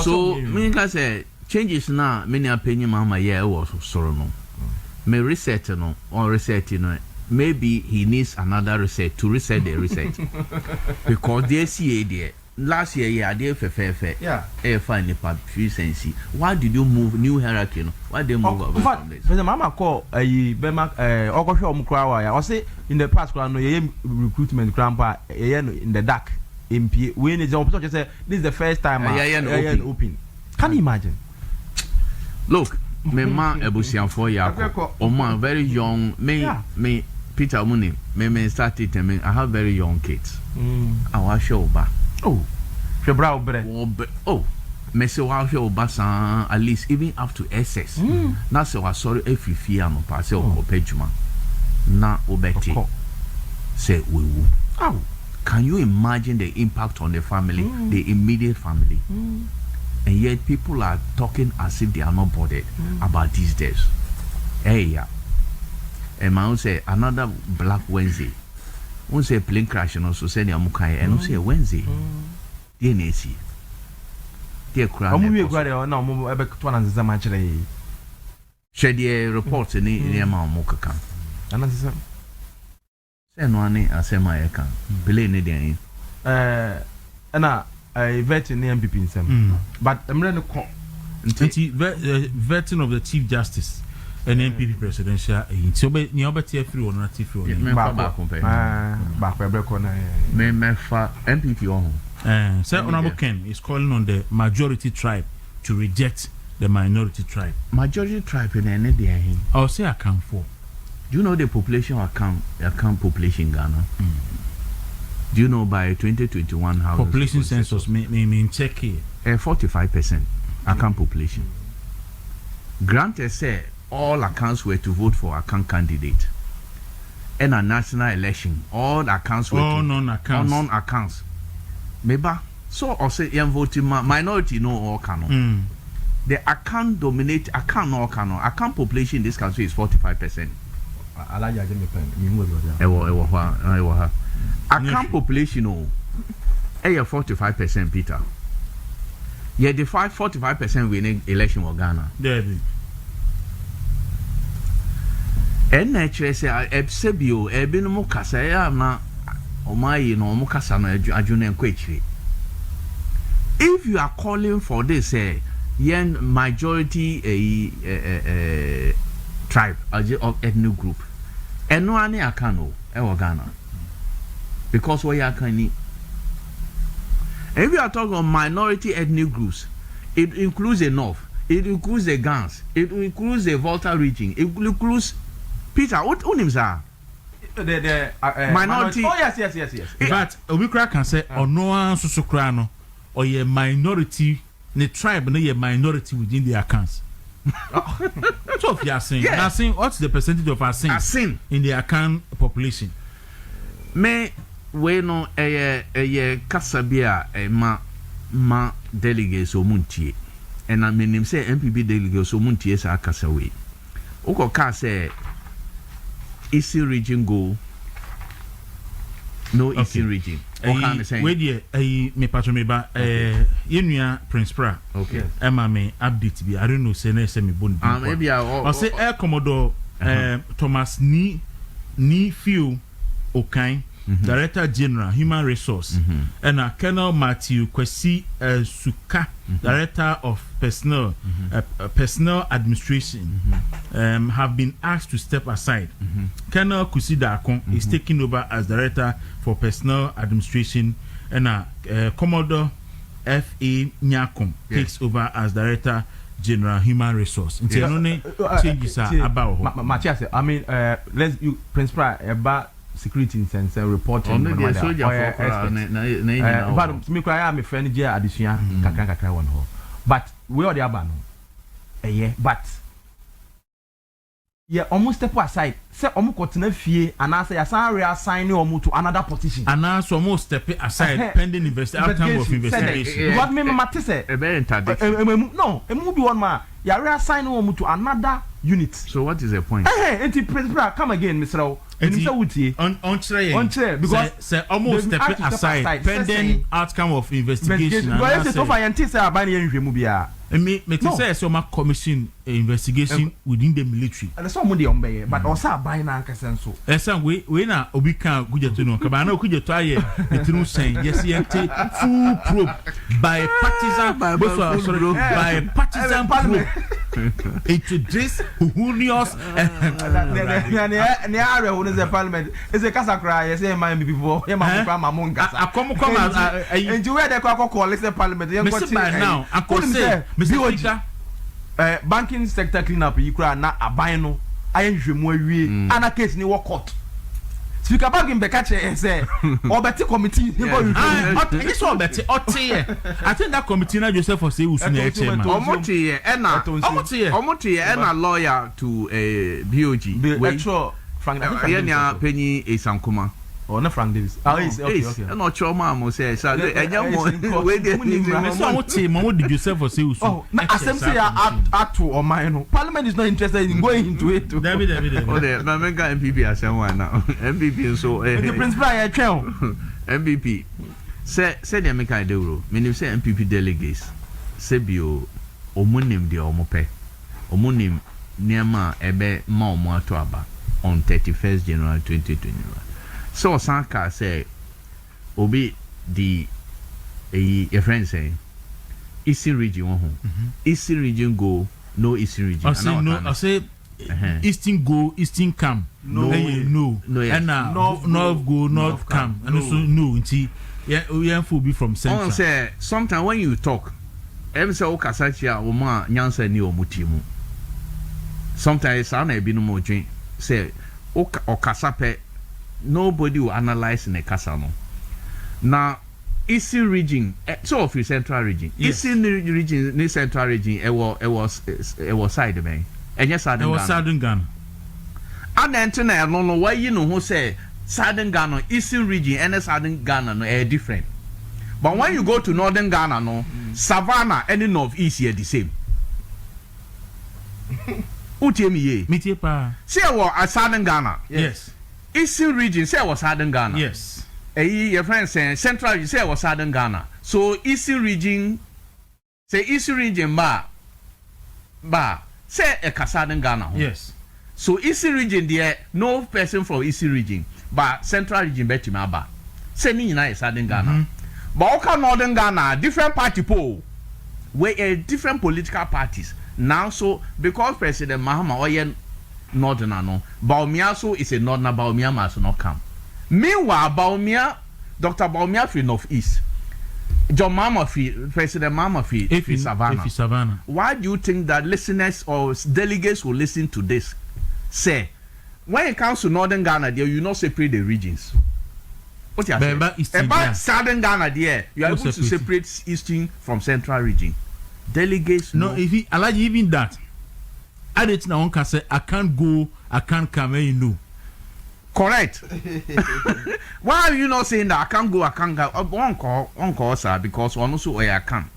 So me can say changes now many opinion mama yeah was sorrow no. Me reset no or reset maybe he needs another reset to reset the reset because they see there last year they fair fine nipa efficiency. Why did you move new hierarchy no? Why they move away from this? But mama call bema ogohwe omkra wa ya o say in the past no ye recruitment grandpa in the dark MP we need to say this is the first time open. Can you imagine? Look, me ma ebusianfo yako oma very young me Peter Muni me started me I have very young kids. I was show ba febra obre me say wa show ba san at least even up to SS na say wa sorry efifi ano pa say o pejuma na obeti say wewu. Can you imagine the impact on the family, the immediate family? And yet people are talking as if they are not bothered about these days. And man say another Black Wednesday. One say plane crash and also say Amukai and say Wednesday. DNC. Dear crowd. Share the reports in the Mokaka. And say no one as my can. Play in I vet in the MPP in some. But I'm going to call vetting of the Chief Justice and MPP presidential. So, but you bet free or not free. Back MPP on. Sir Honorable Ken is calling on the majority tribe to reject the minority tribe. Majority tribe in any day. I'll say account for. Do you know the population account population in Ghana? Do you know by 2021 how population census mean check here 45% account population. Granted say all accounts were to vote for account candidate. In a national election, all accounts were non accounts. Meba So or say young voting minority no or canon. The account dominate account no canon. Account population in this country is 45%. Account population no 45%, Peter. Yeah, the 45% winning election of Ghana. NHS ebsebio ebinumu kasa ya na omayi no omukasa no adwune nkwechire. If you are calling for this yen majority tribe of ethnic group eno ani akano Ghana because we are kani. If you are talking of minority ethnic groups, it includes the North, it includes the Gans, it includes the Volta region, it includes Peter. What names are the minority? Oh yes. But we can say no one susukrano or a minority. The tribe no a minority within their accounts. So if you are saying, yeah. Saying what's the percentage of our sin in the account population? Me we no kasabia ma delegates omuntie and I mean say MPP delegates omuntie sa kasawe. Oko ka say Eastern region go no Eastern region. Where the me patron me ba yenua Prince Pra. Okay. Emma me update bi I don't know say na say me bond. Maybe I say Air Commodore Thomas ni Phil Okan, Director General Human Resource, and Colonel Matthew Kwesi Suka, Director of Personnel Administration, have been asked to step aside. Colonel Kusida Akon is taking over as Director for Personnel Administration, and Commodore F.A. Nyakom takes over as Director General Human Resource. Changes about Matthias, I mean, let's you Prince Pra about security sense reporting. But me cry am a friend here addition kakra one ho. But we are the abano. But yeah, almost step aside. Say omu fie and I say asan reassign omu to another position. And now so almost step aside pending outcome of investigation. What me mate say? No, emu be one man. Ya reassign omu to another unit. So what is the point? Principal come again, Mr. On because say almost step aside pending outcome of investigation. Because say so far yanti say abani yenhwemu bia. Me say so ma commission investigation within the military. And so mo dey ombeye but also abani na nkasa nso. Esa we na obi kan gujeto no ka ba na okujeto aye etinu sen yes yente full probe by partisan by partisan probe into this whonious ne are who is the parliament is a kasakra yes man before e ma ma monga come and you where they call listen parliament you go now I could say Mr. Banking sector cleanup you cry na aban no ayenhwemu awie ana case ni wo court Speaker Bagin Bekache say Obeti committee yes Obeti otie I think that committee na Joseph for say usune chairman omotie ena lawyer to BOG the actual Frank Yenya Penny Esankuma or not Frank Davis okay no choma mo say so enya mo we dey so omotie mo di Joseph for say usune asem say act or mine no parliament is not interested in going into it David oh there na menga MPP asem one now MPP so the principal ya twen MPP say the American Dawuro meaning say MPP delegates say bio omunim de omope omunim niama ebe ma omo ato aba on 31st January 2021 so Sanka say obi the a friend say Eastern region Eastern region go no Eastern region I say Eastern go Eastern come no and North go North come and also no nti yeah for be from central say sometimes when you talk every say o kasa chia o ma nyansa ni o mutimu sometimes sa na ebi no mo dwen say o kasa pe nobody will analyze in a kasa no na Eastern region so of your central region Eastern region ni central region it was side man enye Southern Ghana and then no why you know who say Southern Ghana Eastern region and Southern Ghana no different But when you go to northern Ghana, no, Savannah and the northeast here the same. Utiemi ye. Mitiepa. Say what southern Ghana. Yes. Eastern region say what southern Ghana. Yes. Your friend saying central region say what southern Ghana. So eastern region say eastern region ba say a southern Ghana. Yes. So eastern region there no person from eastern region but central region bet him ba. Say ni na southern Ghana. But okay northern Ghana different party poll where different political parties. Now so because President Mahama oye northern no Baumia so is a northern Baumia must not come. Meanwhile Baumia Dr. Baumia fi northeast. John Mama fi President Mama fi Savannah. Why do you think that listeners or delegates will listen to this? Say when it comes to northern Ghana there you not separate the regions. What you say? About southern Ghana there you are able to separate eastern from central region. Delegates no if he allow even that I didn't know one can say I can't go I can't come you know correct. Why are you not saying that I can't go I can't go one call sir because one also where I can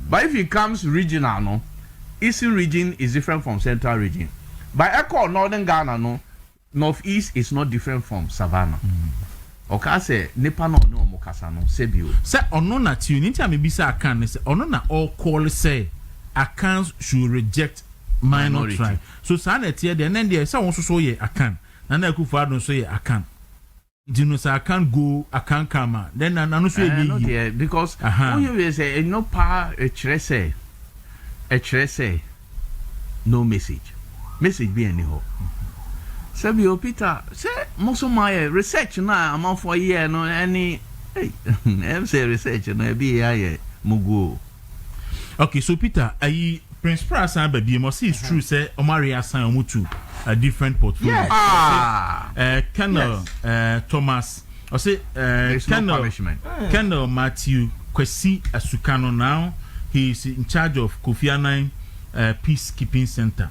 but if it comes regional no eastern region is different from central region but I call northern Ghana no northeast is not different from Savannah. Okay, say nipa no mo kasa no se bio. Say ono na ti ni ntia me bi say akan say ono na all call say akan should reject minor tribe. So sa na tie de nan de say won so ye akan. Na na Akufo Addo so ye akan. Dino say akan go akan kama. Then na no so ye no there because when you say no power a chere say no message be anyhow. Sabio Peter say most of my research now I'm for a year no any I'm say research no be here mugo. Okay, so Peter I Prince Pras and baby must see it's true say Omari assign omutu a different portfolio. Yes. Colonel Thomas I say Colonel Matthew Kwesi Asukano now he is in charge of Kofi Annan Peacekeeping Center.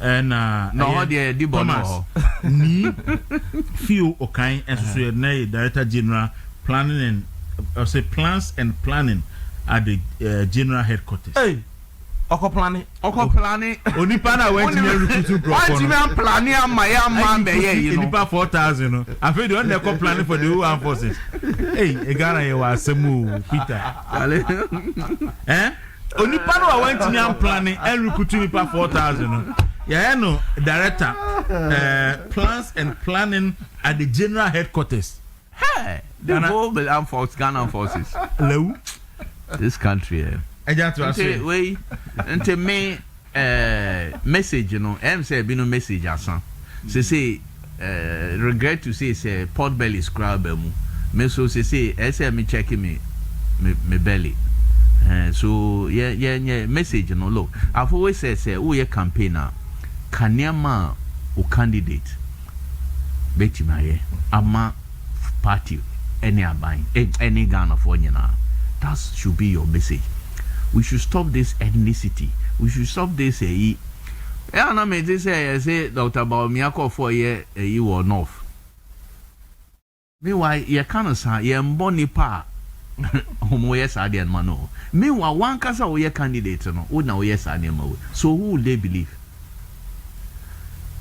And no, the Thomas ni Phil Okai and so Director General Planning and Plans and Planning at the General Headquarters. Hey, Oko planning. Only pana went to recruit Why do you planning my man be here, you know? Nipa 4,000. I feel the one they planning for the whole armed forces. Hey, Egana you was semu Peter. Eh? Only panel went to planning and recruiting nipa 4,000. Yeah, no, Director Plans and Planning at the General Headquarters. Hey, the whole armed forces, Ghana forces. Low. This country, wait, until me message, you know, say be no message asan. Say regret to say pot belly scrub me so say me checking me belly. So yeah message you know look I've always said who your campaigner kanyama o candidate beti maye ama party any abine any Ghana for nyina. That should be your message. We should stop this ethnicity. We should stop this na me say Dr. Baumia for you or north. Meanwhile you can't say you mboni pa homo yes adian mano. Meanwhile one kasa we candidate no wo na we yes adian ma. So who will they believe?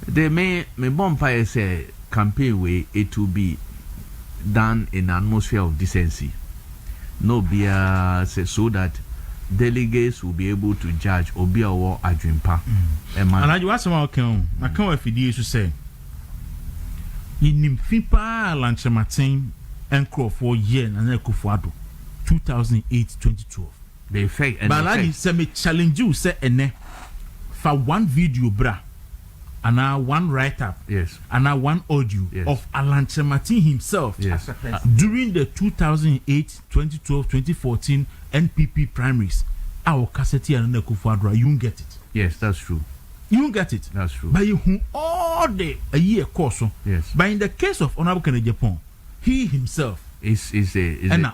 They may bompa say campaign way it will be done in an atmosphere of decency. No be so that delegates will be able to judge obi or adwimpa. And I was welcome. I come with you to say in Fipa Lanche Martin and Crow for year and Akufo Addo 2008-2012. They fake and but I say me challenge you say ene for one video bra and now one write up and now one audio of Alanche Martin himself during the 2008, 2012, 2014 NPP primaries. Our cassette and Akufo Addo, you get it. Yes, that's true. You get it. That's true. But you all day a year course. Yes. But in the case of Honorable Kennedy Japan, he himself is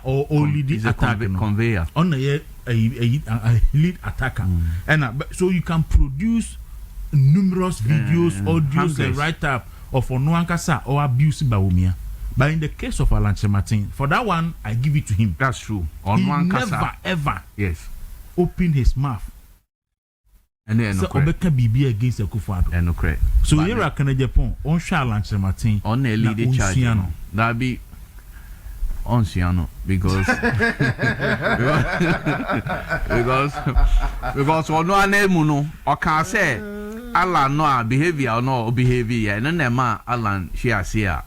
only the attacker conveyor on a lead attacker. And so you can produce numerous videos, audios, and write up of Onuankasa or abuse Baumia. But in the case of Alan Martin, for that one, I give it to him. That's true. On he one never kasa. ever opened his mouth. And then so Obeka BB against Akufo-Addo. And no correct. So here I can Japan on Alan Martin on a lead charge. That be on Siano because on no name no or can say Alan no behavior or no behavior and then ma Alan Shia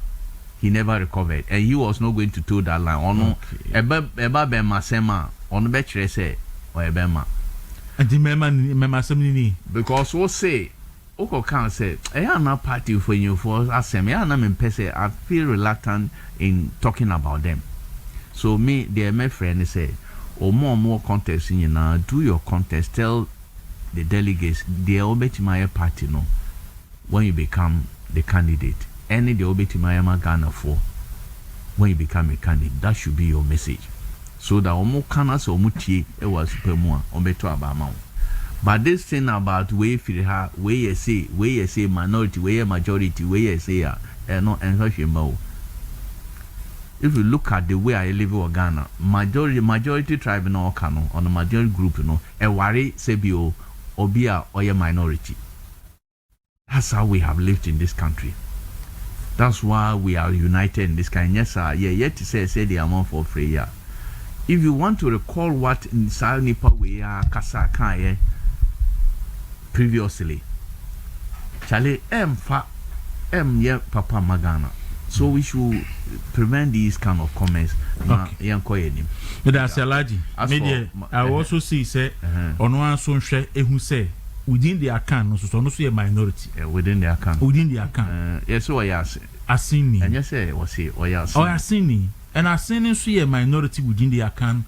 he never recovered and he was not going to toe that line or no eba bema sema on the betray say or ebema and the mema semini because we say Oko can say I am not party for you for asem I am say I feel reluctant in talking about them. So me, my friend, say, more contest in you do your contest. Tell the delegates they obey my party no. When you become the candidate, any the obey my Ghana for. When you become a candidate, that should be your message. So that omo canas or muti it was super more obey to abamount. But this thing about way for her, way you say minority, way majority, way you say no and such a if you look at the way I live in Ghana, majority tribe no kano on the majority group no e worry sebio obia or a minority. That's how we have lived in this country. That's why we are united in this kind. Yes, sir. Yeah, yet to say the amount for free. If you want to recall what in South Nipa we are kasa kan previously, Charlie ye Papa Magana. So we should prevent these kind of comments. Okay. But that's a large. I also see say on one son share who say within the account so no a minority. Within the account. Within the account. Yes, so I seen me. And you say was he or yes. Oh, I seen me. And I seen so a minority within the accounts.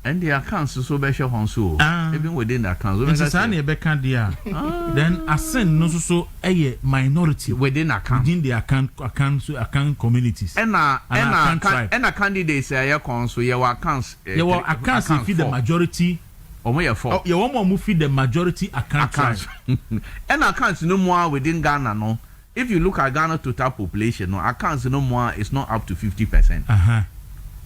And the accounts so special so even within the accounts. Then I send no so a minority within the account communities. And a candidate say so your accounts feed the majority. You want to feed the majority accounts. And accounts no more within Ghana no. If you look at Ghana total population, no accounts no more is not up to 50%.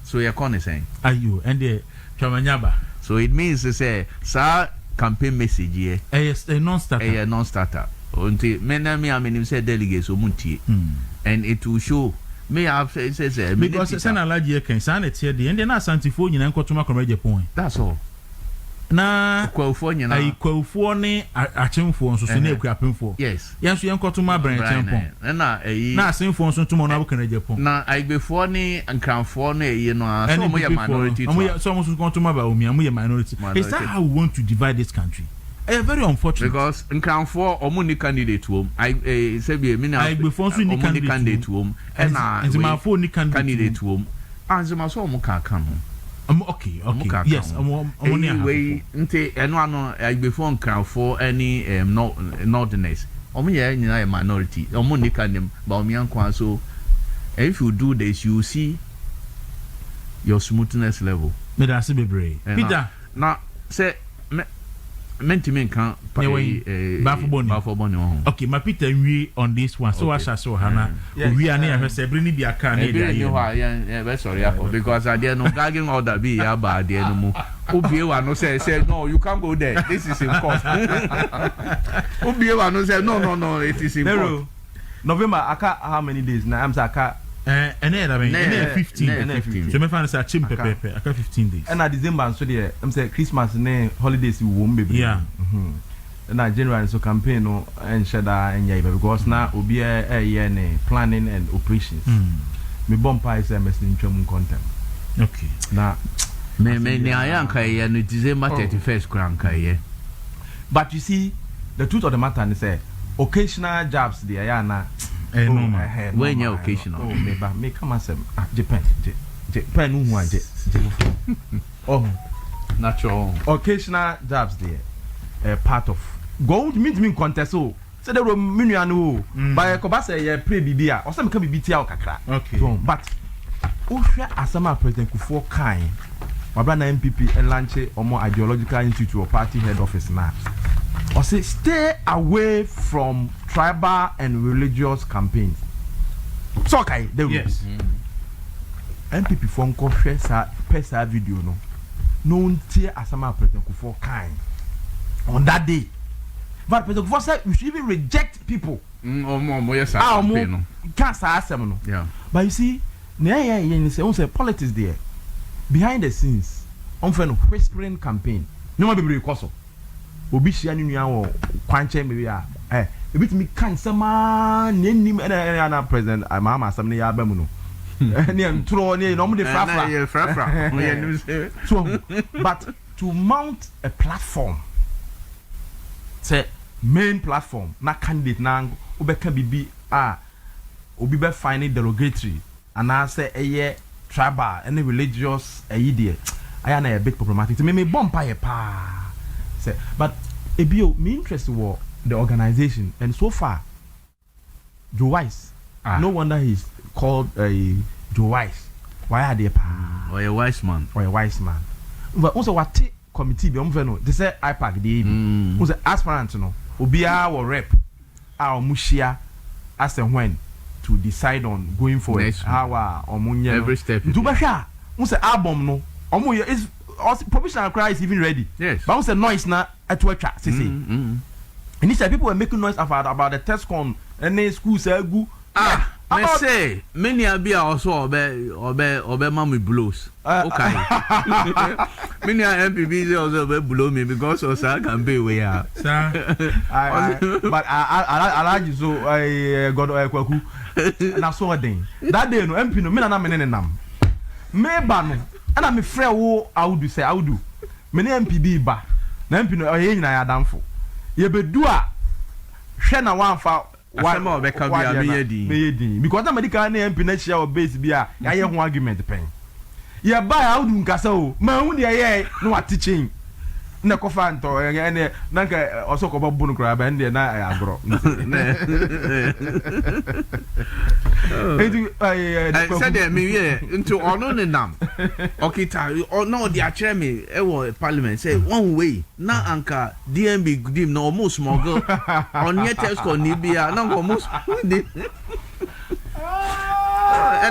So you're saying. Are you and the Chamanyaba? So it means to say, sir, campaign message here. A non-starter. A non-starter. Until many I mean, say delegates or munti, and it will show. May I say because it's an allergy can sign it here. The Indian Santifo and Kotuma Comedia point. That's all. Na California na California achemfo nso so na ekuapemfo yes yanso yenkotuma branchempo na asemfo nso ntuma na abukana Japan na agbefo ni nkranfo na eyi no so mo ye minority so mo so kontuma ba omi mo ye minority. Is that how we want to divide this country? Very unfortunate because nkranfo omo ni candidate wom say be me na agbefo nso ni candidate wom na nzimafo ni candidate wom anzima so omo ka no. Okay. Yes, anyway, nte eno ano agbefo nkranfo any northerners. Omo ye nyina a minority. Omo ni kanem ba omo yankwa so if you do this you see your smoothness level. Me da se bebre. Peter, na say mentiment kan bafo boni okay, my Peter we on this one so I shall show hana we are near say bring the account yeah sorry because I dare no gagging order be ya ba there no mo obie no say no you can't go there, this is in court. Obie no say no it is in court. November aka how many days now I'm aka and then 15 so me find say chim pepe aka 15 days and December so there I'm say Christmas ne holidays we won baby na January so campaign no and shada and because now obi year ne planning and operations me bompa is messing twam content okay na me ne ayanka ye no December 31st kranka ye. But you see the truth of the matter is say occasional jobs there ya na when you occasional me come as Japan who oh natural occasional jobs there part of go mean contest so say there were minuanu by ko ba say ye pray bibia o say me ka bibitia o kakra okay but o hwe asama president Kufuor kan wabra na MPP and launch omo ideological institute or party head office na or say stay away from tribal and religious campaigns. So okay, yes. MPP phone call share pesa video no untie asama president Kufuor kind on that day. But president Kufuor said we should even reject people. Yes, can't say no. Yeah. But you see, you say politics there behind the scenes. On whispering campaign. No more be because obi shia ni nua wo kwanche me bia bit me kan sama nenim na president mama asam ne ya ba mu no ne ntro ne no mo de frafra so but to mount a platform say main platform na candidate na obeka bibi obi be find derogatory and I say tribal any religious idea I am a bit problematic to me bomb pa say but ebio me interest was the organization and so far Joe Wise no wonder he's called a Joe Wise why are they pa or a wise man but also what committee be no they say IPAC dey who say aspirant no obia will rep our mushia as and when to decide on going forward how omunye every step do be sha who say album no omunye is provisional cry is even ready. Yes. But who say noise na etwetwa say initially people were making noise about the test con and the school say gu I say many abia also obe mama blows. Okay. Many MPBs also blow me because of that campaign we are. But I like you so I got kwaku na so den that day no MP no me na me nam me ba no and I'm afraid wo Audu say Audu me na MPB ba na MP no ye nyina ya damfo ye bedu a hwe na wanfa Asema obeka bia me yedi because na medical na MP na chia o base bia ya ye ho argument pen ye ba Audu nkasa o ma hu de ye no watechen na kofa nto ene na nka osoko babu no kra ba ende na agro said me into ono ne nam okita no the achre me e wo parliament say one way na anka DMB dim no almost smuggle on your test ko ni bia na almost and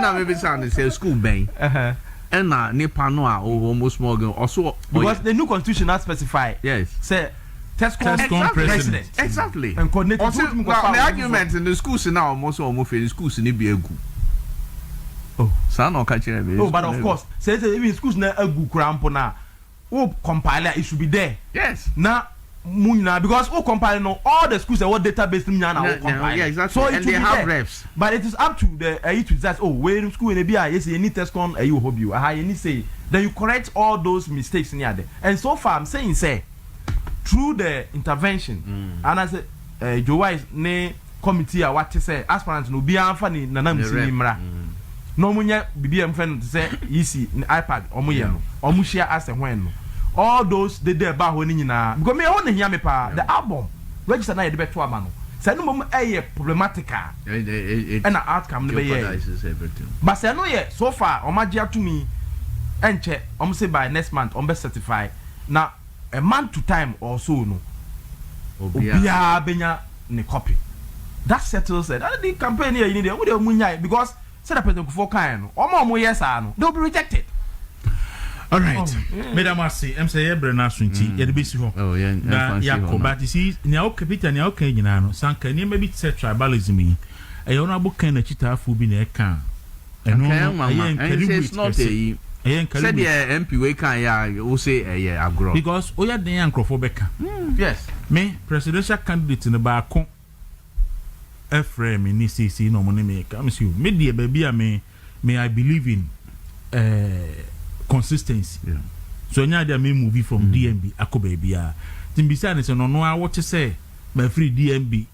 I maybe sound say school ben and nipa no a almost smuggle also because the new constitution has specified yes say test president exactly and coordinate the argument in the schools now almost in schools ni be egu son catch but of course say even schools na egu crampo na who compiler it should be there yes na muina because who compile no all the schools what database muina na compile yeah exactly so and they have reps but it is up to the to decide where school in be yes you need test con you hope you you need say then you correct all those mistakes near there and so far I'm saying say through the intervention and I say Joe Wise ne committee a what say aspirant no be anfa ni nanam si mra no munya bibia mfa no say yisi iPad omuye no omuhia as when no all those they there ba ho ni nyina because me won hia me pa the album register na ye de beto ama no say no mom problematic and outcome no be ye but say no ye so far omagia to me enche say by next month be certify na a month to time or so no obia benya ne copy that settles it and the campaign here you need we dey munya because say the president Kufuor kan no omo yes no they will be rejected. All right. Madam Asi, I'm say ebre na sunti ye de besi ho. Oh yeah. Na ya but you see nya okapita nya okan nyina no sanka ni maybe say tribalism yi. E yo na bokan na chitafu bi na e kan. Eno it's not a said the MP we can ya we say agro because oya den ankrofo beka yes me presidential candidate in the back Ephraim ni CC no money make am see me the baby me I believe in consistency so nya dey me movie from DMB akoba bia timbisa ne se no no a what say by free DMB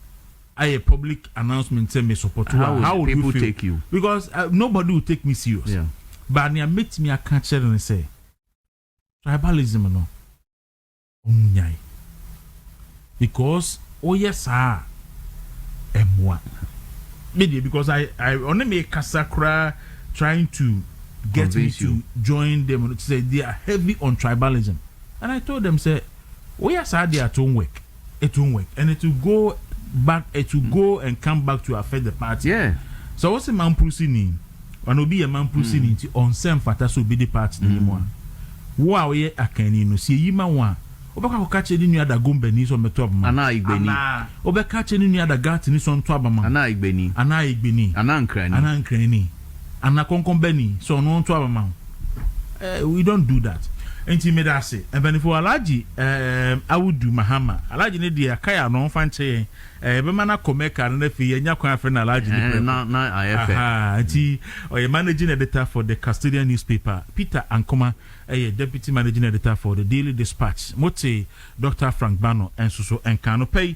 a public announcement say me support how would people you feel? take you Because nobody will take me serious but near meet me a catcher and say tribalism no umunyai because yes m1 maybe because I only make kasakra trying to get me to join them to say they are heavy on tribalism and I told them say yes they are to work it won't work and it will go back it will go and come back to affect the party so what's a man pusini one obi a man pusini nti on sem fata so be the part ni mu a wo a we akani no sie yima wa obeka ko kache ni nua da gomba ni so meto abama ana igbeni obeka kache ni nua da gat ni so nto abama ana igbeni ana nkrani ana konkonbani so no nto abama we don't do that. Enti me da se for Alaji Awudu Mahama Alaji ne dia kaya no fanche be mana komeka na fi enya kwan afre na Alaji ne na IFF enti oye managing editor for the Custodian newspaper Peter Ankoma deputy managing editor for the Daily Dispatch Mote Dr. Frank Bano enso so enka no pay